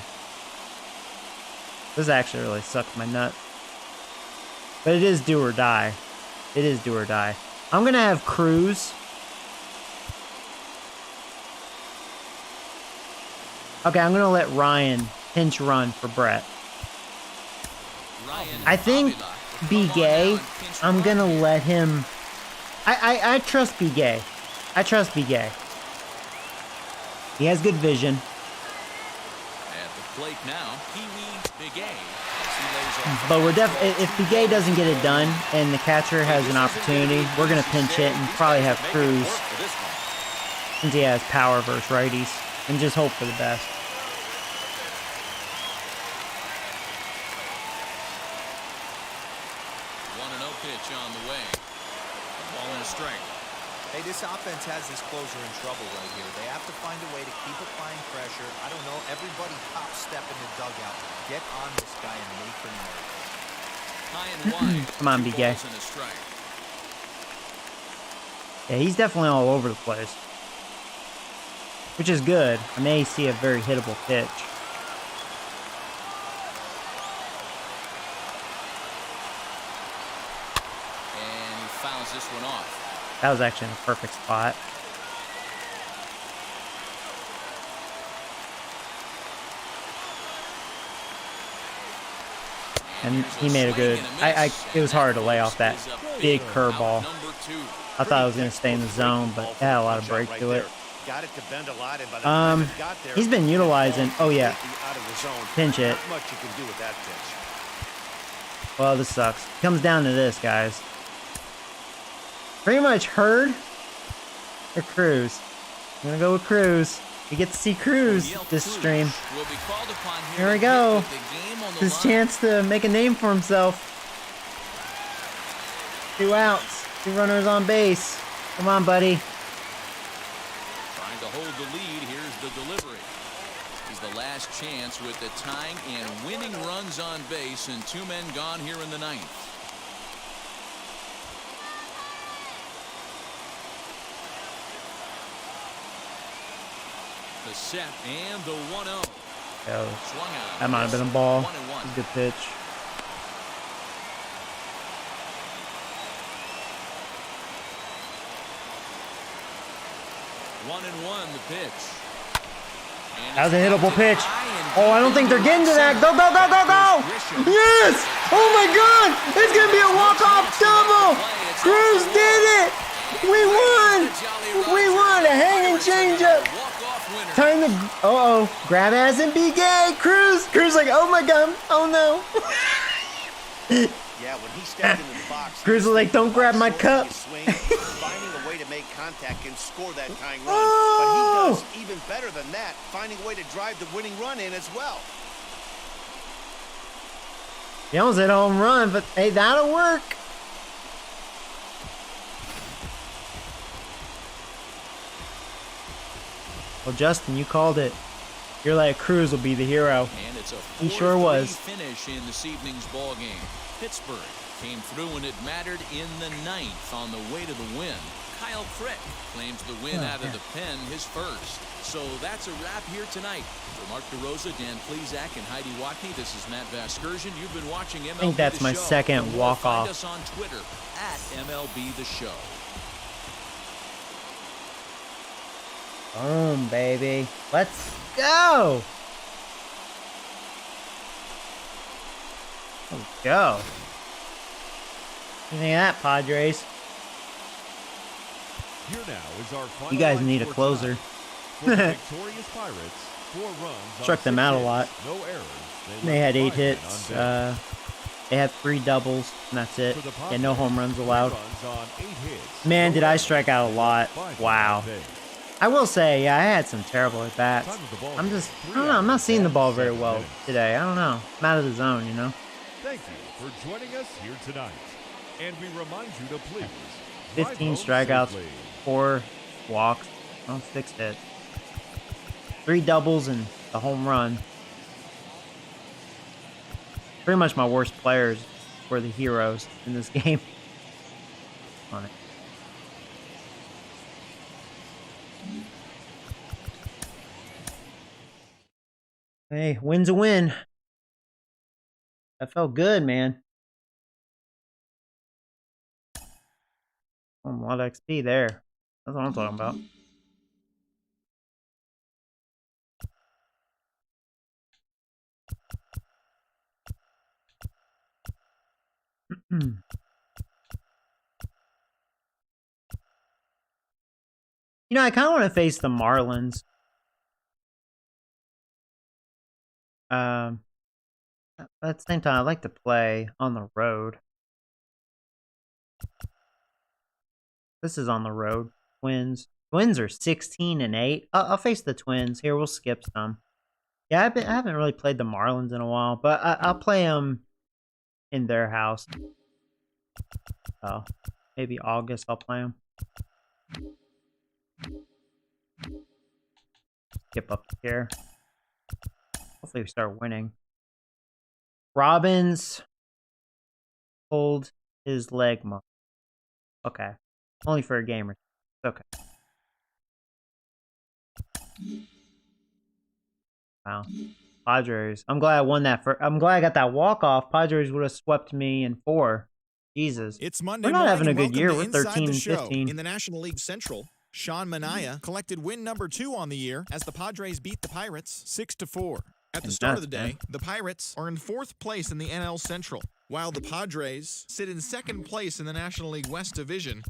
This actually really sucks my nut. But it is do or die. It is do or die. I'm gonna have Cruz. Okay, I'm gonna let Ryan pinch run for Brett. I think Be Gay, I'm gonna let him... I trust Be Gay. I trust Be Gay. He has good vision. At the plate now, Pee-wee Bigay. But we're if Be Gay doesn't get it done and the catcher has an opportunity, we're gonna pinch hit and probably have Cruz, since he has power versus righties, and just hope for the best. 1-0 pitch on the way. Ball and a strike. Hey, this offense has this closer in trouble right here. They have to find a way to keep applying pressure. I don't know. Everybody top step in the dugout. Get on this guy and make him work. High and wide. Come on, 2 BK. balls and a strike. Yeah, he's definitely all over the place, which is good. I may see a very hittable pitch. And he fouls this one off. That was actually in a perfect spot. And he made a good. It was hard to lay off that big curveball. I thought I was going to stay in the zone, but it had a lot of break to it. Got it to bend a lot, and by the time it got there, He's been utilizing. Oh yeah, out of the zone. pinch it. Not much you can do with that pitch. Well, this sucks. Comes down to this, guys. Pretty much Hurd or Cruz. I'm gonna go with Cruz. We get to see Cruz this stream. Here we go. His chance to make a name for himself. 2 outs. 2 runners on base. Come on, buddy. Trying to hold the lead. Here's the delivery. He's the last chance with the tying and winning runs on base and 2 men gone here in the 9th. The set and the 1-0. Yo, that might have been a ball. Good pitch. One and one, the pitch. That was a hittable pitch. Oh, I don't think they're getting to that. Go, go, go, go, go! Yes! Oh my God! It's gonna be a walk-off double! Cruz did it! We won! We won! A hanging changeup! Time to... Uh-oh. Grab ass and BK! Cruz! Cruz like, oh my God! Oh no! Yeah, when he stepped into the box, Cruz was like, don't grab my cup. Finding a way to make contact and score that tying run. Oh! But he does even better than that, finding a way to drive the winning run in as well. He almost hit a home run, but hey, that'll work. Well, Justin, you called it. You're like, Cruz will be the hero. And it's a He sure was. finish in this evening's ball game. Pittsburgh came through and it mattered in the 9th on the way to the win. Kyle Frick claims the win out of the pen, his first. So that's a wrap here tonight. For Mark DeRosa, Dan Plezak, and Heidi Watney, this is Matt Vasgersian. You've been watching MLB I think that's The my Show. second For more, walk-off. Find us on Twitter at MLB The Show. Boom, baby. Let's go. Let's go. What do you think of that, Padres? Here now is our final You guys line need a score closer. tonight. For the victorious Pirates, 4 runs on Struck them 6 out a hits, lot. No errors. They had 8 left 5 men hits. on base. They had 3 doubles, and that's it. For the Yeah, no home runs allowed. 3 runs on 8 hits, Man, no did I errors. strike out a lot. 5 Wow. on base. I will say, yeah, I had some terrible at bats. Time of the ball I'm game, just, I 3 don't know, I'm not hours seeing the and ball very 7 well minutes. today. I don't know. I'm out of the zone, you know? Thank you for joining us here tonight. And we remind you to please 15 drive home strikeouts, safely. 4 walks, 6 hits. 3 doubles and the home run. Pretty much my worst players were the heroes in this game. On it. Hey, win's a win. That felt good, man. A lot of XP there. That's what I'm talking about. You know, I kind of want to face the Marlins. At the same time, I like to play on the road. This is on the road. Twins. Twins are 16-8. I'll face the Twins. Here, we'll skip some. Yeah, I haven't really played the Marlins in a while, but I'll play them in their house. Oh, maybe August I'll play him. Skip up here. Hopefully we start winning. Robbins pulled his leg muscle. Okay. Only for a game or two. Okay. Wow. Padres. I'm glad I won that. I'm glad I got that walk-off. Padres would have swept me in 4. Jesus. It's Monday We're not having a morning. good year. Welcome We're to 13 and Inside the Show. 15. In the National League Central, Sean Manaea collected win number 2 on the year as the Padres beat the Pirates 6-4. At the start of the day, the Pirates are in 4th place in the NL Central, while the Padres sit in 2nd place in the National League West Division.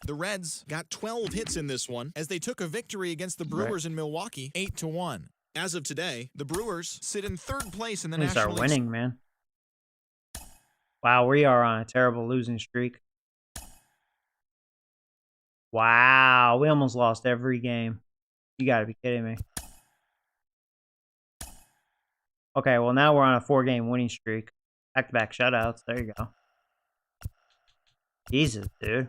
The Reds got 12 hits in this one as they took a victory against the Brewers in Milwaukee 8-1. As of today, the Brewers sit in 3rd place in the National League. Start winning, man. Wow, we are on a terrible losing streak. Wow, we almost lost every game. You gotta be kidding me. Okay, well now we're on a 4-game winning streak. Back-to-back shutouts. There you go. Jesus, dude.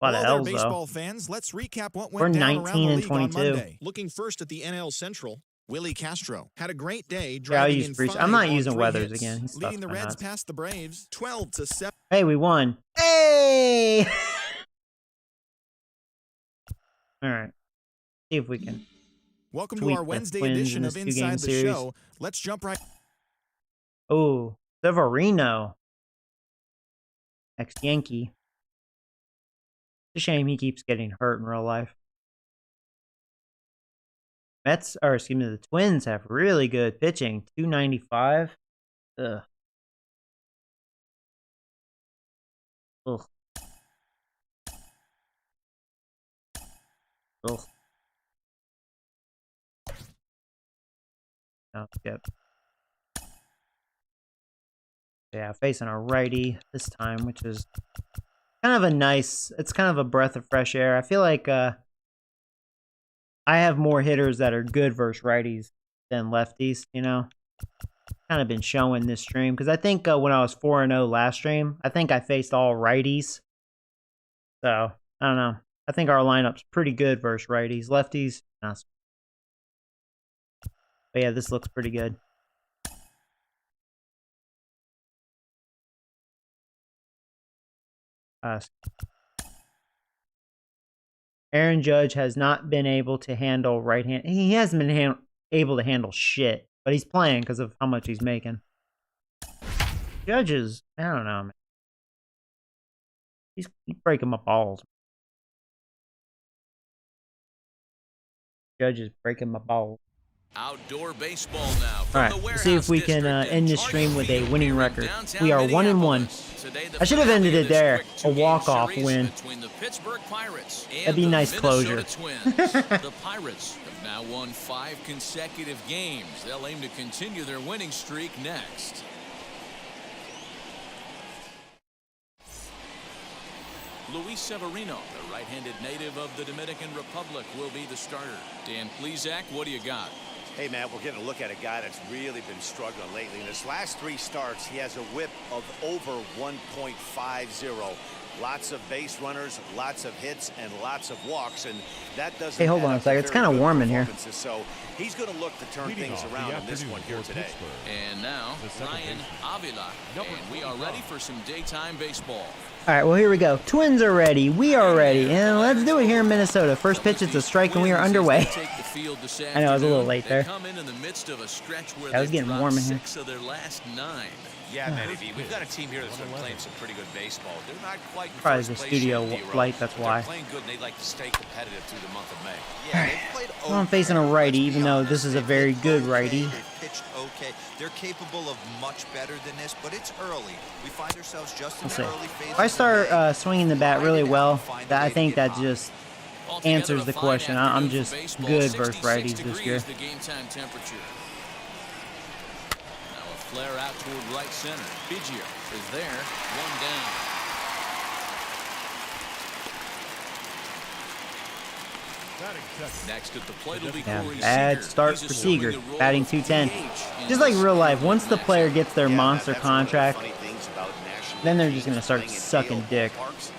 A lot of L's, though. Baseball fans, let's recap what We're went down 19 around the and league on 22. Monday. Looking first at the NL Central, Willie Castro had a great day Yeah, I'll driving use in Brees. 5 I'm not on using 3 Weathers hits, again. He's leading the stuffed my Reds nuts. past the Braves 12-7. Hey, we won. Hey! All right. See if we can. Welcome to sweep our the Wednesday Twins edition in of this Inside 2-game the series. Show. Let's jump right. Oh, Severino. Ex-Yankee. It's a shame he keeps getting hurt in real life. The Twins have really good pitching. 295. Ugh. Ugh. Ugh. Oh, skip. Yeah, facing a righty this time, which is kind of it's kind of a breath of fresh air. I feel like I have more hitters that are good versus righties than lefties, you know? Kind of been showing this stream. Because I think when I was 4-0 last stream, I think I faced all righties. So, I don't know. I think our lineup's pretty good versus righties. Lefties, not so. But yeah, this looks pretty good. Aaron Judge has not been able to handle right hand. He hasn't been able to handle shit, but he's playing because of how much he's making. Judge is, I don't know, man. He's breaking my balls. Judge is breaking my balls. Outdoor baseball now. All right, let's see if we can end this stream with a winning record. We are 1-1. I should have ended it there. A walk-off win. That'd be a nice closure. The Pirates have now won 5 consecutive games. They'll aim to continue their winning streak next. Luis Severino, the right-handed native of the Dominican Republic, will be the starter. Dan Plesac, what do you got? Hey, Matt, we're getting a look at a guy that's really been struggling lately. In his last 3 starts, he has a whip of over 1.50. Lots of base runners, lots of hits, and lots of walks, and that doesn't. Hey, hold on a second. It's kind of warm in here. So he's going to look to turn things around in this one here today. And now, Ryan Avila, and we are ready for some daytime baseball. All right, well, here we go. Twins are ready. We are ready. And let's do it here in Minnesota. First pitch, it's a strike, and we are underway. I know, I was a little late there. I was getting warm in here. 6 of their last 9. Yeah, Matty V, we've got a team here that's been playing some pretty good baseball. They're not quite in Probably first the place studio yet, D-Row, light, that's but why. They're playing good, and they'd like to stay competitive through the month of May. Yeah, they played okay. Well, I'm facing a righty, even though this is a very good righty. They pitched okay. They're capable of much better than this, but it's early. We find ourselves just in the early phases. If I start swinging the bat really well, I think that just answers the question. I'm just good versus righties this year. Flare out toward right center. Biggio is there. 1 down. Next at the plate will be Corey Bad Seager. start for Seager, batting .210. Just like real life, once the player gets their monster contract, Then they're just gonna start Playing in sucking AO dick. ballparks,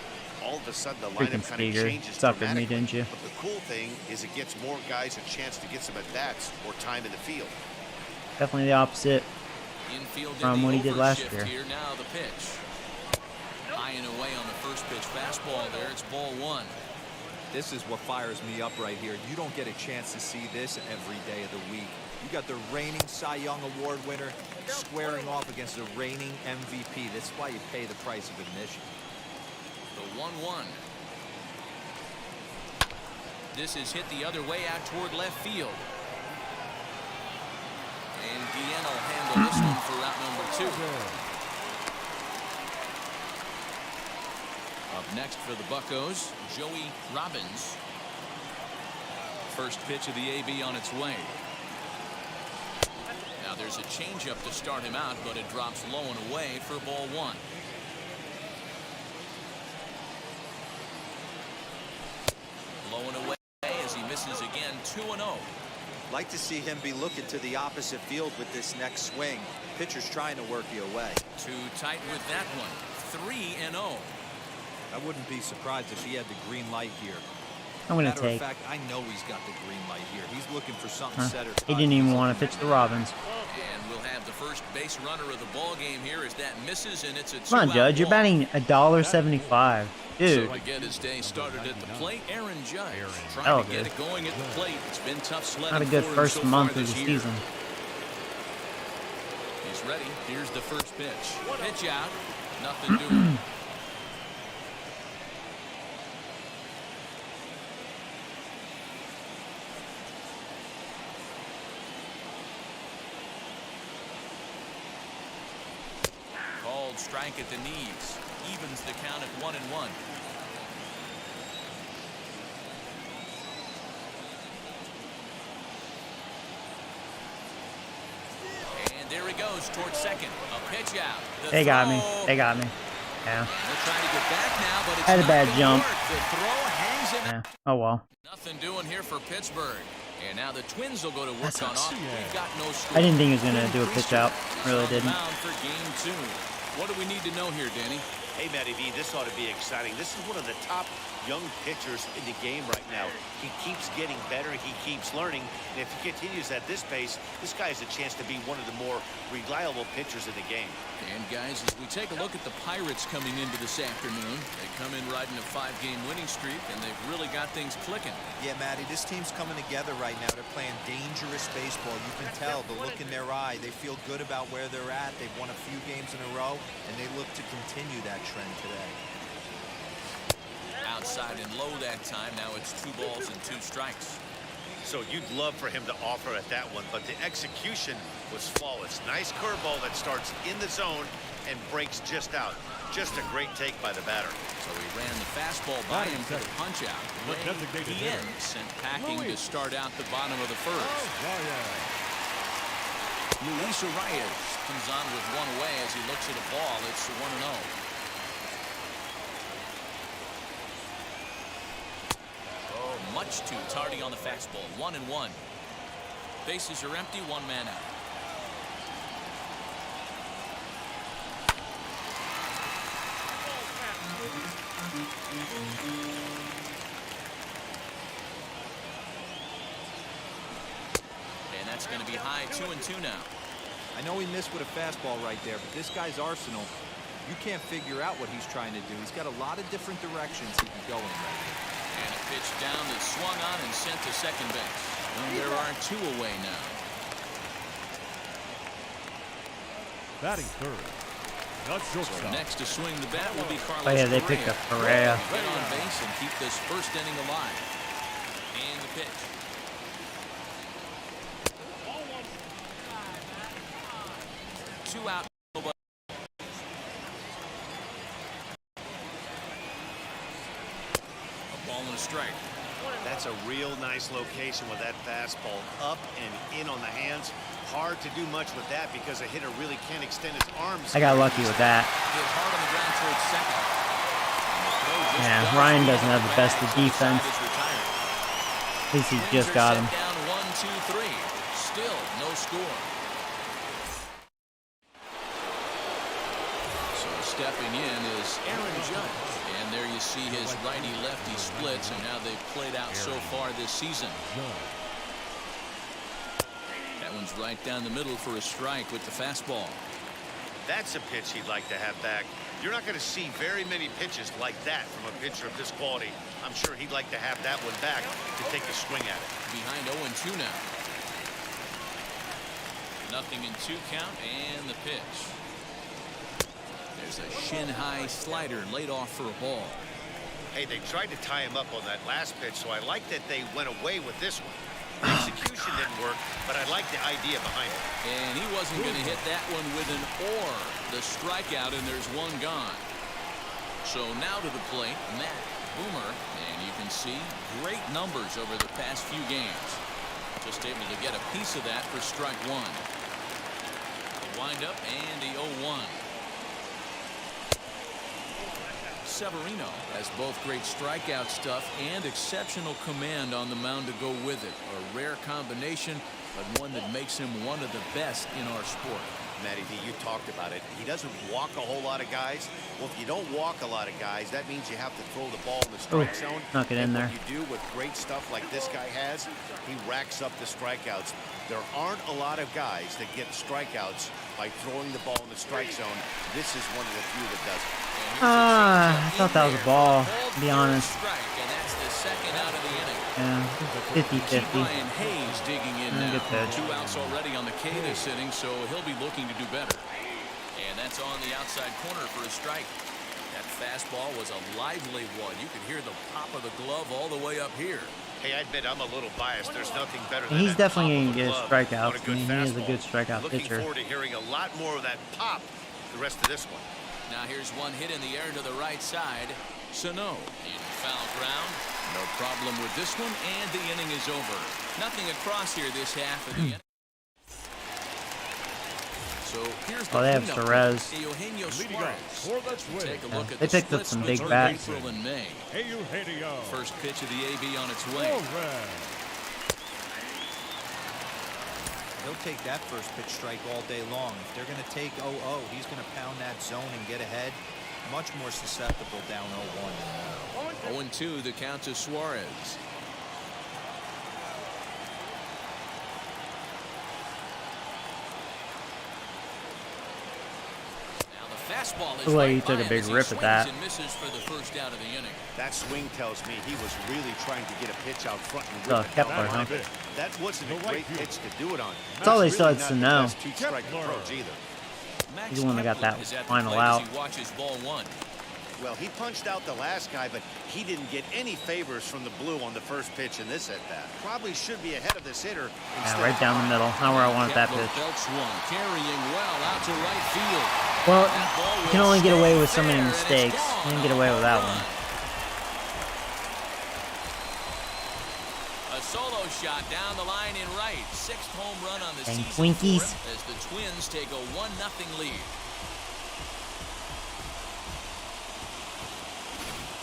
all of a sudden the Freaking lineup kind of Steger. changes Suckered me, dramatically. didn't you? But the cool thing is it gets more guys a chance to get some at-bats or time in the field. Definitely the opposite Infield from in the what he did last overshift year. Here now the pitch. High and away on the first pitch fastball there. It's ball one. This is what fires me up right here. You don't get a chance to see this every day of the week. You got the reigning Cy Young Award winner squaring off against the reigning MVP. That's why you pay the price of admission. The 1-1. This is hit the other way out toward left field. And Guillen will handle this one for route number 2. Up next for the Buccos, Joey Robbins. First pitch of the AB on its way. Now there's a changeup to start him out, but it drops low and away for ball one. Low and away as he misses again. 2-0. Like to see him be looking to the opposite field with this next swing. Pitcher's trying to work you away. Too tight with that one. 3-0. I wouldn't be surprised if he had the green light here. I'm gonna Matter take. of fact, I know he's got the green light here. He's looking for something set or He didn't even want to pitch the Robbins. And we'll have the first base runner of the ball game here as that misses, and it's a Come on, two-out Judge. You're ball. batting $1.75, dude. So to get his day started at the plate, Aaron Judge Oh, trying to get good. it going at the plate. It's been tough sledding. Not a good for him first so far month of this the year. season. He's ready. Here's the first pitch. Pitch out. Nothing doing. Called strike at the knees. Evens the count at 1-1. And there he goes towards second. A pitch out. The They got me. throw. They got me. Yeah. They're trying to get back now, but it's Had a not bad gonna jump. work. The throw hangs him. Yeah. Oh well. Nothing doing here for Pittsburgh. And now the Twins will go to work That on sucks. off. We've got no score. I didn't think he was gonna do a pitch out. Really On the didn't. mound for game 2. What do we need to know here, Danny? Hey, Matty V, this ought to be exciting. This is one of the top young pitchers in the game right now. He keeps getting better. He keeps learning. And if he continues at this pace, this guy has a chance to be one of the more reliable pitchers in the game. And guys, as we take a look at the Pirates coming into this afternoon, they come in riding a 5-game winning streak, and they've really got things clicking. Yeah, Matty, this team's coming together right now. They're playing dangerous baseball. You can tell the look in their eye. They feel good about where they're at. They've won a few games in a row, and they look to continue that trend today. Outside and low that time. Now it's 2 balls and 2 strikes. So you'd love for him to offer at that one, but the execution was flawless. Nice curveball that starts in the zone and breaks just out. Just a great take by the batter. So he ran the fastball by him for the punch out. The designated Guillen hitter. sent packing to start out the bottom of the first. Luis Arias comes on with one away as he looks at a ball. It's 1-0. Oh, much too tardy on the fastball. 1-1. Bases are empty. 1 man out. And that's going to be high. 2-2 now. I know he missed with a fastball right there, but this guy's arsenal, you can't figure out what he's trying to do. He's got a lot of different directions he can go in right here. And a pitch down that's swung on and sent to second base. And there are 2 away now. Batting third. Not So shortstop. next to swing the bat will be Carlos Oh yeah, they Correa. picked up Correa. Get on base and keep this first inning alive. And the pitch. Two out. A ball and a strike. That's a real nice location with that fastball up and in on the hands. Hard to do much with that because a hitter really can't extend his arms. I got lucky with that. Hit hard on the ground towards second. And the throw just Yeah, does Ryan the doesn't have the best of outside defense. is retired. At least he Twins just are got set him. down 1-2-3. Still no score. So a stepping in is Aaron Judge. And there you see his righty-lefty splits and how they've played out so far this season. That one's right down the middle for a strike with the fastball. That's a pitch he'd like to have back. You're not going to see very many pitches like that from a pitcher of this quality. I'm sure he'd like to have that one back to take a swing at it. Behind 0-2 now. Nothing in 2 count and the pitch. There's a shin-high slider laid off for a ball. Hey, they tried to tie him up on that last pitch, so I like that they went away with this one. The execution didn't work, but I like the idea behind it. And he wasn't going to hit that one with an or. The strikeout, and there's one gone. So now to the plate, Matt Boomer, and you can see great numbers over the past few games. Just able to get a piece of that for strike one. The windup and the 0-1. Severino has both great strikeout stuff and exceptional command on the mound to go with it. A rare combination, but one that makes him one of the best in our sport. Matty D, you talked about it. He doesn't walk a whole lot of guys. Well, if you don't walk a lot of guys, that means you have to throw the ball in the strike zone. Knock it in there. What you do with great stuff like this guy has, he racks up the strikeouts. There aren't a lot of guys that get strikeouts by throwing the ball in the strike zone. This is one of the few that does it. I thought that was a ball, to be honest. And that's the second out of the inning. Yeah, 50-50. Ryan Hayes digging in now. Good pitch. 2 outs already on the K this inning, so he'll be looking to do better. And that's on the outside corner for a strike. That fastball was a lively one. You could hear the pop of the glove all the way up here. Hey, I admit I'm a little biased. There's nothing better than He's that definitely pop going of to the get glove strikeouts. on I mean, he is a fastball. good strikeout Looking pitcher. forward to hearing a lot more of that pop the rest of this one. Now here's one hit in the air to the right side. Sano in foul ground. No problem with this one, and the inning is over. Nothing across here this half of the inning. So here's the they have cleanup. Suarez. Eugenio Leading Suarez. off for the Twins. Take a look at They the picked up split some splits big for bats. April and May. Eugenio First pitch of the AB on its way. Suarez. He'll take that first pitch strike all day long. If they're going to take 0-0, he's going to pound that zone and get ahead. Much more susceptible down 0-1. 0-2 the count to Suarez. Now the fastball is Looks like he right took by a him big as he rip at swings that. and misses for the first out of the inning. That swing tells me he was really trying to get a pitch out front and Oh, rip it Kepler, down. huh? That wasn't a great pitch to do it on. That's all they That's saw really is not the Sano. best two-strike approach either. Max He's the one that got Kepler that is at the final plate as out. he watches ball one. Well, he punched out the last guy, but he didn't get any favors from the blue on the first pitch in this at-bat. Probably should be ahead of this hitter. Yeah, right down the middle. Not where I wanted that Kepler pitch. belts one, carrying well out to right field. Well, That ball you will can only get away stay with so many there, and it's mistakes. gone. You didn't get away with that one. A solo shot down the line in right. 6th home run on the Dang season Twinkies. for him as the Twins take a 1-0 lead.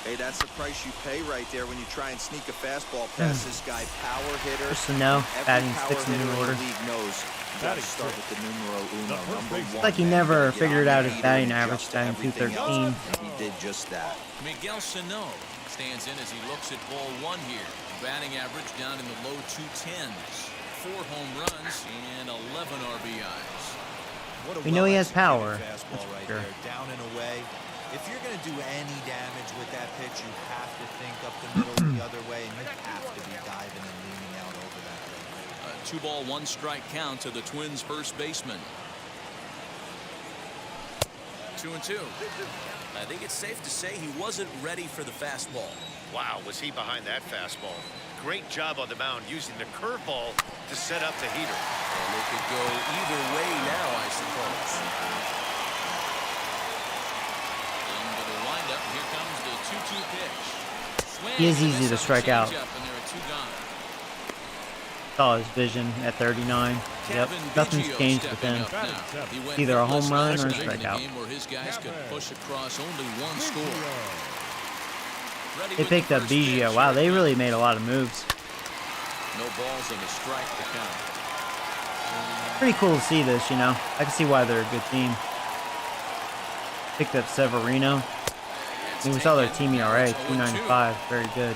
Hey, that's the price you pay right there when you try and sneak a fastball past this guy. Power hitter. Just to know, Every batting power six in hitter the in order. the league knows you got to start with the numero uno, number one. It's like he never figured out his batting average, batting .213. And he did just that. Miguel Sano stands in as he looks at ball one here. Batting average down in the low 210s. 4 home runs and 11 RBIs. We know he has power. Fastball That's right for sure. there, down and away. If you're going to do any damage with that pitch, you have to think up the middle the other way, and you have to be diving and leaning out over that thing. A 2-ball, 1-strike count to the Twins' first baseman. 2-2. I think it's safe to say he wasn't ready for the fastball. Wow, was he behind that fastball. Great job on the mound using the curveball to set up the heater. And it could go either way now, I suppose. Into the windup, here comes the 2-2 pitch. Swing He is and a easy miss to on the strike out. changeup, and there are 2 gone. Saw his vision at 39. Yep, Kevin nothing's Biggio changed with stepping him. up now. He went Either a home hitless run last or a night in strikeout. game where his guys could push across only 1 score. Ready They with the picked up first pitch. Biggio. Wow, they really made a lot of moves. No balls and a strike to count. Pretty cool to see this, you know. I can see why they're a good team. Picked up Severino. We saw their team ERA, 2.95. Very good.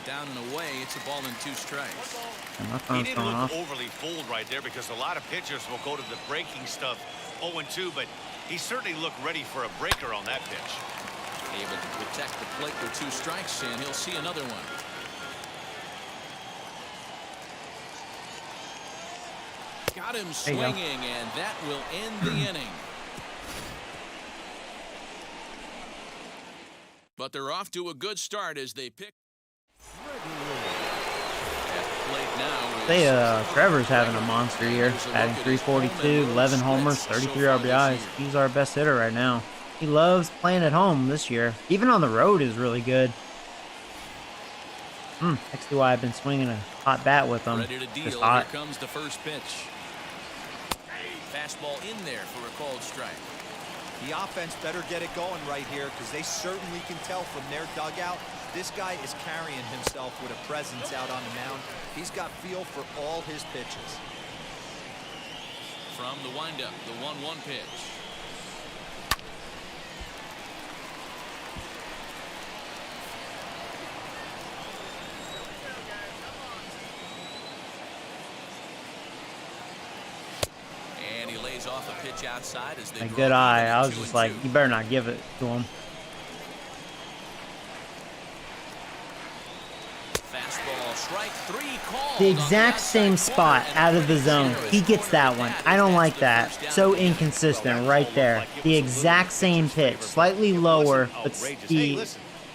Down and away, it's a ball and 2 strikes. And my He phone's didn't going look off. overly fooled right there because a lot of pitchers will go to the breaking stuff 0-2, but he certainly looked ready for a breaker on that pitch. Able to protect the plate with 2 strikes, and he'll see another one. Got him swinging, and that will end the inning. But they're off to a good start as they pick. Trevor's having a monster year, adding 342, 11 homers, 33 RBIs. He's our best hitter right now. He loves playing at home this year. Even on the road is really good. Next to why I've been swinging a hot bat with him. Ready to deal. Just hot. Here comes the first pitch. Fastball in there for a called strike. The offense better get it going right here because they certainly can tell from their dugout this guy is carrying himself with a presence out on the mound. He's got feel for all his pitches. From the windup, the 1-1 pitch. And he lays off a pitch outside as they A draw good eye. even I at was 2 just and like, 2. you better not give it to him. Fastball, strike 3 called. The exact same spot out of the zone. He gets that one. I don't like that. So inconsistent right there. The exact same pitch. Slightly lower, but the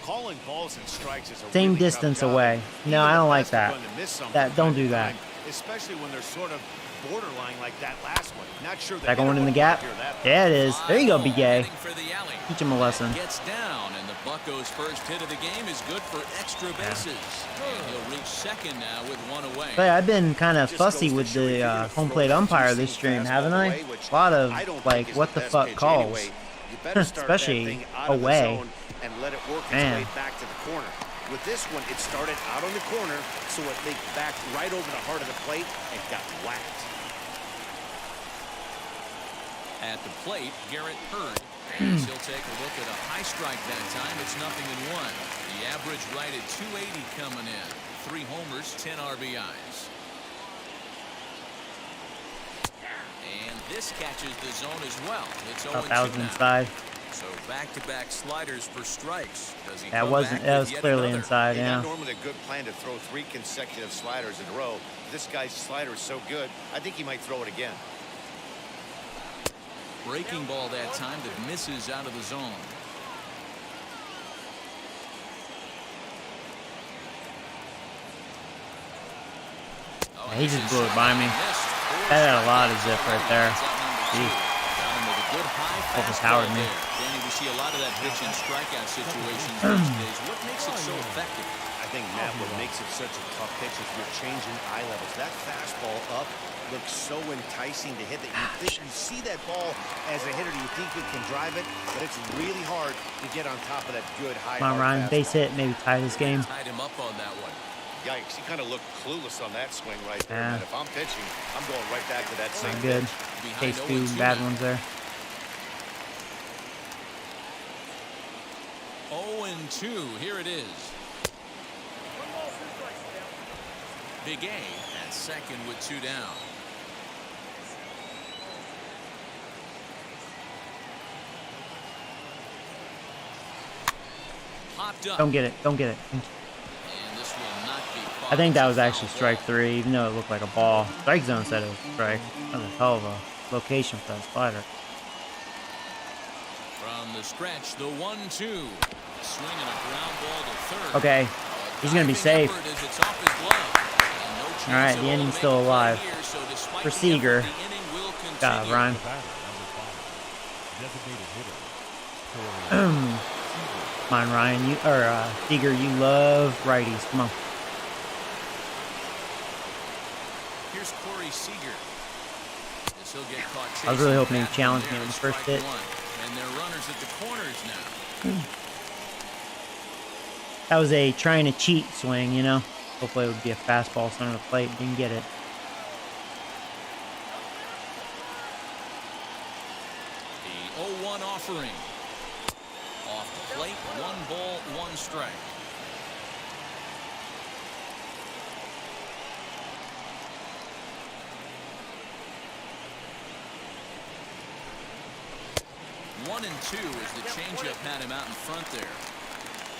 Calling balls and strikes is a same really distance tough job. away. No, Even I don't the like best are that. going to miss some That from don't time do to that. time, especially when they're sort of borderline like that last one. Not sure That going in the gap? Yeah, it is. There you go, BK. Heading for the alley. Teach him a lesson. Gets down, and the Buccos' first hit of the game is good for extra bases. And he'll reach second now with 1 away. But I've been kind of fussy with the home plate umpire this stream, haven't I? A lot of, like, what the fuck calls. Especially away. And let it work its Man. way back to the corner. With this one, it started out on the corner, so it leaked back right over the heart of the plate and got whacked. At the plate, Garrett Hurd. As he'll take a look at a high strike that time. It's 0-1. The average right at 280 coming in. 3 homers, 10 RBIs. And this catches the zone as well. It's 0-2 That was now. inside. So back-to-back sliders for strikes. Does he That come wasn't. back That with was yet clearly another? inside. Not Yeah. normally a good plan to throw 3 consecutive sliders in a row. This guy's slider is so good, I think he might throw it again. Breaking ball that time that misses out of the zone. Yeah, he just blew it by me. That had a lot of zip right there. Gee. Overpowered me. Danny, we see a lot of that pitch in strikeout situations these days. What makes it so effective? I think, Matt, what makes it such a tough pitch is you're changing eye levels. That fastball up looks so enticing to hit that you see that ball as a hitter, you think you can drive it, but it's really hard to get on top of that good high. Come on, Ryan. Base hit. Maybe tie this game. Tied him up on that one. Yikes, he kind of looked clueless on that swing right there. Yeah. But if I'm pitching, I'm going right back to that same Not good. pitch. Case 2 bad ones there. 0-2. Here it is. Big A at second with 2 down. Popped up. Don't get it. Don't get it. And this will not be caught. I think that was It's a actually foul strike ball. 3, even though it looked like a ball. Strike zone said it was a strike. That was a hell of a location for that slider. From the stretch, the 1-2. Swinging a ground ball to third. Okay. He's going to be safe. All right, the inning's still alive. For Seager. God, Ryan. Come on, Ryan. Seager, you love righties. Come on. Here's Corey Seager. He'll get caught I was really hoping chasing he'd challenge that me one on the there first in hit. strike 1. And they're runners at the corners now. That was a trying to cheat swing, you know? Hopefully it would be a fastball center of the plate. Didn't get it. The 0-1 offering. Off the plate, 1 ball, 1 strike. One and 2 as the changeup had him out in front there.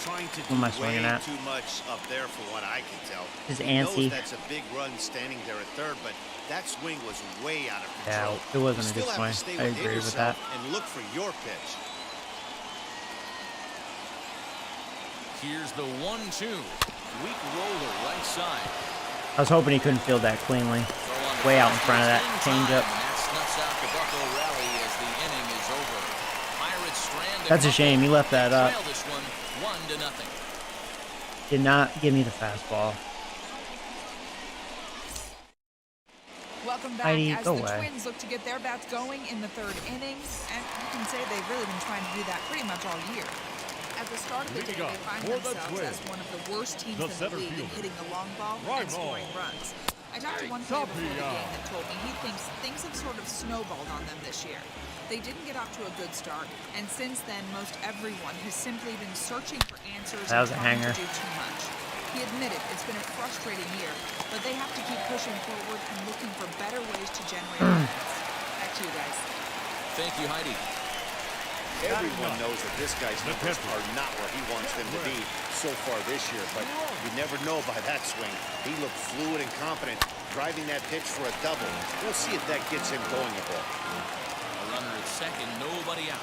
Trying to What am I do swinging way at? too much up there for what I can tell. Is He knows antsy. that's a big run standing there at third, but that swing was way out of Yeah, control. it wasn't You a good still have to swing. stay I within agree with yourself that. and look for your pitch. Here's the 1-2. Weak roller right side. I was hoping he couldn't field that cleanly. Way out in front of that changeup. That snuffs out the Bucko rally as the inning is over. Pirates strand That's a shame. He left that up. trail this one 1-0. Did not give me the fastball. Welcome back Heidi, as go the away. Twins look to get their bats going in the 3rd inning, and you can say they've really been trying to do that pretty much all year. At the start of the day, Leading they off find for the themselves as Twins, one of the worst teams the in the center league in fielder, hitting the long ball right and scoring ball. runs. I talked to one player before the game that told me he thinks things have sort of snowballed on them this year. They didn't get off to a good start, and since then, most everyone has simply been searching for answers That and was a trying hanger. to do too much. He admitted it's been a frustrating year, but they have to keep pushing forward and looking for better ways to generate offense. Back to you guys. Thank you, Heidi. Everyone knows that this guy's numbers are not where he wants them to be so far this year, but you never know by that swing. He looked fluid and confident, driving that pitch for a double. We'll see if that gets him going a bit. A runner at second, nobody out.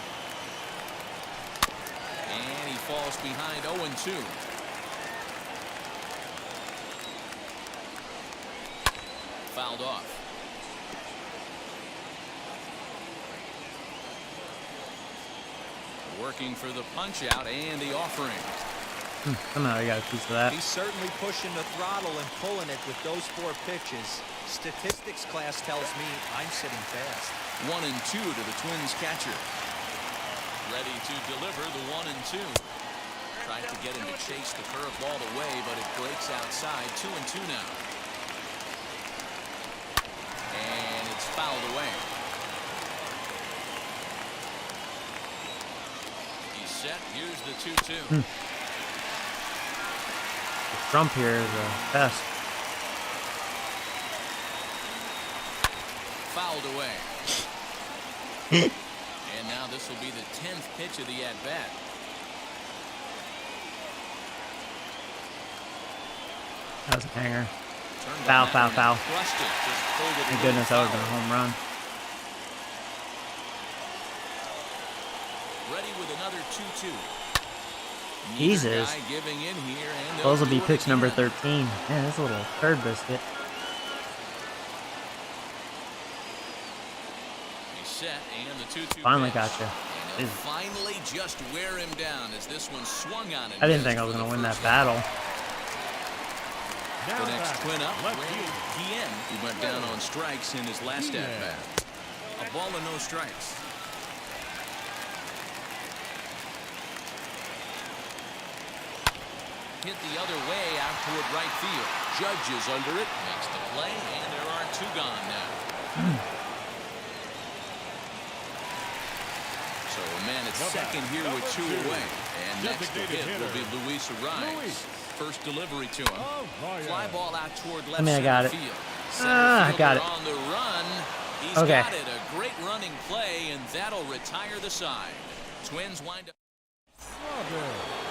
And he falls behind 0-2. Fouled off. Working for the punch out and the offering. Somehow I got a piece of that. He's certainly pushing the throttle and pulling it with those 4 pitches. Statistics class tells me I'm sitting fast. 1-2 to the Twins catcher. Ready to deliver the 1-2. Tried to get him to chase the curveball away, but it breaks outside. 2-2 now. And it's fouled away. He's set. Here's the 2-2. The Trump here is a test. Fouled away. And now this will be the 10th pitch of the at-bat. That was a hanger. Turned Foul, on that foul, one and foul. crushed it. Just pulled it Thank a goodness that little would have been a foul. home run. Ready with another 2-2. Jesus. Guy giving in here, and Those will they'll be do it pitch number again. 13. Man, that's a little curd biscuit. He's set, and the 2-2 Finally pitch. got you. And they'll finally just wear him down as this one swung on it. I didn't think I was going to win that battle. The next twin up, left Ray field. Guillen, who went down on strikes in his last at-bat. A ball and no strikes. Hit the other way out toward right field. Judge is under it, makes the play, and there are 2 gone now. So a man at second here with 2 away. And next to hit will be Luis Ariz. First delivery to him. Fly ball out toward left I got center it. field. I got it. On the run. He's Okay. got it. A great running play, and that'll retire the side. Twins wind up.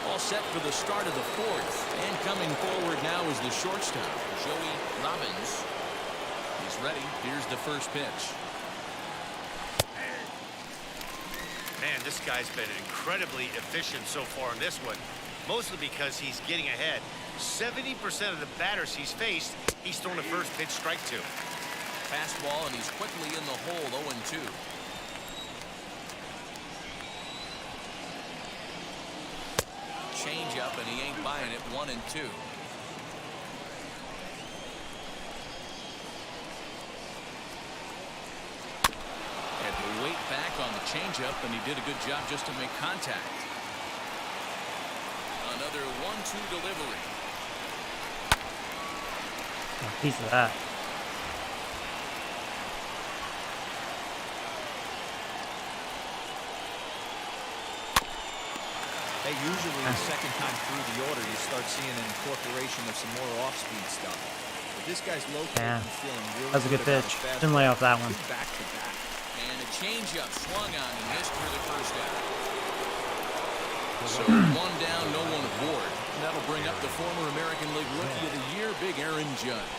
All set for the start of the 4th. And coming forward now is the shortstop, Joey Robbins. He's ready. Here's the first pitch. Man, this guy's been incredibly efficient so far in this one, mostly because he's getting ahead. 70% of the batters he's faced, he's thrown a first pitch strike to. Fastball, and he's quickly in the hole, 0-2. Change up, and he ain't buying it, 1-2. Had to wait back on the changeup, and he did a good job just to make contact. Another 1-2 delivery. A piece of that. Hey, usually the second time through the order, you start seeing an incorporation of some more off-speed stuff. But this guy's located and feeling really That was a good about pitch. his fastball. Didn't lay off that one. Back to back. And a changeup swung on and missed for the first out. So one down, no one aboard. And that'll bring up the former American League Rookie of the Year, Big Aaron Judge.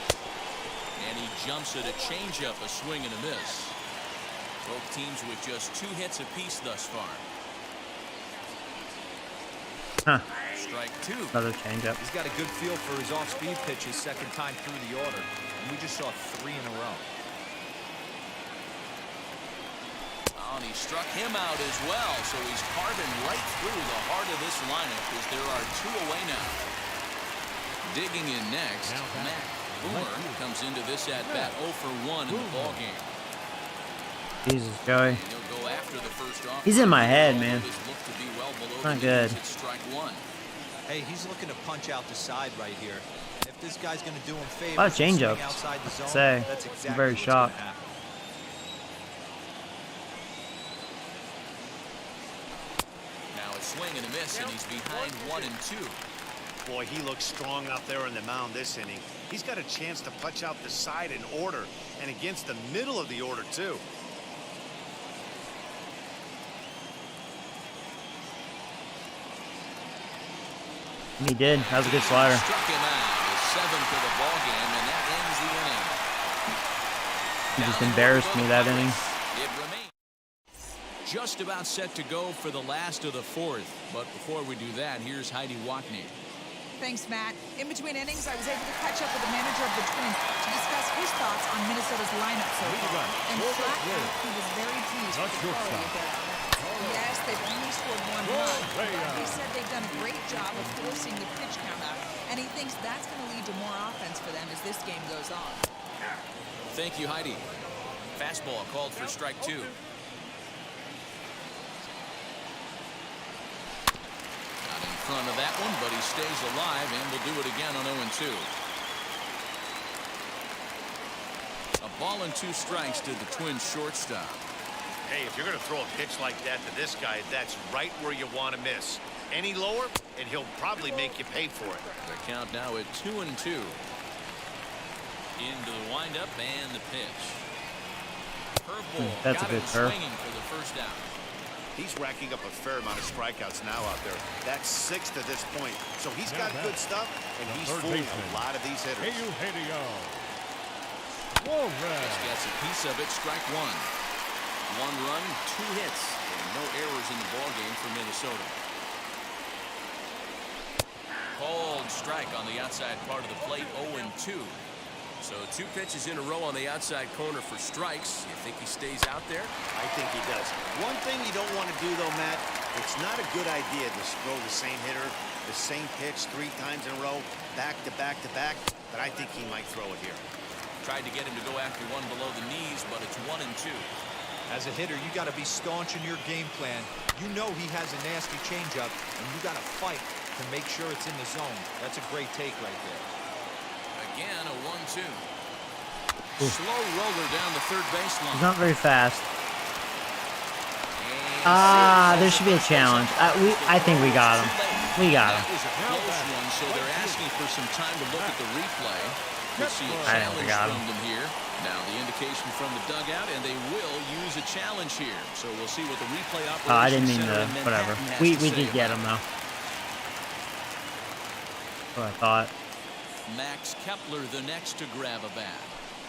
And he jumps at a changeup, a swing and a miss. Both teams with just 2 hits apiece thus far. Huh. Strike 2. Another changeup. He's got a good feel for his off-speed pitches second time through the order. And we just saw 3 in a row. Oh, and he struck him out as well, so he's carving right through the heart of this lineup as there are 2 away now. Digging in next, Matt Boomer comes into this at-bat 0 for 1 in the ballgame. Jesus, Joey. He'll go after the first offer. He's in my head, man. Not good. Strike 1. Hey, he's looking to punch out the side right here. If this guy's going to do him A favors, lot of swing changeups. outside the zone, Say, that's exactly I'm very what's shocked. gonna happen. Now a swing and a miss, and he's behind 1 and 2. Boy, he looks strong out there on the mound this inning. He's got a chance to punch out the side in order, and against the middle of the order, too. He did. That was a good slider. Struck him out. His 7th of the ball game, and that ends the inning. He just embarrassed me that inning. It remains just about set to go for the last of the 4th. But before we do that, here's Heidi Watney. Thanks, Matt. In between innings, I was able to catch up with the manager of the Twins to discuss his thoughts on Minnesota's lineup so far. And flat out, he was very pleased with the quality of their offense. Yes, they've only scored 1 run, but he said they've done a great job of forcing the pitch count up, and he thinks that's going to lead to more offense for them as this game goes on. Thank you, Heidi. Fastball called for strike 2. Not in front of that one, but he stays alive and will do it again on 0-2. A ball and 2 strikes to the Twins shortstop. Hey, if you're going to throw a pitch like that to this guy, that's right where you want to miss. Any lower, and he'll probably make you pay for it. The count now at 2-2. Into the windup and the pitch. Curveball. That's a got good him curve. swinging for the first out. He's racking up a fair amount of strikeouts now out there. That's 6 to this point. So he's got good stuff, and he's fooling a lot of these hitters. This gets a piece of it. Strike 1. 1 run, 2 hits, and no errors in the ballgame for Minnesota. Called strike on the outside part of the plate, 0-2. So 2 pitches in a row on the outside corner for strikes. You think he stays out there? I think he does. One thing you don't want to do, though, Matt, it's not a good idea to throw the same hitter, the same pitch 3 times in a row, back to back to back, but I think he might throw it here. Tried to get him to go after one below the knees, but it's 1-2. As a hitter, you got to be staunch in your game plan. You know he has a nasty changeup, and you got to fight to make sure it's in the zone. That's a great take right there. Again, a 1-2. Slow roller down the third baseline. He's not very fast. There should be a challenge. I think we got him. We got him. That was a close one, so they're asking for some time to look at the replay. We'll see a I think we challenge got from him. them here. Now the indication from the dugout, and they will use a challenge here. So we'll see what the replay operation I didn't mean center to. in Whatever. Manhattan has We to say did get about him it. though. That's what I thought. Max Kepler the next to grab a bat.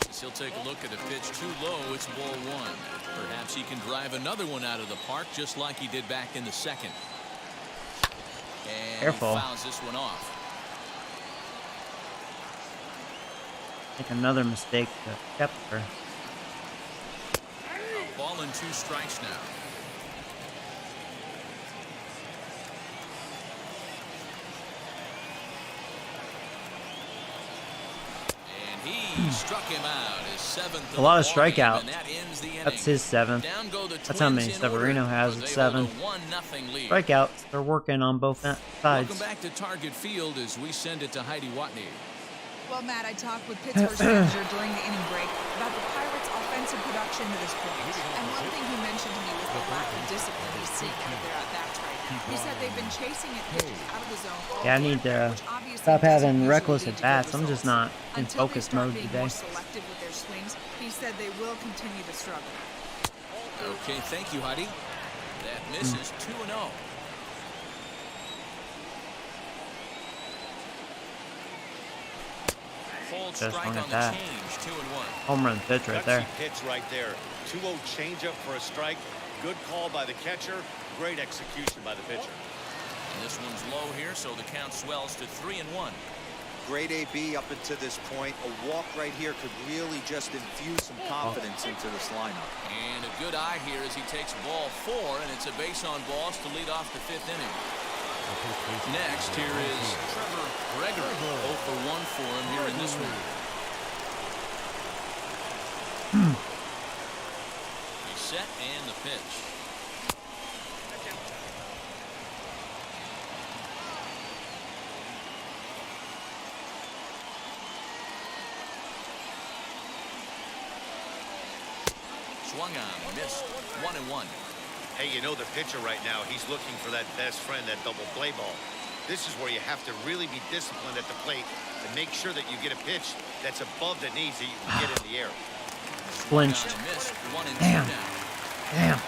As he'll take a look at a pitch too low. It's ball 1. Perhaps he can drive another one out of the park just like he did back in the second. And Careful. he fouls this one off. Make another mistake to Kepler. A ball and 2 strikes now. He struck him out. His 7th. A lot of the ball game, strikeouts. and that ends the inning. That's his 7th. Down go the That's how many Twins in order, Severino has but at they 7. hold a 1-0 lead. Strikeouts. They're working on both sides. Welcome back to Target Field as we send it to Heidi Watney. Well, Matt, I talked with Pittsburgh's manager during the inning break about the Pirates' offensive production to this point. And one thing he mentioned to me was the lack of discipline he's seeing out of their at-bats right now. He said they've been chasing at pitches out of the zone all Yeah, I need to stop having reckless at-bats. I'm just not in focus mode today. More selective with their swings, he said they will continue to struggle. Okay, thank you, Heidi. That misses 2-0. Hold Just strike one on at the that. change, 2-1. Home run pitch right there. Gutsy pitch right there. 2-0 changeup for a strike. Good call by the catcher. Great execution by the pitcher. And this one's low here, so the count swells to 3-1. Great AB up until this point. A walk right here could really just infuse some confidence into this lineup. And a good eye here as he takes ball 4, and it's a base on balls to lead off the 5th inning. Next, here is Trevor Gregory. 0 for 1 for him here in this one. He's set and the pitch. Swung on, missed. 1-1. Hey, you know the pitcher right now, he's looking for that best friend, that double play ball. This is where you have to really be disciplined at the plate and make sure that you get a pitch that's above the knees that you can get in the air. Flinched. Missed. 1-2 Damn. now. Damn.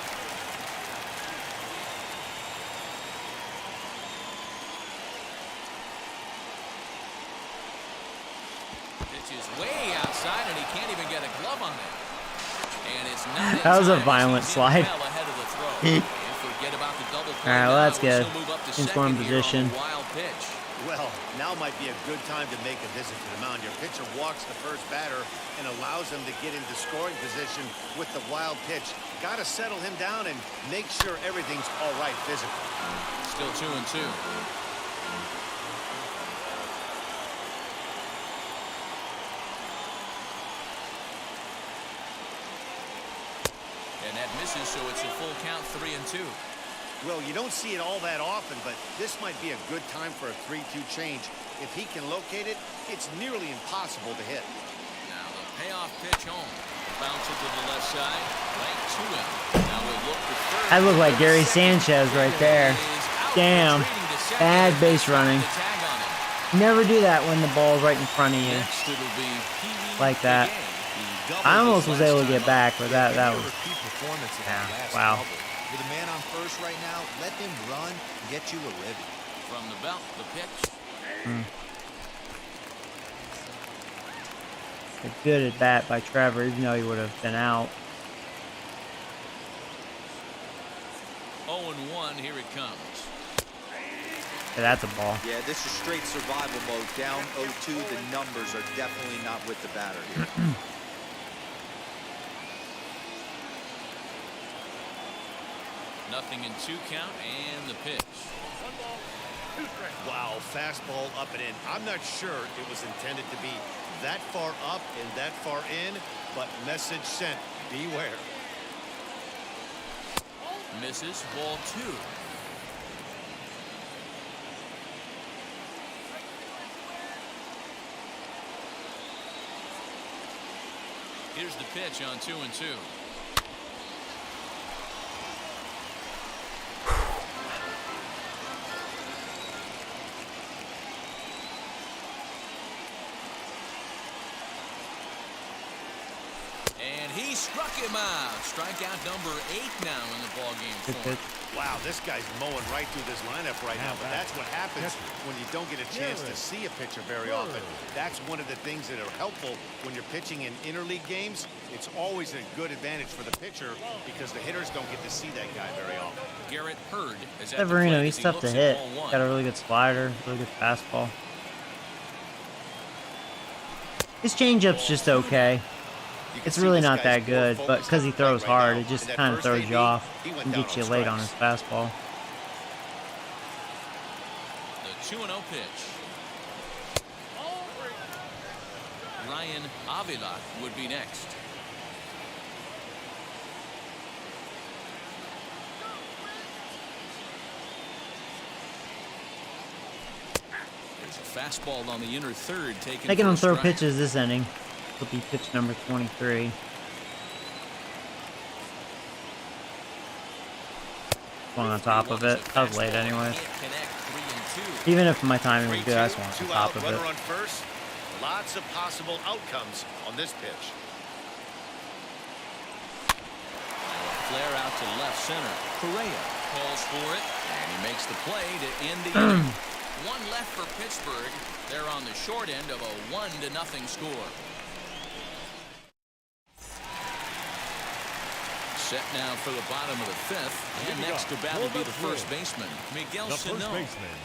Pitch is way outside, and he can't even get a glove on it. And it's not That was a inside. violent He's slide. well ahead of the throw. And forget about the double play. All right, well, now. that's good. He'll move up to In scoring second here on position. the wild pitch. Well, now might be a good time to make a visit to the mound. Your pitcher walks the first batter and allows him to get into scoring position with the wild pitch. Got to settle him down and make sure everything's all right physically. Still 2-2. And that misses, so it's a full count, 3-2. Well, you don't see it all that often, but this might be a good time for a 3-2 change. If he can locate it, it's nearly impossible to hit. Now the payoff pitch home. Bounce it to the left side. Right to him. Now we'll look for third. That looked like Gary Sanchez right there. Damn. Bad base running. Never do that when the ball's right in front of you. Next it'll be Like that. I almost was able to get back, but that was... Yeah, wow. With a man on first right now, let him run and get you a ribby. from the belt, the pitch. A good at bat by Trevor, even though he would have been out. 0-1, here it comes. Yeah, that's a ball. Yeah, this is straight survival mode. Down 0-2, the numbers are definitely not with the batter here. Nothing in 2 count and the pitch. Wow, fastball up and in. I'm not sure it was intended to be that far up and that far in, but message sent, beware. Misses, ball 2. Here's the pitch on 2-2. And he struck him out. Strikeout number 8 now in the ballgame Good for him. pitch. Wow, this guy's mowing right through this lineup right now, but that's what happens when you don't get a chance to see a pitcher very often. That's one of the things that are helpful when you're pitching in interleague games. It's always a good advantage for the pitcher because the hitters don't get to see that guy very often. Garrett Hurd is at the Severino, plate he's as he tough to looks hit. at ball 1. Got a really good slider, really good fastball. His changeup's just okay. It's really not that good, but because he throws hard, it just kind of throws you off and gets you late on his fastball. The 2-0 pitch. Ryan Avila would be next. There's a Fastball on the inner third, taking on throw pitches this inning. Will be pitch number 23. One on top of it. That was late anyways. Even if my timing was good, I just want on top of it. On first. Lots of possible outcomes on this pitch. Flare out to left center. Correa calls for it, and he makes the play to end the inning. One left for Pittsburgh. They're on the short end of a 1-0 score. Set now for the bottom of the fifth, and next to bat will be the first baseman, Miguel Sano. The first baseman,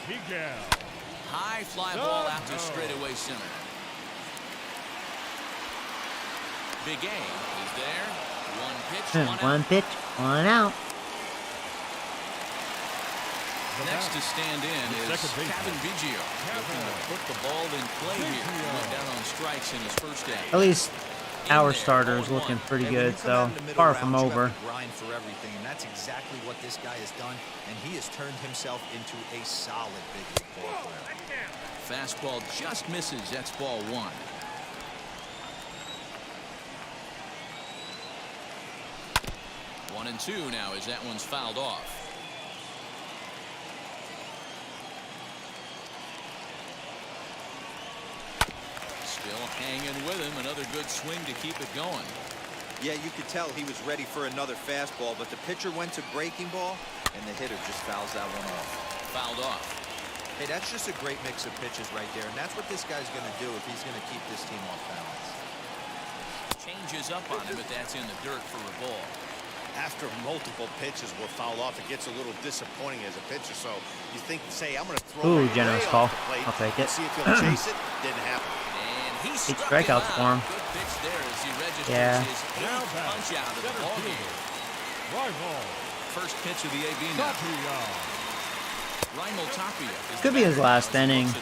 Miguel. High fly ball out to straightaway center. Big A is there. One pitch, one pitch, one out. Next to stand in is Kevin Biggio. Looking to put the ball in play here. Went down on strikes in his first at. At least our starter is looking pretty good, so far from over. Grind for everything, and that's exactly what this guy has done, and he has turned himself into a solid big league ball player. Fastball just misses. That's ball one. One and two now as that one's fouled off. Still hanging with him. Another good swing to keep it going. Yeah, you could tell he was ready for another fastball, but the pitcher went to breaking ball, and the hitter just fouls that one off. Fouled off. Hey, that's just a great mix of pitches right there, and that's what this guy's going to do if he's going to keep this team off balance. Changes up on him, but that's in the dirt for a ball. After multiple pitches were fouled off, it gets a little disappointing as a pitcher. So you think, say, I'm going to throw. Ooh, generous call. I'll take it. See if he'll chase it. Didn't happen. And he Eight strikeouts for him. Good pitch there as he registers Yeah. his eighth punch out of the ball game. First pitch of the AB now. Raimel Tapia. Could be his last inning.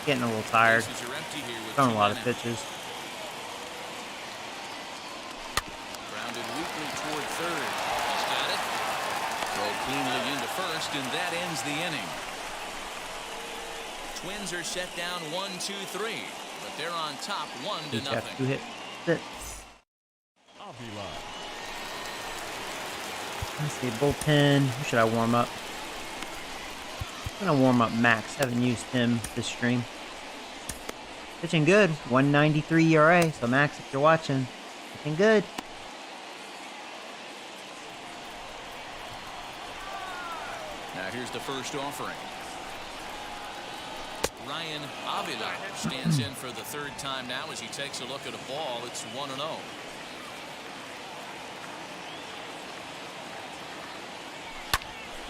Getting a little tired. Throwing a lot of pitches. Grounded weakly toward third. He's got it. Throw cleanly into first, and that ends the inning. Twins are set down 1-2-3, but they're on top 1-0. Each have 2 hits. That's it. Let's see, bullpen. Who should I warm up? I'm gonna warm up Max. Haven't used him this stream. Pitching good. 1.93 ERA. So Max, if you're watching, pitching good. Now here's the first offering. Ryan Avila stands in for the third time now as he takes a look at a ball. It's 1-0.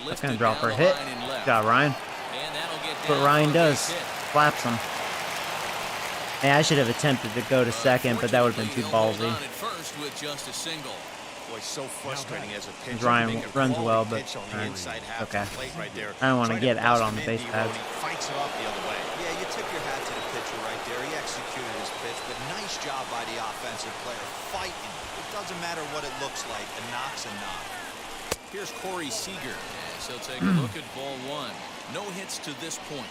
That's gonna drop for a hit. Good job, Ryan. That's what Ryan does. Slaps him. Hey, I should have attempted to go to second, but that would have been too ballsy. Boy, so frustrating as a pitcher. Ryan runs well, but okay. I don't want to get out on the base pads. Fights it off the other way. Yeah, you tip your hat to the pitcher right there. He executed his pitch, but nice job by the offensive player fighting. It doesn't matter what it looks like. A knock's a knock. Here's Corey Seager as he'll take a look at ball one. No hits to this point.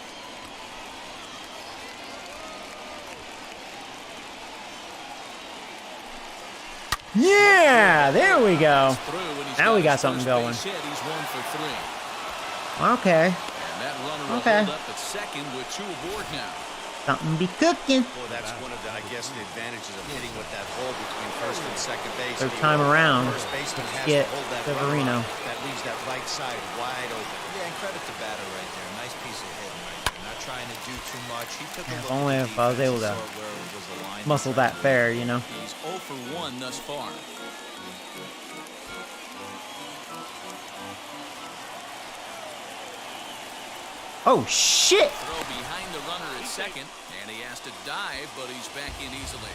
Yeah, there we go. Now we got something going. Okay. Okay. Something be cooking. Well, that's one of the, I guess, the advantages of hitting with that hole between first and second base. Third time around. First baseman has Get to hold that Severino. That leaves that right side wide open. Yeah, and credit to batter right there. Nice piece of hitting right there. Not trying to do too much. He took a If look only at if I was able to muscle that fair, you know. He's 0 for 1 thus far. Oh shit! Throw behind the runner at second, and he has to dive, but he's back in easily.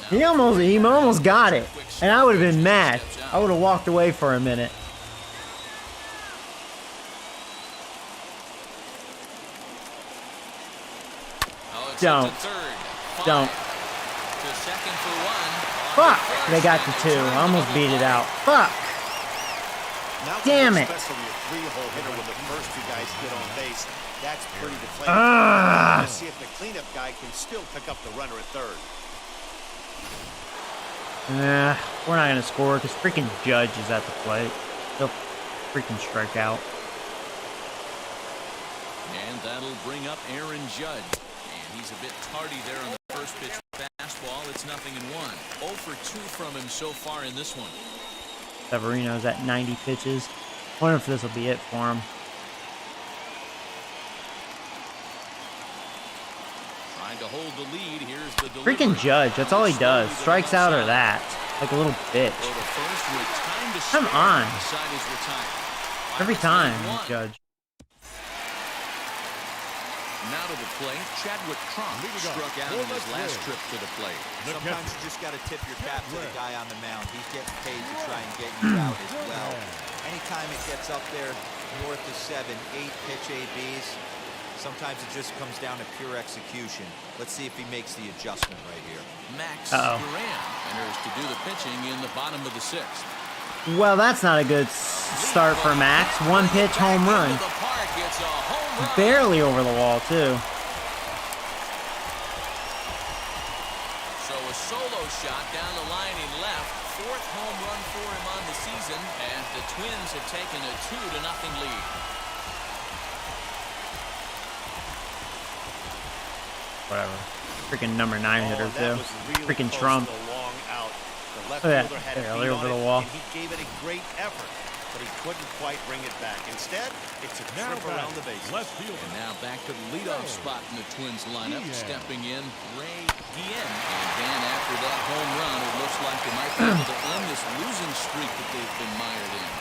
He almost got it, and I would have been mad. I would have walked away for a minute. Don't. Fuck! They got the 2. I almost beat it out. Fuck! Damn it. Especially a three-hole hitter when the first two guys get on base. That's pretty deflating. Let's see if the cleanup guy can still pick up the runner at third. We're not gonna score because freaking Judge is at the plate. He'll freaking strike out. And that'll bring up Aaron Judge. And he's a bit tardy there on the first pitch fastball. It's 0-1. 0 for 2 from him so far in this one. Severino's at 90 pitches. Wonder if this will be it for him. Trying to hold the lead. Here's the delivery. Freaking Judge, that's all he does. Strikes out or that. Like a little bitch. Come on. Every time, Judge. Now to the plate, Chadwick Trump struck out in his last trip to the plate. Sometimes you just got to tip your cap to the guy on the mound. He's getting paid to try and get you out as well. Anytime it gets up there north of 7, 8 pitch ABs, sometimes it just comes down to pure execution. Let's see if he makes the adjustment right here. Max Duran enters to do the pitching in the bottom of the 6th. Well, that's not a good start for Max. One pitch home run. Barely over the wall, too. So a solo shot down the line in left. 4th home run for him on the season. And the Twins have taken a 2-0 lead. Whatever. Freaking number 9 hitter, too. Really Freaking Trump. Left Oh, yeah. fielder had a There, beat over on the it, wall. and he gave it a great effort, but he couldn't quite bring it back. Instead, it's a trip around the bases. And now back to the leadoff spot in the Twins lineup. Stepping in, Ray Guillen. And then after that home run, it looks like they might be able to end this losing streak that they've been mired in.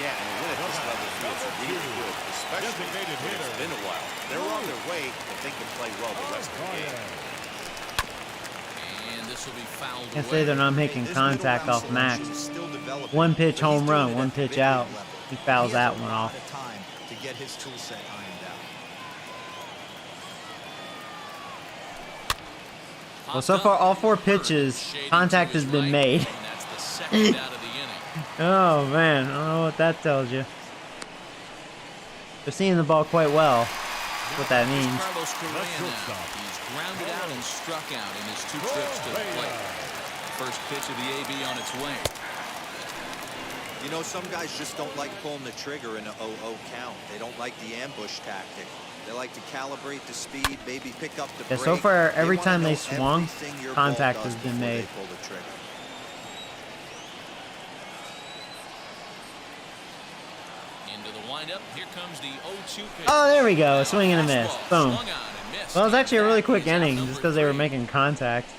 Yeah, and a win at this level feels really good, especially when it's been a while. They're on their way if they can play well the rest of the game. Can't say they're not making contact off Max. One pitch home run, one pitch out. He fouls that one off. To get his tool set ironed out. Well, so far, all 4 pitches, contact has been made. Oh, man. I don't know what that tells you. They're seeing the ball quite well. That's what that means. He's grounded out and struck out in his 2 trips to the plate. First pitch of the AB on its way. You know, some guys just don't like pulling the trigger in an 0-0 count. They don't like the ambush tactic. They like to calibrate the speed, maybe pick up the break. So far, every time they swung, contact has been made. Into the windup. Here comes the 0-2 pitch. Oh, there we go. A swing and a miss. Boom. Well, it was actually a really quick inning just because they were making contact.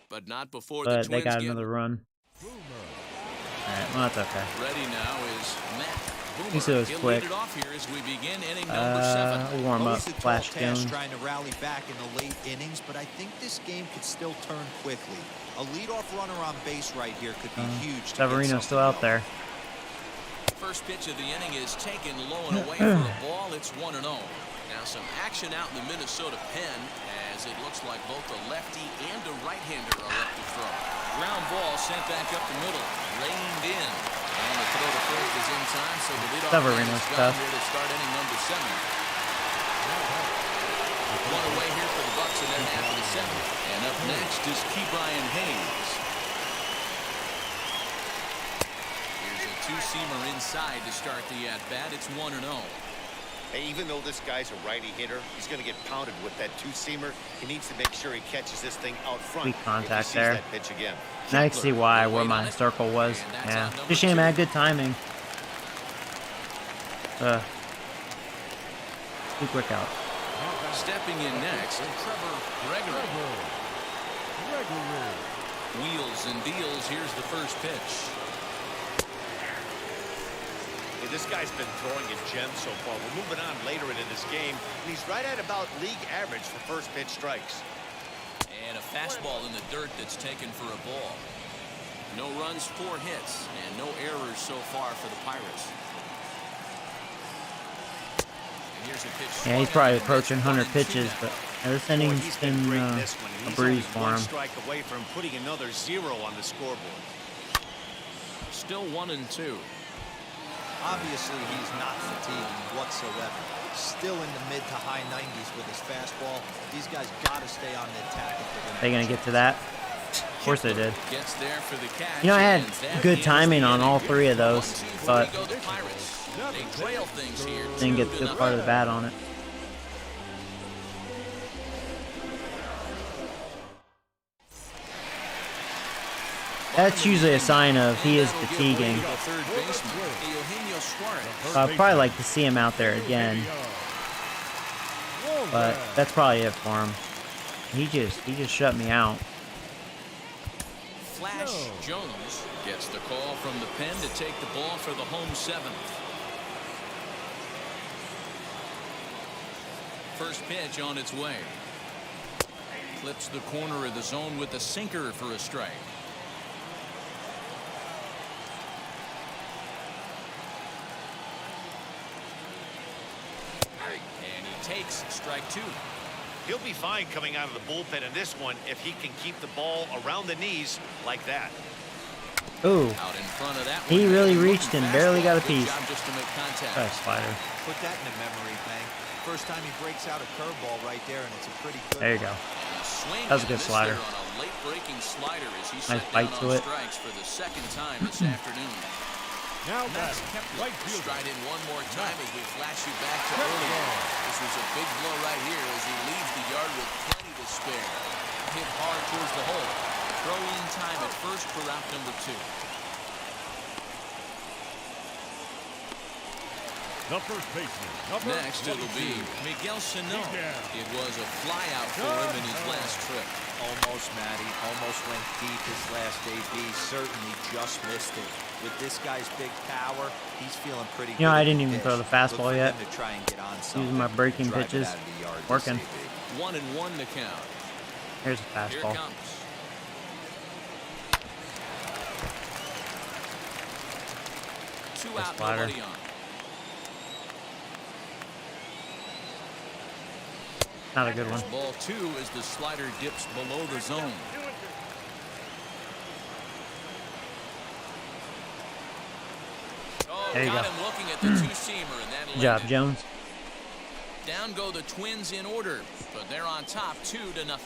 But not before But the they Twins got get another run. Alright, well, that's okay. ready now is Matt Boomer. He said it was He'll quick. lead it off here as we begin inning number 7. Warm up. Always a tall Flash task Jones. trying to rally back in the late innings, but I think this game could still turn quickly. A leadoff runner on base right here could be huge. Severino's still out there. First pitch of the inning is taken low and away for a ball. It's 1-0. Now some action out in the Minnesota pen as it looks like both a lefty and a right-hander are up to throw. Ground ball sent back up the middle, reined in, and the throw to first is in time. So the leadoff man is gone here to start inning number 7. One away here for the Bucks, and then after the 7th. And up next is Ke'Bryan Hayes. Here's a 2-seamer inside to start the at-bat. It's 1-0. Hey, even though this guy's a righty hitter, he's going to get pounded with that 2-seamer. He needs to make sure he catches this thing out front. Weak contact if he sees there. that pitch again. Now I can see why, where my circle was. Yeah. Just a shame I had good timing. Too quick out. Stepping in next, Trevor Gregory. Wheels and deals. Here's the first pitch. Hey, this guy's been throwing a gem so far. We're moving on later into this game, and he's right at about league average for first pitch strikes. And a fastball in the dirt that's taken for a ball. No runs, 4 hits, and no errors so far for the Pirates. And here's a pitch. Yeah, he's probably approaching 100 pitches, but this inning's been a breeze for him. Strike away from putting another 0 on the scoreboard. Still 1-2. Obviously, he's not fatiguing whatsoever. Still in the mid to high 90s with his fastball. These guys got to stay on the attack. Are they going to get to that? Of course they did. Gets there for the catch. You know, I had good timing on all three of those, but They trail things here. didn't get the part of the bat on it. That's usually a sign of he is fatiguing. I'd probably like to see him out there again, but that's probably it for him. He just shut me out. Flash Jones gets the call from the pen to take the ball for the home seventh. First pitch on its way. Clips the corner of the zone with the sinker for a strike. And he takes strike two. He'll be fine coming out of the bullpen in this one if he can keep the ball around the knees like that. Ooh, Out in front of that he one. really reached and barely got a Good piece. job just to make contact. That's a slider. Put that in the memory bank. First time he breaks out a curveball right there, and it's a pretty good There you one. go. That was a good slider. On a late breaking slider as he Nice set bite down to on it. strikes for the second time this afternoon. Now Max batting, Kepler right fielder. stride in one more time as we flash you back to earlier. This was a big blow right here as he leaves the yard with plenty to spare. Hit hard towards the hole. Throw in time at first for out number two. The first baseman, number Next, it'll be 22. Miguel Sano. Yeah. It was a flyout for him in his last trip. Almost, Matty. Almost went deep his last AB. Certainly just missed it. With this guy's big power, he's feeling pretty good. You know, I at didn't the even throw pitch. the fastball Look for yet. him to try and get on Using my something, breaking drive it pitches. out of the yard this Working. AB. 1-1 the count. Here's a Here it fastball. comes. Two out, slider. nobody on. Not a good one. Ball two as the slider dips below the zone. Oh, There you got go. him looking at the two-seamer, and that Good job, landed. Jones. Down go the Twins in order, but they're on top 2-0.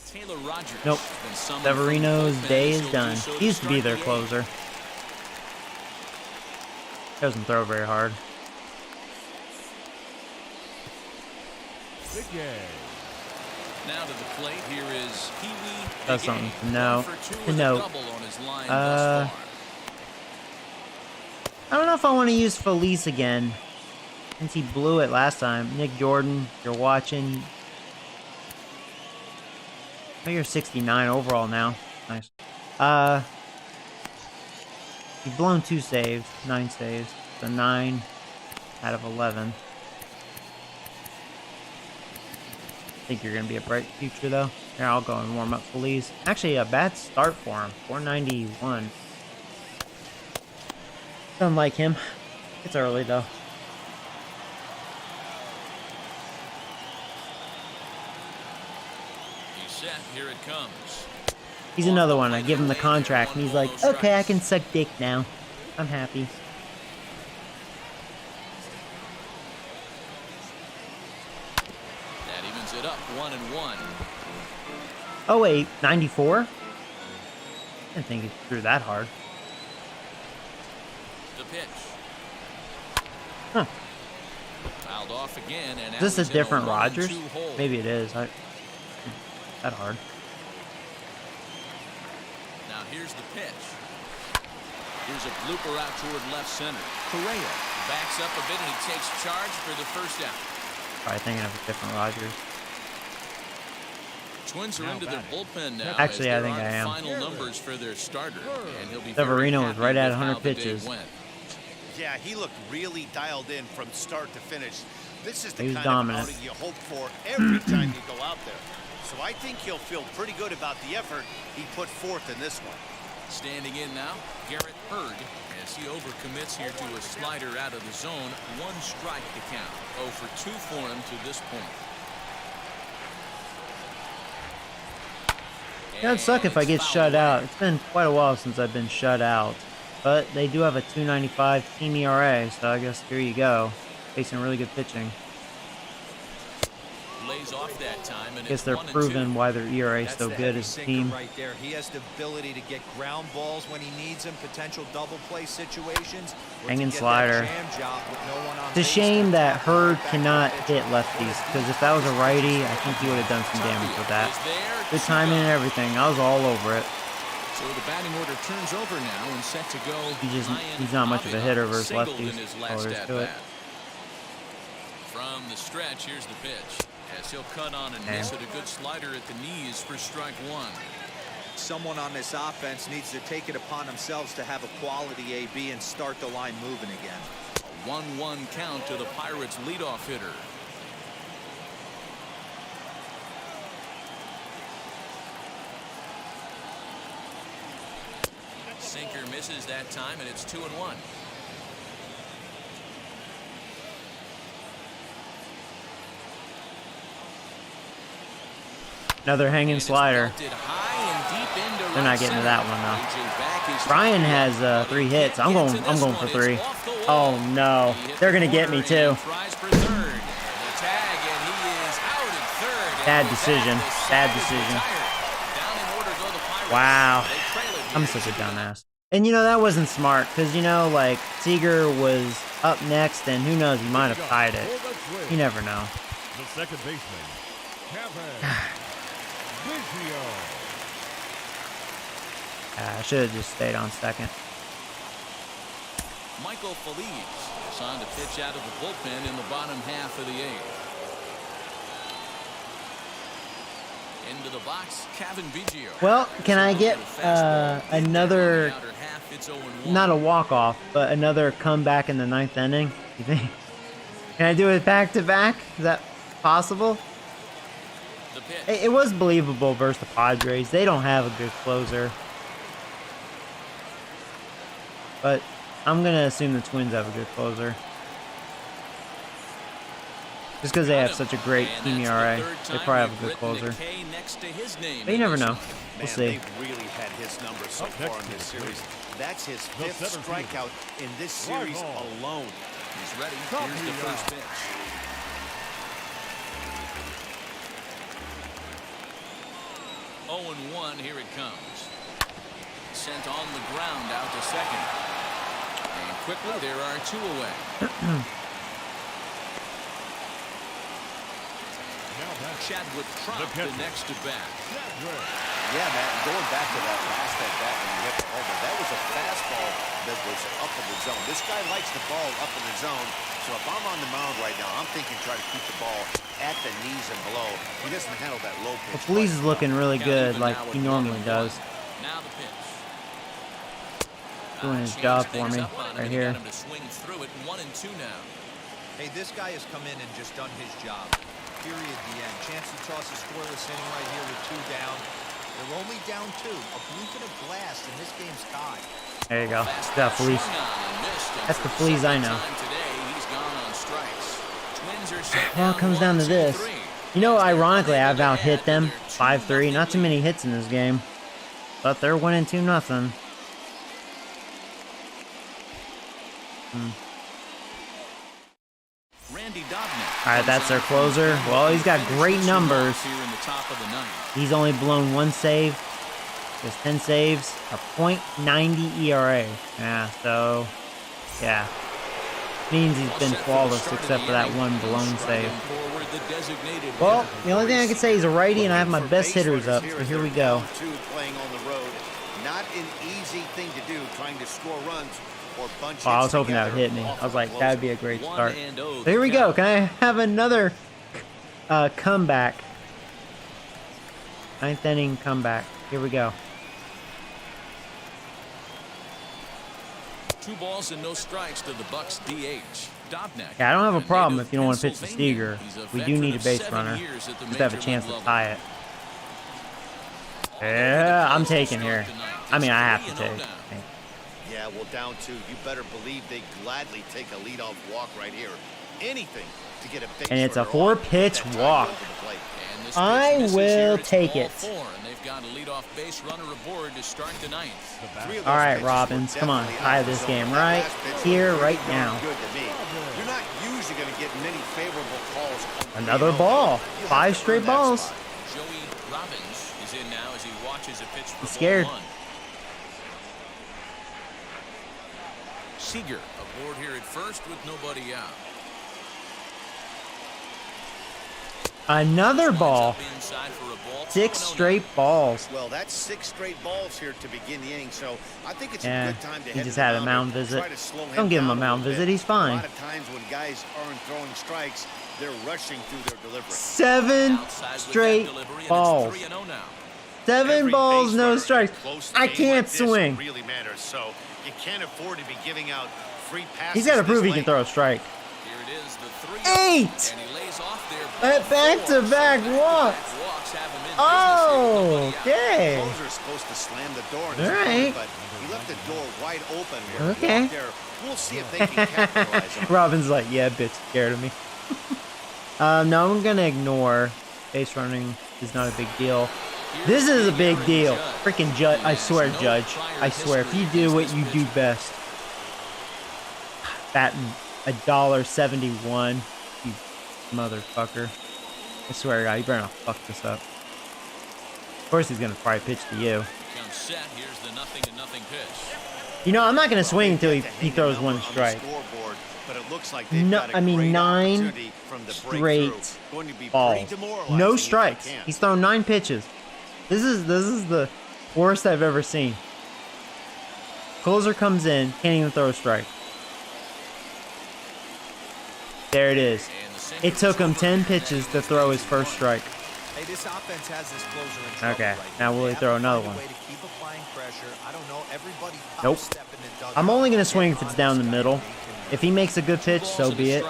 Taylor Rogers. Nope. been summoned Severino's from the bullpen day as is he'll done. do so to He used to be start their the closer. eighth. Doesn't throw very hard. Big Yay. Now to the plate, here is Pee-wee. That's Bigay. something to know. 1 for 2 To with a note. double on his line thus far. I don't know if I want to use Felice again, since he blew it last time. Nick Jordan, if you're watching. Oh, you're 69 overall now. Nice. You've blown 2 saves, 9 saves. So 9 out of 11. I think you're going to be a bright future, though. Here, I'll go and warm up Felice. Actually, a bad start for him. 491. Don't like him. It's early, though. He's set. Here it comes. He's another one. I give him the contract, and he's like, okay, I can suck dick now. I'm happy. That evens it up 1-1. Oh, wait, 94? I didn't think he threw that hard. The pitch. Huh. Fouled off again, and Is this now a he's in different 1-2 Rogers? hole. Maybe it is. That hard. Now here's the pitch. Here's a blooper out toward left center. Correa backs up a bit and he takes charge for the first out. Probably thinking of a different Rogers. Twins are into their bullpen now. Actually, as I there think are I am. Final numbers for their starter, and he'll be Severino very was happy right at with 100 how the day pitches. went. Yeah, he looked really dialed in from start to finish. This is the He was kind dominant. of outing you hope for every time you go out there. So I think he'll feel pretty good about the effort he put forth in this one. Standing in now, Garrett Hurd, as he overcommits here to a slider out of the zone. 1 strike to count. 0 for 2 for him to this point. It'd suck if I get shut out. It's been quite a while since I've been shut out. But they do have a 2.95 team ERA, so I guess here you go. Facing really good pitching. Lays off that time, and I guess it's they're 1-2. proving why their ERA is so the good heavy as a sinker team. right there. He has the ability to get ground balls when he needs them, potential double play situations. or to Hanging get that slider. jam job with no one on It's a base shame to that tap Hurd back cannot pitch. hit lefties, because if that was a righty, I think he would have done some damage with that. Good timing and everything. I was all over it. So the batting order turns over now and set to go. He's not much of a hitter versus Singled in lefties. his All last there is at to it. bat. From the stretch, here's the pitch. As he'll cut on and miss it, a good slider at the knees for strike one. Someone on this offense needs to take it upon themselves to have a quality AB and start the line moving again. A 1-1 count to the Pirates' leadoff hitter. Sinker misses that time, and it's 2-1. Another hanging slider. They're not getting to that one though. Brian has 3 hits. I'm going for 3. Oh no, they're gonna get me too. Bad decision. Bad decision. Wow, I'm such a dumbass. And you know that wasn't smart because you know like Seager was up next and who knows he might have tied it. You never know. The second baseman, Kevin. I should have just stayed on second. Michael Feliz is on to pitch out of the bullpen in the bottom half of the 8th. Into the box, Kevin Biggio. Well, can I get another, not a walk-off, but another comeback in the 9th inning? You think? Can I do it back-to-back? Is that possible? It was believable versus the Padres. They don't have a good closer. But I'm going to assume the Twins have a good closer. Just because they have such a great team ERA. They probably have a good closer. But you never know. We'll see. They've really had his numbers so far in this series. That's his 5th strikeout in this series alone. He's ready. Here's the first pitch. 0-1, here it comes. Sent on the ground out to second. And quickly, there are 2 away. Chadwick Trump the next to bat. Yeah, Matt, going back to that last at bat when you hit the homer, that was a fastball that was up in the zone. This guy likes the ball up in the zone, so if I'm on the mound right now, I'm thinking try to keep the ball at the knees and below. He doesn't handle that low pitch. Well, Feliz is looking really good like he normally does. Now the pitch. Doing his job for me right here. Got him to swing through it. 1-2 now. Hey, this guy has come in and just done his job. Period, the end. Chance to toss a scoreless inning right here with 2 down. They're only down 2. A blink and a blast, and this game's tied. There you go. Got Feliz. That's the Feliz I know. Well, it comes down to this. You know, ironically, I've out-hit them 5-3. Not too many hits in this game. But they're winning 2-0. Alright, that's their closer. Well, he's got great numbers. He's only blown 1 save. Just 10 saves. A .90 ERA. Yeah, so... yeah. Means he's been flawless except for that 1 blown save. Well, the only thing I can say is a righty and I have my best hitters up. So here we go. Playing on the road. Not an easy thing to do, trying to score runs. Oh, I was hoping that would hit me. I was like, that would be a great start. So here we go. Can I have another comeback? 9th inning comeback. Here we go. 2 balls and no strikes to the Bucks DH. Yeah, I don't have a problem if you don't want to pitch to Seager. We do need a base runner. Just have a chance to tie it. Yeah, I'm taking here. I mean, I have to take. Yeah, well, down 2. You better believe they gladly take a leadoff walk right here. Anything to get a base. And it's a 4-pitch walk. I will take it. They've got a leadoff base runner aboard to start the ninth. All right, Robbins, come on, tie this game right here, right now. Good to me. You're not usually going to get many favorable calls. Another ball. 5 straight balls. Joey Robbins is in now as he watches a pitch for He's scared. ball 1. Seager aboard here at first with nobody out. Another ball. Up inside for a ball. 6 2-0 straight balls. Well, that's 6 straight balls here to begin the inning, so I think it's Yeah, a good time to he head just to the had a mound mound and visit. try to slow him Don't give him a down mound little visit. bit. He's fine. A lot of times when guys aren't throwing strikes, they're rushing through their delivery. 7 Outside with straight that delivery, and it's balls. 3-0 now. 7 Every balls, base no runner in a strikes. close I game can't like this swing. really matters, so you can't afford to be giving out free passes. He's got to this prove he can late. throw a strike. Here it is, the 3. 8! And he lays off there. That back-to-back walks. Walks have him in Oh, business here with nobody out. okay. Closer's supposed to slam the door in All his right. corner, but he left the door wide open. Where he Okay. walked there. We'll see if they can capitalize on it. Robin's like, yeah, bitch, scared of me. No, I'm going to ignore. Base running is not a big deal. This is a big deal. Freaking Judge. I swear, Judge. I swear, if you do what you do best. Batting $1.71. You motherfucker. I swear to God, you better not fuck this up. Of course he's going to probably pitch to you. Comes set. Here's the 0-0 pitch. You know, I'm not going to swing until he They have to hang throws a one number on the strike. scoreboard, but it looks like they've No, got a I mean, great 9 opportunity from the straight breakthrough. Going to be balls. pretty demoralizing No if they strikes. can't. He's thrown 9 pitches. This is the worst I've ever seen. Closer comes in, can't even throw a strike. There it is. It took him 10 pitches to throw his first strike. Hey, this offense has this closer in trouble Okay, right now will he They have throw to another find a one? way to keep applying pressure. I don't know, everybody Nope. stepping in dugout. I'm only going to swing Get if it's on down the this guy. middle. If he makes a good pitch, so be it.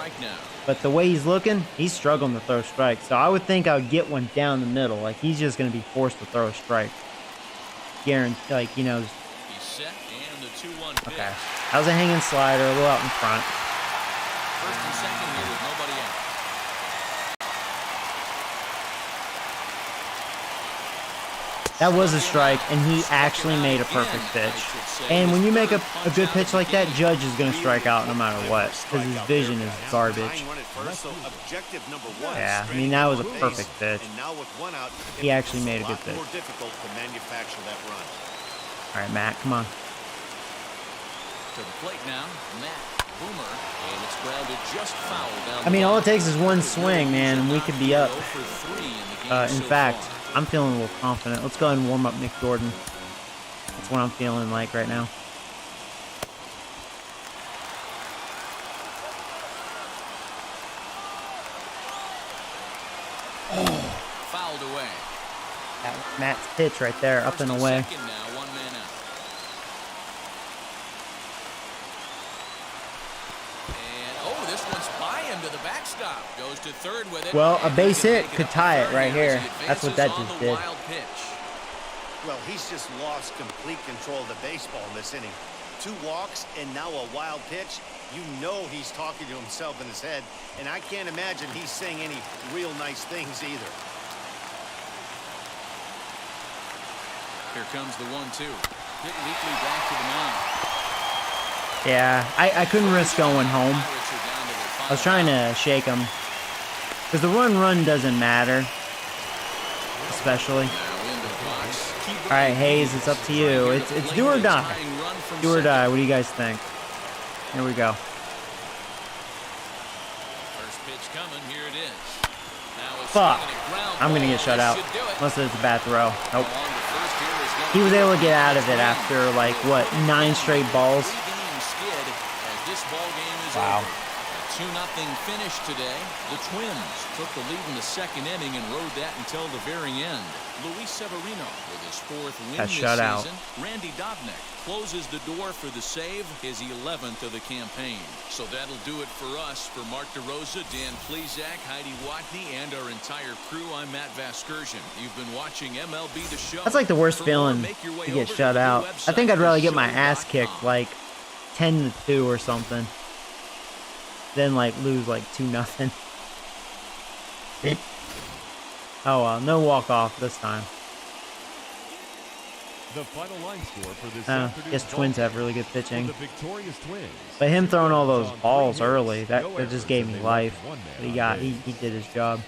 But the way he's looking, he's struggling to throw strikes. So I would think I would get one down the middle. Like, he's just going to be forced to throw a strike. Guaranteed, like, you know. He's set and the 2-1 pitch. Okay. That was a hanging slider, a little out in front. First and second here with nobody out. That was a strike, and he actually made a perfect pitch. And when you make a good pitch like that, Judge is going to strike out no matter what, because his vision is garbage. Tying run at first, so objective number 1. Yeah, I mean, that was a perfect pitch. And now with 1 out, He actually made a good lot pitch. more difficult to manufacture that run. All right, Matt, come on. To the plate now, Matt Boomer, and it's grounded just foul down. I mean, all it takes is one swing, man, and we could be up. 0 for 3 in the game In so fact, far. I'm feeling a little confident. Let's go ahead and warm up Nick Jordan. That's what I'm feeling like right now. Fouled away. That was Matt's pitch right there, up and away. Second now, 1 man out. And oh, this one's by him to the backstop. Goes to third with it. Well, a and base he can hit make could up tie to it third right as here. he That's what that advances just on the did. wild pitch. Well, he's just lost complete control of the baseball in this inning. 2 walks and now a wild pitch. You know he's talking to himself in his head, and I can't imagine he's saying any real nice things either. Here comes the 1-2. Hit weakly back to the mound. Yeah, I couldn't risk going home. Pirates are down to their I was final trying to shake him. Because the run doesn't matter. Especially. now in the box. All right, Hayes, it's up to you. It's do or die. Tying run from Do or second. die. What do you guys think? Here we go. First pitch coming. Here it is. Now a Fuck. swing and a ground I'm going to ball. get shut This out. should do it. Unless it's a bad throw. Nope. On to first here is gonna He was be able to get Jordan. out of it after, like, what, 9 straight balls? 3-game skid as this ball game is Wow. over. 2-0 finish today. The Twins took the lead in the second inning and rode that until the very end. Luis Severino with his 4th win Got this shut out. season. Randy Dobnak closes the door for the save, his 11th of the campaign. So that'll do it for us. For Mark DeRosa, Dan Plesac, Heidi Watney, and our entire crew, I'm Matt Vasgersian. You've been watching MLB The Show. That's like the worst For more, feeling make your way to get over shut the out. website, I think I'd rather get my ass theshow.com. kicked, like, 10-2 or something. Then, like, lose, like, 2-0. Oh, well, no walk-off this time. The final line score for this Yes, Twins have really good pitching. the victorious Twins. But him throwing all those On 3 balls hits, early, that no just errors, gave and me they life. left 1 man But on he base. did his job.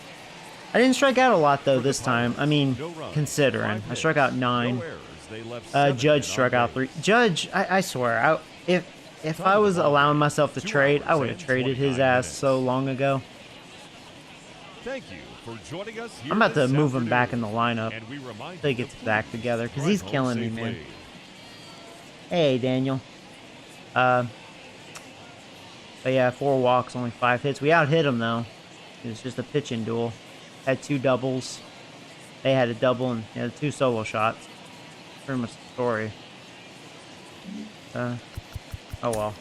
I didn't strike out a lot though For the this time. I mean, Pirates, no runs, considering 5 I struck out hits, 9. no errors, they left 7 Judge men struck on out base. 3. Judge, I swear, if I was allowing myself to 2 trade, I hours would have and traded his 29 ass so minutes. long ago. Thank you for joining us here I'm about to this move him back in afternoon. the lineup And we remind until he you to gets back please together because drive he's home killing me, man. safely. Hey, Daniel. But yeah, 4 walks, only 5 hits. We out hit him though. It was just a pitching duel. Had 2 doubles. They had a double and 2 solo shots. Pretty much the story. Oh well.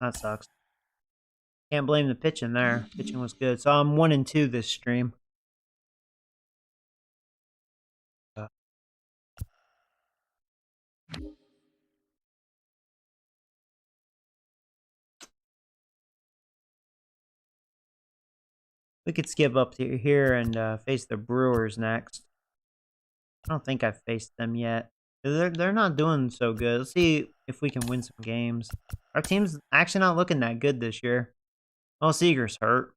That sucks. Can't blame the pitching there. Pitching was good. So I'm 1-2 this stream. We could skip up to here and face the Brewers next. I don't think I've faced them yet. They're not doing so good. Let's see if we can win some games. Our team's actually not looking that good this year. Well, Seager's hurt.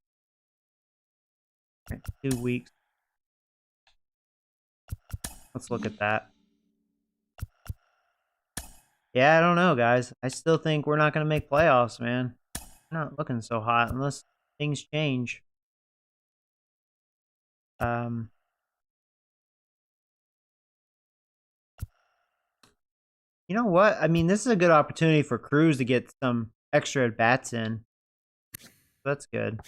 2 weeks. Let's look at that. Yeah, I don't know, guys. I still think we're not going to make playoffs, man. We're not looking so hot unless things change. You know what? I mean, this is a good opportunity for Cruz to get some extra at-bats in. That's good.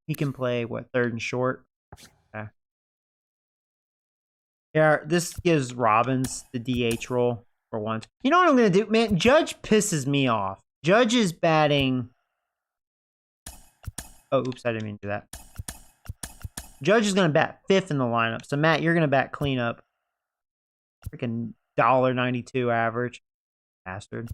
He can play, what, third and short? Okay. Yeah, this gives Robbins the DH role for once. You know what I'm going to do? Man, Judge pisses me off. Judge is batting... Oh, oops, I didn't mean to do that. Judge is going to bat 5th in the lineup. So, Matt, you're going to bat cleanup. Freaking $1.92 average. Bastard.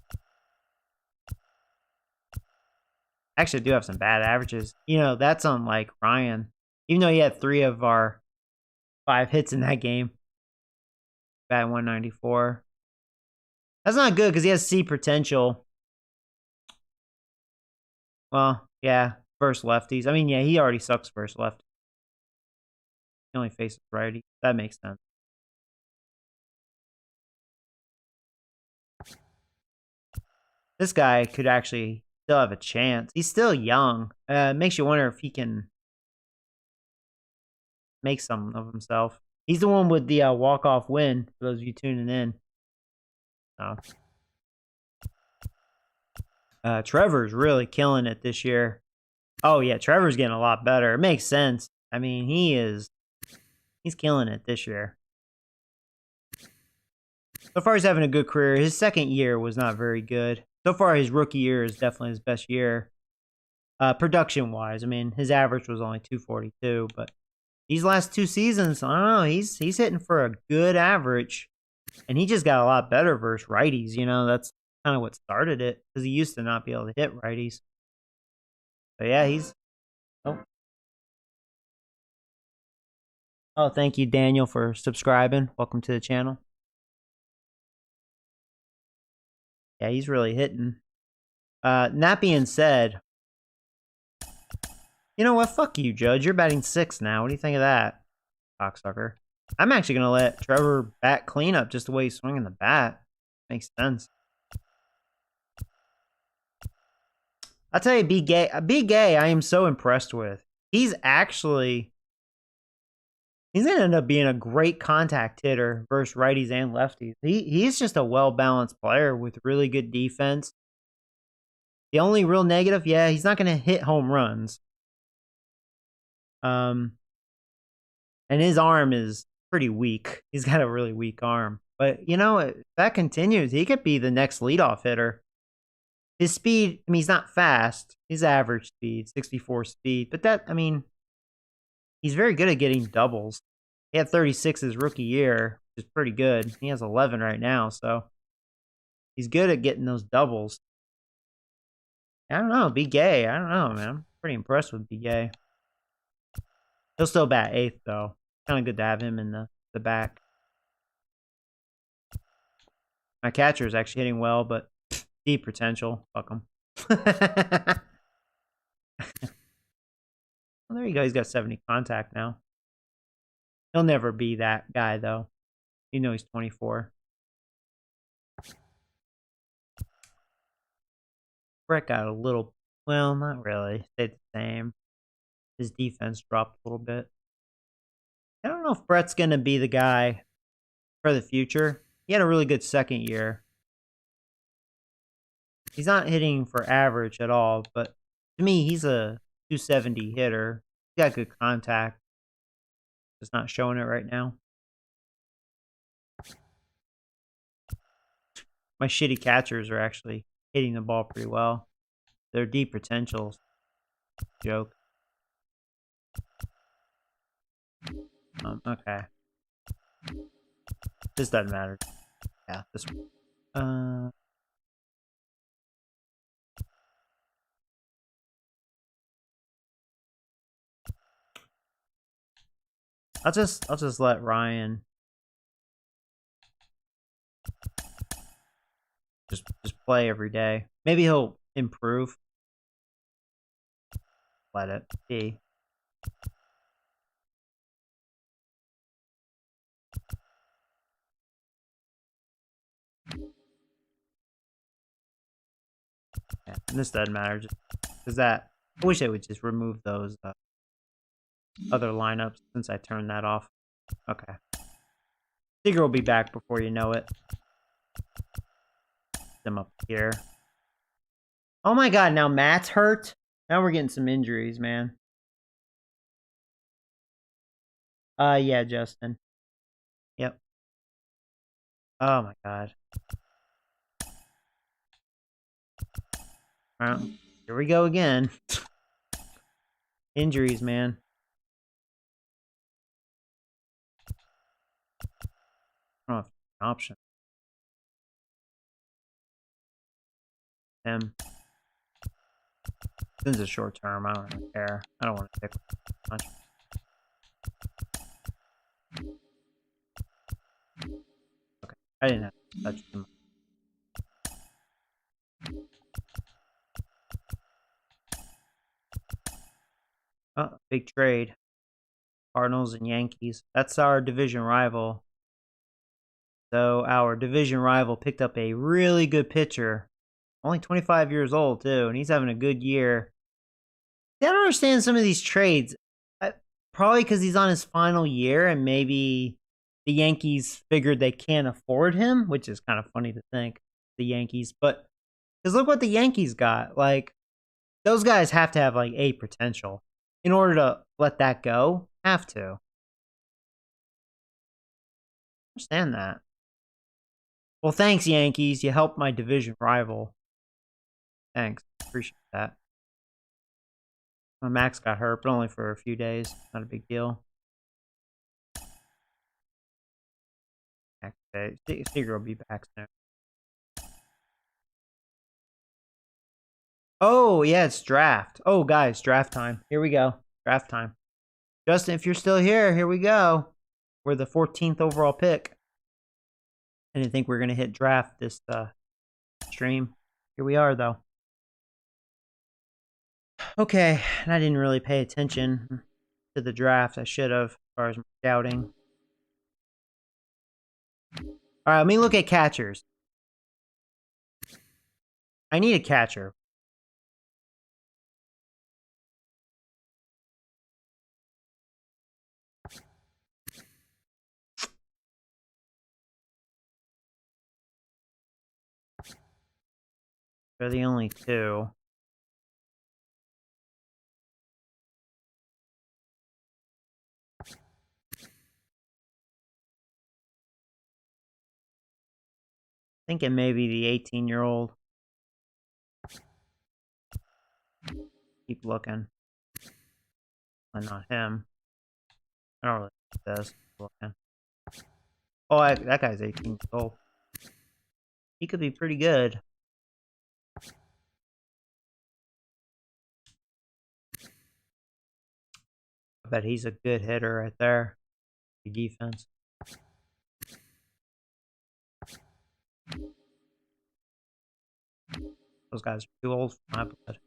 Actually, I do have some bad averages. You know, that's unlike Ryan. Even though he had 3 of our 5 hits in that game. Bat 194. That's not good because he has C potential. Well, yeah, versus lefties. I mean, yeah, he already sucks versus lefty. He only faces righty. That makes sense. This guy could actually still have a chance. He's still young. Makes you wonder if he can make something of himself. He's the one with the walk-off win, for those of you tuning in. Trevor's really killing it this year. Oh, yeah, Trevor's getting a lot better. It makes sense. I mean, he's killing it this year. So far, he's having a good career. His second year was not very good. So far, his rookie year is definitely his best year. Production-wise, I mean, his average was only 242, but these last 2 seasons, I don't know, he's hitting for a good average. And he just got a lot better versus righties, you know, that's kind of what started it, because he used to not be able to hit righties. But yeah, he's... Oh, thank you, Daniel, for subscribing. Welcome to the channel. Yeah, he's really hitting. That being said, you know what? Fuck you, Judge. You're batting 6th now. What do you think of that, cocksucker? I'm actually going to let Trevor bat cleanup just the way he's swinging the bat. Makes sense. I'll tell you, B Gay, I am so impressed with. He's going to end up being a great contact hitter versus righties and lefties. He's just a well-balanced player with really good defense. The only real negative, yeah, he's not going to hit home runs. And his arm is pretty weak. He's got a really weak arm. But, you know, if that continues, he could be the next leadoff hitter. His speed, I mean, he's not fast. His average speed, 64 speed. But that, I mean, he's very good at getting doubles. He had 36 his rookie year, which is pretty good. He has 11 right now, so he's good at getting those doubles. I don't know. Be gay. I don't know, man. I'm pretty impressed with Be gay. He'll still bat 8th, though. Kind of good to have him in the back. My catcher is actually hitting well, but deep potential. Fuck him. Well, there you go. He's got 70 contact now. He'll never be that guy, though. You know he's 24. Brett got a little... Well, not really. Stayed the same. His defense dropped a little bit. I don't know if Brett's going to be the guy for the future. He had a really good second year. He's not hitting for average at all, but to me, he's a 270 hitter. He's got good contact. Just not showing it right now. My shitty catchers are actually hitting the ball pretty well. Their deep potentials. Joke. Okay. This doesn't matter. Yeah, this one. I'll just let Ryan just play every day. Maybe he'll improve. Let it be. Yeah, and this doesn't matter, just because that. I wish I would just remove those other lineups since I turned that off. Okay. Seager will be back before you know it. Them up here. Oh my god, now Matt's hurt? Now we're getting some injuries, man. Yeah, Justin. Yep. Oh my god. Well, here we go again. Injuries, man. I don't know if it's an option. Him. This is a short term. I don't really care. I don't want to pick much. Okay. I didn't have to touch him. Oh, big trade. Cardinals and Yankees. That's our division rival. So our division rival picked up a really good pitcher. Only 25 years old, too, and he's having a good year. I don't understand some of these trades. Probably because he's on his final year, and maybe the Yankees figured they can't afford him, which is kind of funny to think, the Yankees. But, because look what the Yankees got. Like, those guys have to have, like, a potential. In order to let that go, have to. Understand that. Well, thanks, Yankees. You helped my division rival. Thanks. Appreciate that. My Max got hurt, but only for a few days. Not a big deal. Okay. Seager will be back soon. Oh, yeah, it's draft. Oh, guys, draft time. Here we go. Draft time. Justin, if you're still here we go. We're the 14th overall pick. I didn't think we were going to hit draft this stream. Here we are, though. Okay, and I didn't really pay attention to the draft. I should have, as far as my scouting. All right, let me look at catchers. I need a catcher. They're the only two. Thinking maybe the 18-year-old. Keep looking. But not him. I don't really like this. Looking. Oh, that guy's 18 years old. He could be pretty good. I bet he's a good hitter right there. Good defense. Those guys are too old for my blood.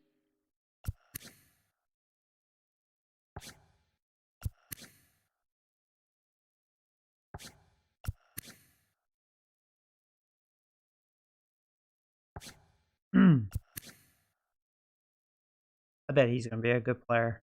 I bet he's going to be a good player.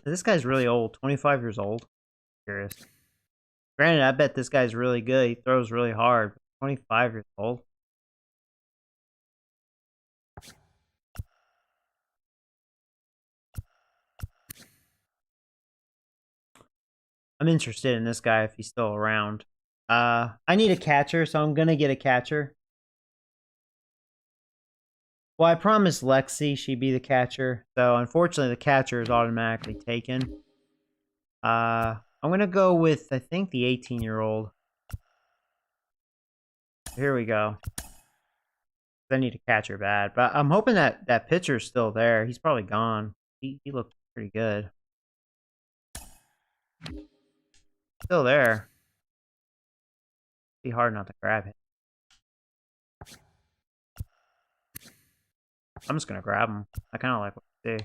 This guy's really old. 25 years old. Curious. Granted, I bet this guy's really good. He throws really hard. 25 years old. I'm interested in this guy if he's still around. I need a catcher, so I'm gonna get a catcher. Well, I promised Lexi she'd be the catcher, so unfortunately the catcher is automatically taken. I'm gonna go with, I think, the 18-year-old. Here we go. I need a catcher bad, but I'm hoping that that pitcher's still there. He's probably gone. He looked pretty good. Still there. Be hard not to grab him. I'm just gonna grab him. I kind of like what I see.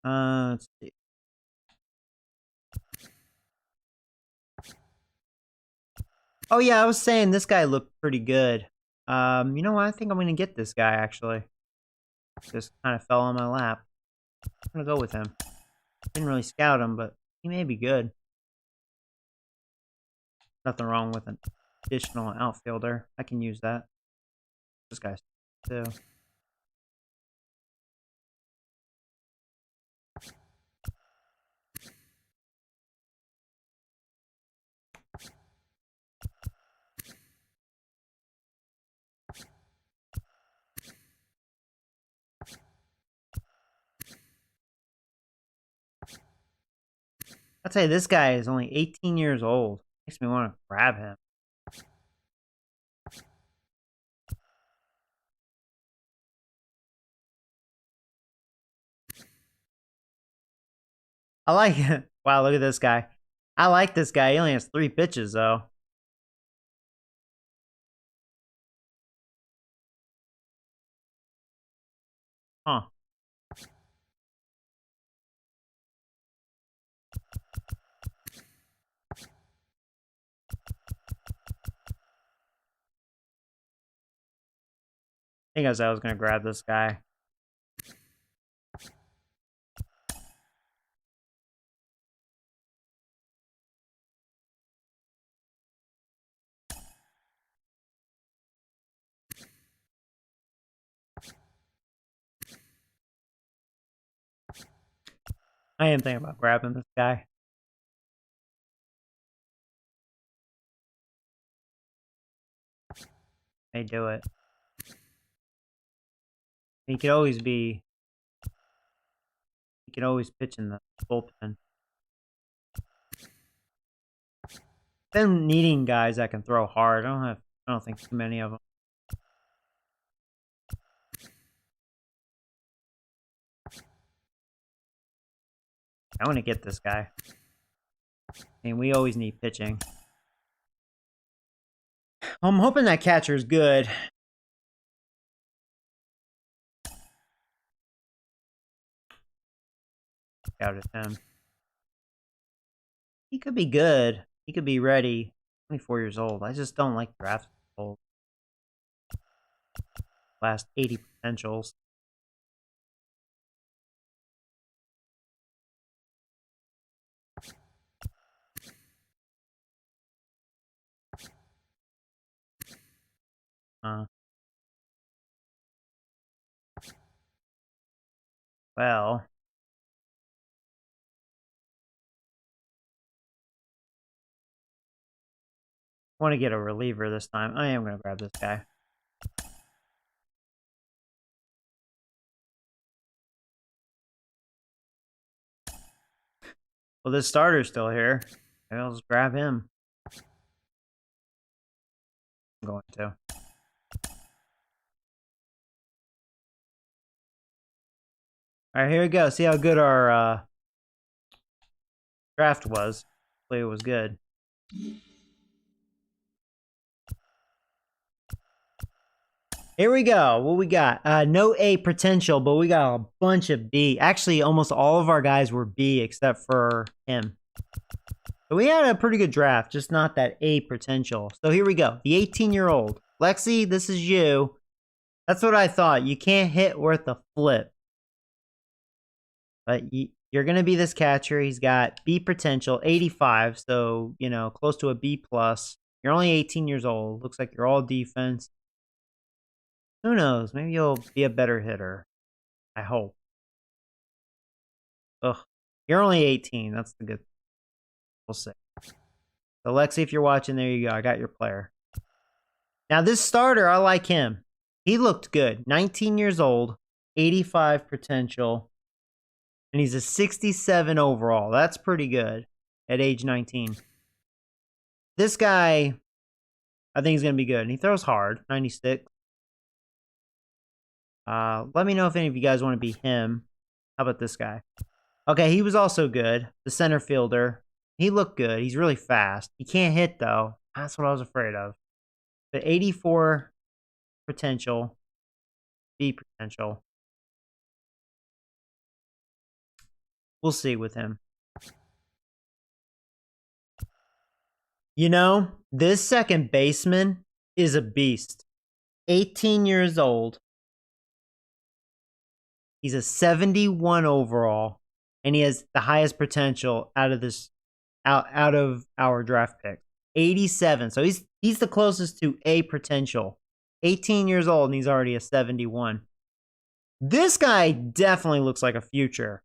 Let's see. Oh yeah, I was saying this guy looked pretty good. You know what? I think I'm gonna get this guy actually. Just kind of fell on my lap. I'm gonna go with him. Didn't really scout him, but he may be good. Nothing wrong with an additional outfielder. I can use that. This guy's too. I'd say this guy is only 18 years old. Makes me want to grab him. I like it. Wow, look at this guy. I like this guy. He only has 3 pitches, though. Huh. I think I was going to grab this guy. I am thinking about grabbing this guy. May do it. He could always be. He could always pitch in the bullpen. Been needing guys that can throw hard. I don't think too many of them. I want to get this guy. And we always need pitching. I'm hoping that catcher's good. Out at him. He could be good. He could be ready. 24 years old. I just don't like draft old. Last 80 potentials. Well. I want to get a reliever this time. I am going to grab this guy. Well, this starter's still here. Maybe I'll just grab him. I'm going to. Alright, here we go. See how good our draft was. Hopefully it was good. Here we go. What we got? No A potential, but we got a bunch of B. Actually, almost all of our guys were B except for him. So we had a pretty good draft, just not that A potential. So here we go. The 18-year-old. Lexi, this is you. That's what I thought. You can't hit worth a flip. But you're going to be this catcher. He's got B potential, 85. So, you know, close to a B+. You're only 18 years old. Looks like you're all defense. Who knows? Maybe you'll be a better hitter. I hope. Ugh. You're only 18. That's the good. We'll see. So, Lexi, if you're watching, there you go. I got your player. Now, this starter, I like him. He looked good. 19 years old, 85 potential, and he's a 67 overall. That's pretty good at age 19. This guy, I think he's going to be good. And he throws hard, 96. Let me know if any of you guys want to be him. How about this guy? Okay, he was also good. The center fielder. He looked good. He's really fast. He can't hit, though. That's what I was afraid of. But 84 potential. B potential. We'll see with him. You know, this second baseman is a beast. 18 years old. He's a 71 overall, and he has the highest potential out of our draft pick. 87. So he's the closest to A potential. 18 years old, and he's already a 71. This guy definitely looks like a future.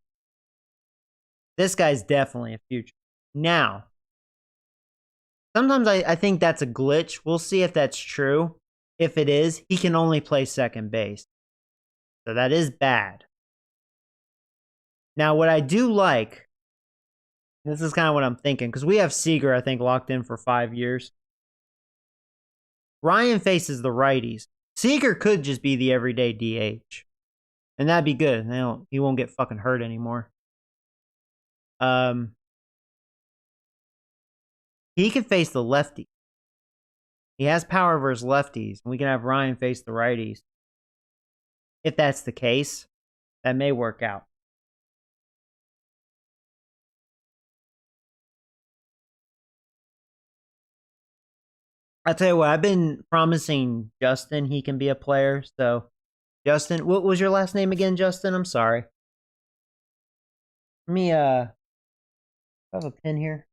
This guy's definitely a future. Now, sometimes I think that's a glitch. We'll see if that's true. If it is, he can only play second base. So that is bad. Now, what I do like, this is kind of what I'm thinking, because we have Seager, I think, locked in for 5 years. Ryan faces the righties. Seager could just be the everyday DH. And that'd be good. He won't get fucking hurt anymore. He can face the lefty. He has power versus lefties, and we can have Ryan face the righties. If that's the case, that may work out. I'll tell you what, I've been promising Justin he can be a player. So, Justin, what was your last name again, Justin? I'm sorry. Let me, I have a pen here.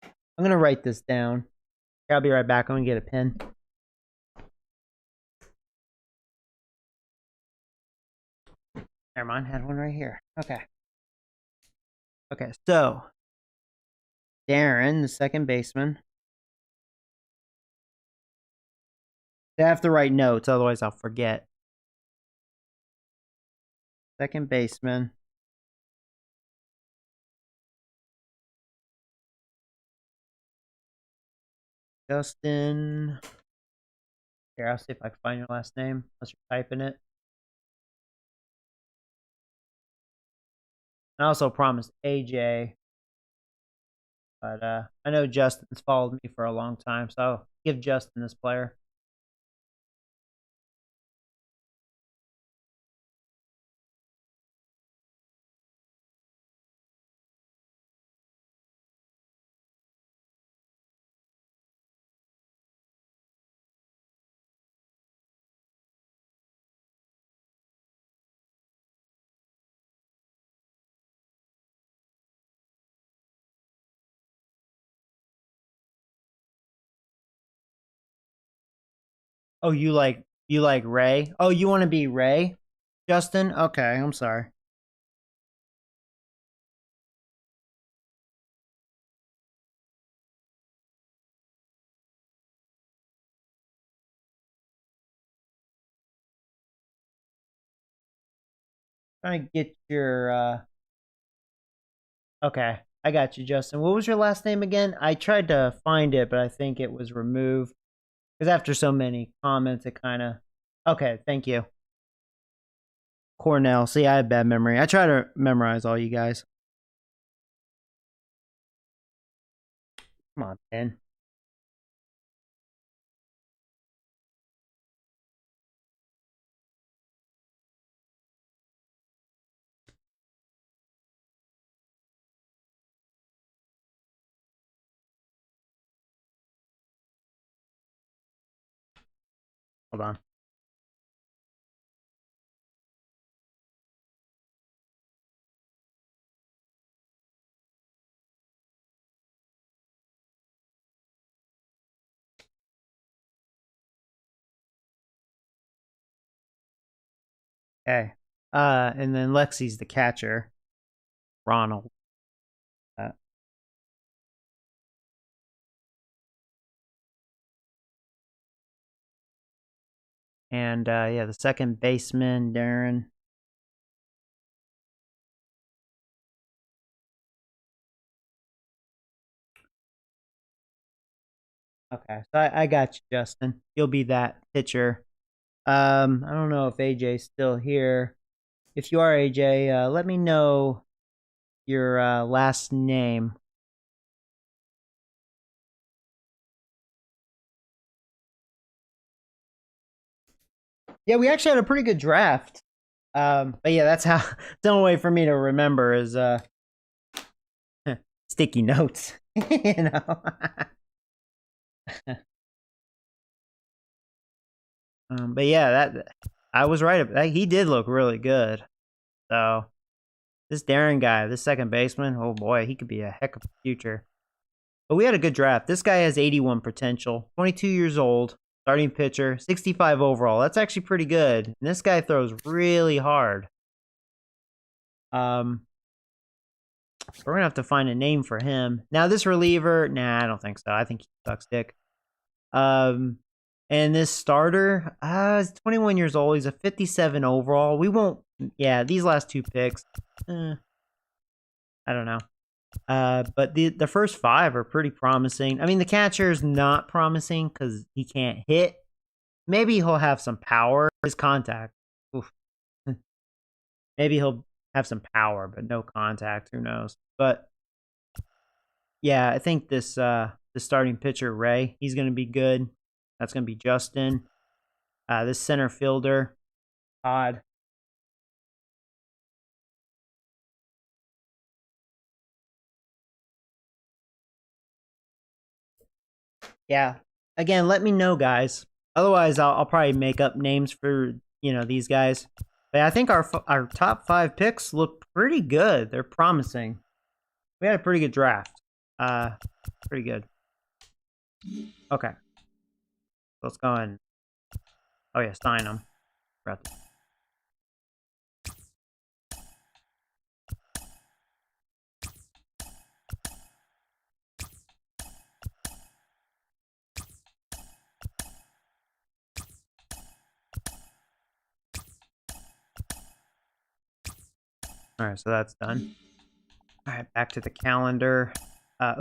I'm going to write this down. I'll be right back. I'm going to get a pen. Never mind. I had one right here. Okay. Okay, so Darren, the second baseman. I have to write notes, otherwise I'll forget. Second baseman. Justin. Here, I'll see if I can find your last name, unless you're typing it. I also promised AJ. But I know Justin's followed me for a long time, so I'll give Justin this player. Oh, you like Ray? Oh, you want to be Ray? Justin? Okay, I'm sorry. Trying to get your okay. I got you, Justin. What was your last name again? I tried to find it, but I think it was removed. Because after so many comments, it kind of... Okay, thank you. Cornell. See, I have bad memory. I try to memorize all you guys. Come on, Ben. Hold on. Okay. And then Lexi's the catcher. Ronald. And yeah, the second baseman, Darren. Okay, so I got you, Justin. You'll be that pitcher. I don't know if AJ's still here. If you are AJ, let me know your last name. Yeah, we actually had a pretty good draft. But yeah, that's how the only way for me to remember is sticky notes. You know. But yeah, that I was right. He did look really good. So this Darren guy, this second baseman, oh boy, he could be a heck of a future. But we had a good draft. This guy has 81 potential, 22 years old, starting pitcher, 65 overall. That's actually pretty good. And this guy throws really hard. We're gonna have to find a name for him. Now this reliever, nah, I don't think so. I think he sucks dick. And this starter, is 21 years old. He's a 57 overall. We won't, yeah, these last two picks, I don't know. But the first five are pretty promising. I mean, the catcher is not promising because he can't hit. Maybe he'll have some power. His contact. Oof. Maybe he'll have some power, but no contact. Who knows? But yeah, I think this the starting pitcher, Ray, he's going to be good. That's going to be Justin. This center fielder, Todd. Yeah. Again, let me know, guys. Otherwise, I'll probably make up names for, you know, these guys. But I think our top 5 picks look pretty good. They're promising. We had a pretty good draft. Pretty good. Okay. Let's go and... Oh, yeah, sign them. All right, so that's done. All right, back to the calendar.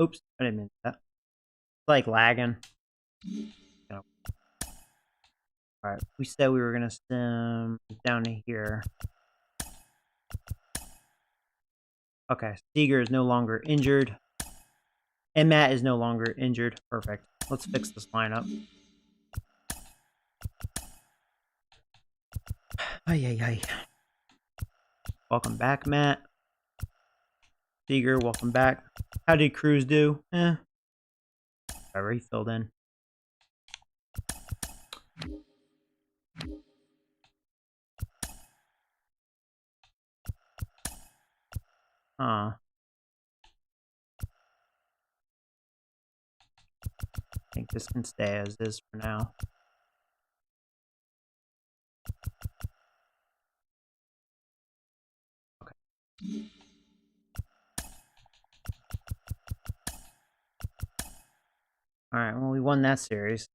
Oops, I didn't mean that. It's like lagging. No. All right, we said we were gonna stem down to here. Okay, Seager is no longer injured, and Matt is no longer injured. Perfect. Let's fix this lineup. Ay, ay, ay. Welcome back, Matt. Seager, welcome back. How did Cruz do? Whatever, he filled in. I think this can stay as is for now. Okay. All right, well, we won that series.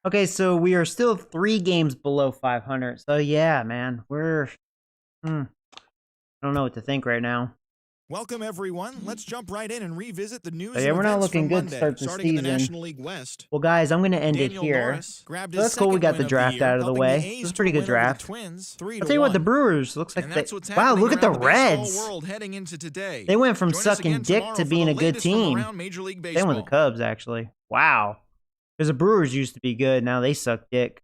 Okay, so we are still 3 games below 500. So yeah, man, we're I don't know what to think right now. Welcome, everyone. Let's jump right in and revisit the news. So, yeah, and we're not events looking from good to Monday, start the starting in the season. National League West. Well, guys, I'm going to end Daniel it here. Norris grabbed So his that's cool. We second got win the of draft year, out of the helping way. A's It was a to pretty good win over the draft. Twins, I'll tell you what, the 3-1. Brewers looks like And they. that's what's Wow, happening look at the around baseball Reds. world heading into today. They went from Join us sucking again dick tomorrow to for being the a good latest from team. around Major League Same with the Baseball. Cubs, actually. Wow. Because the Brewers used to be good. Now they suck dick.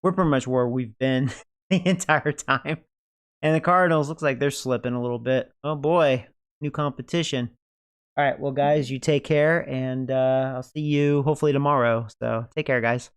We're pretty much where we've been the entire time. And the Cardinals looks like they're slipping a little bit. Oh, boy. New competition. All right. Well, guys, you take care. And I'll see you hopefully tomorrow. So take care, guys.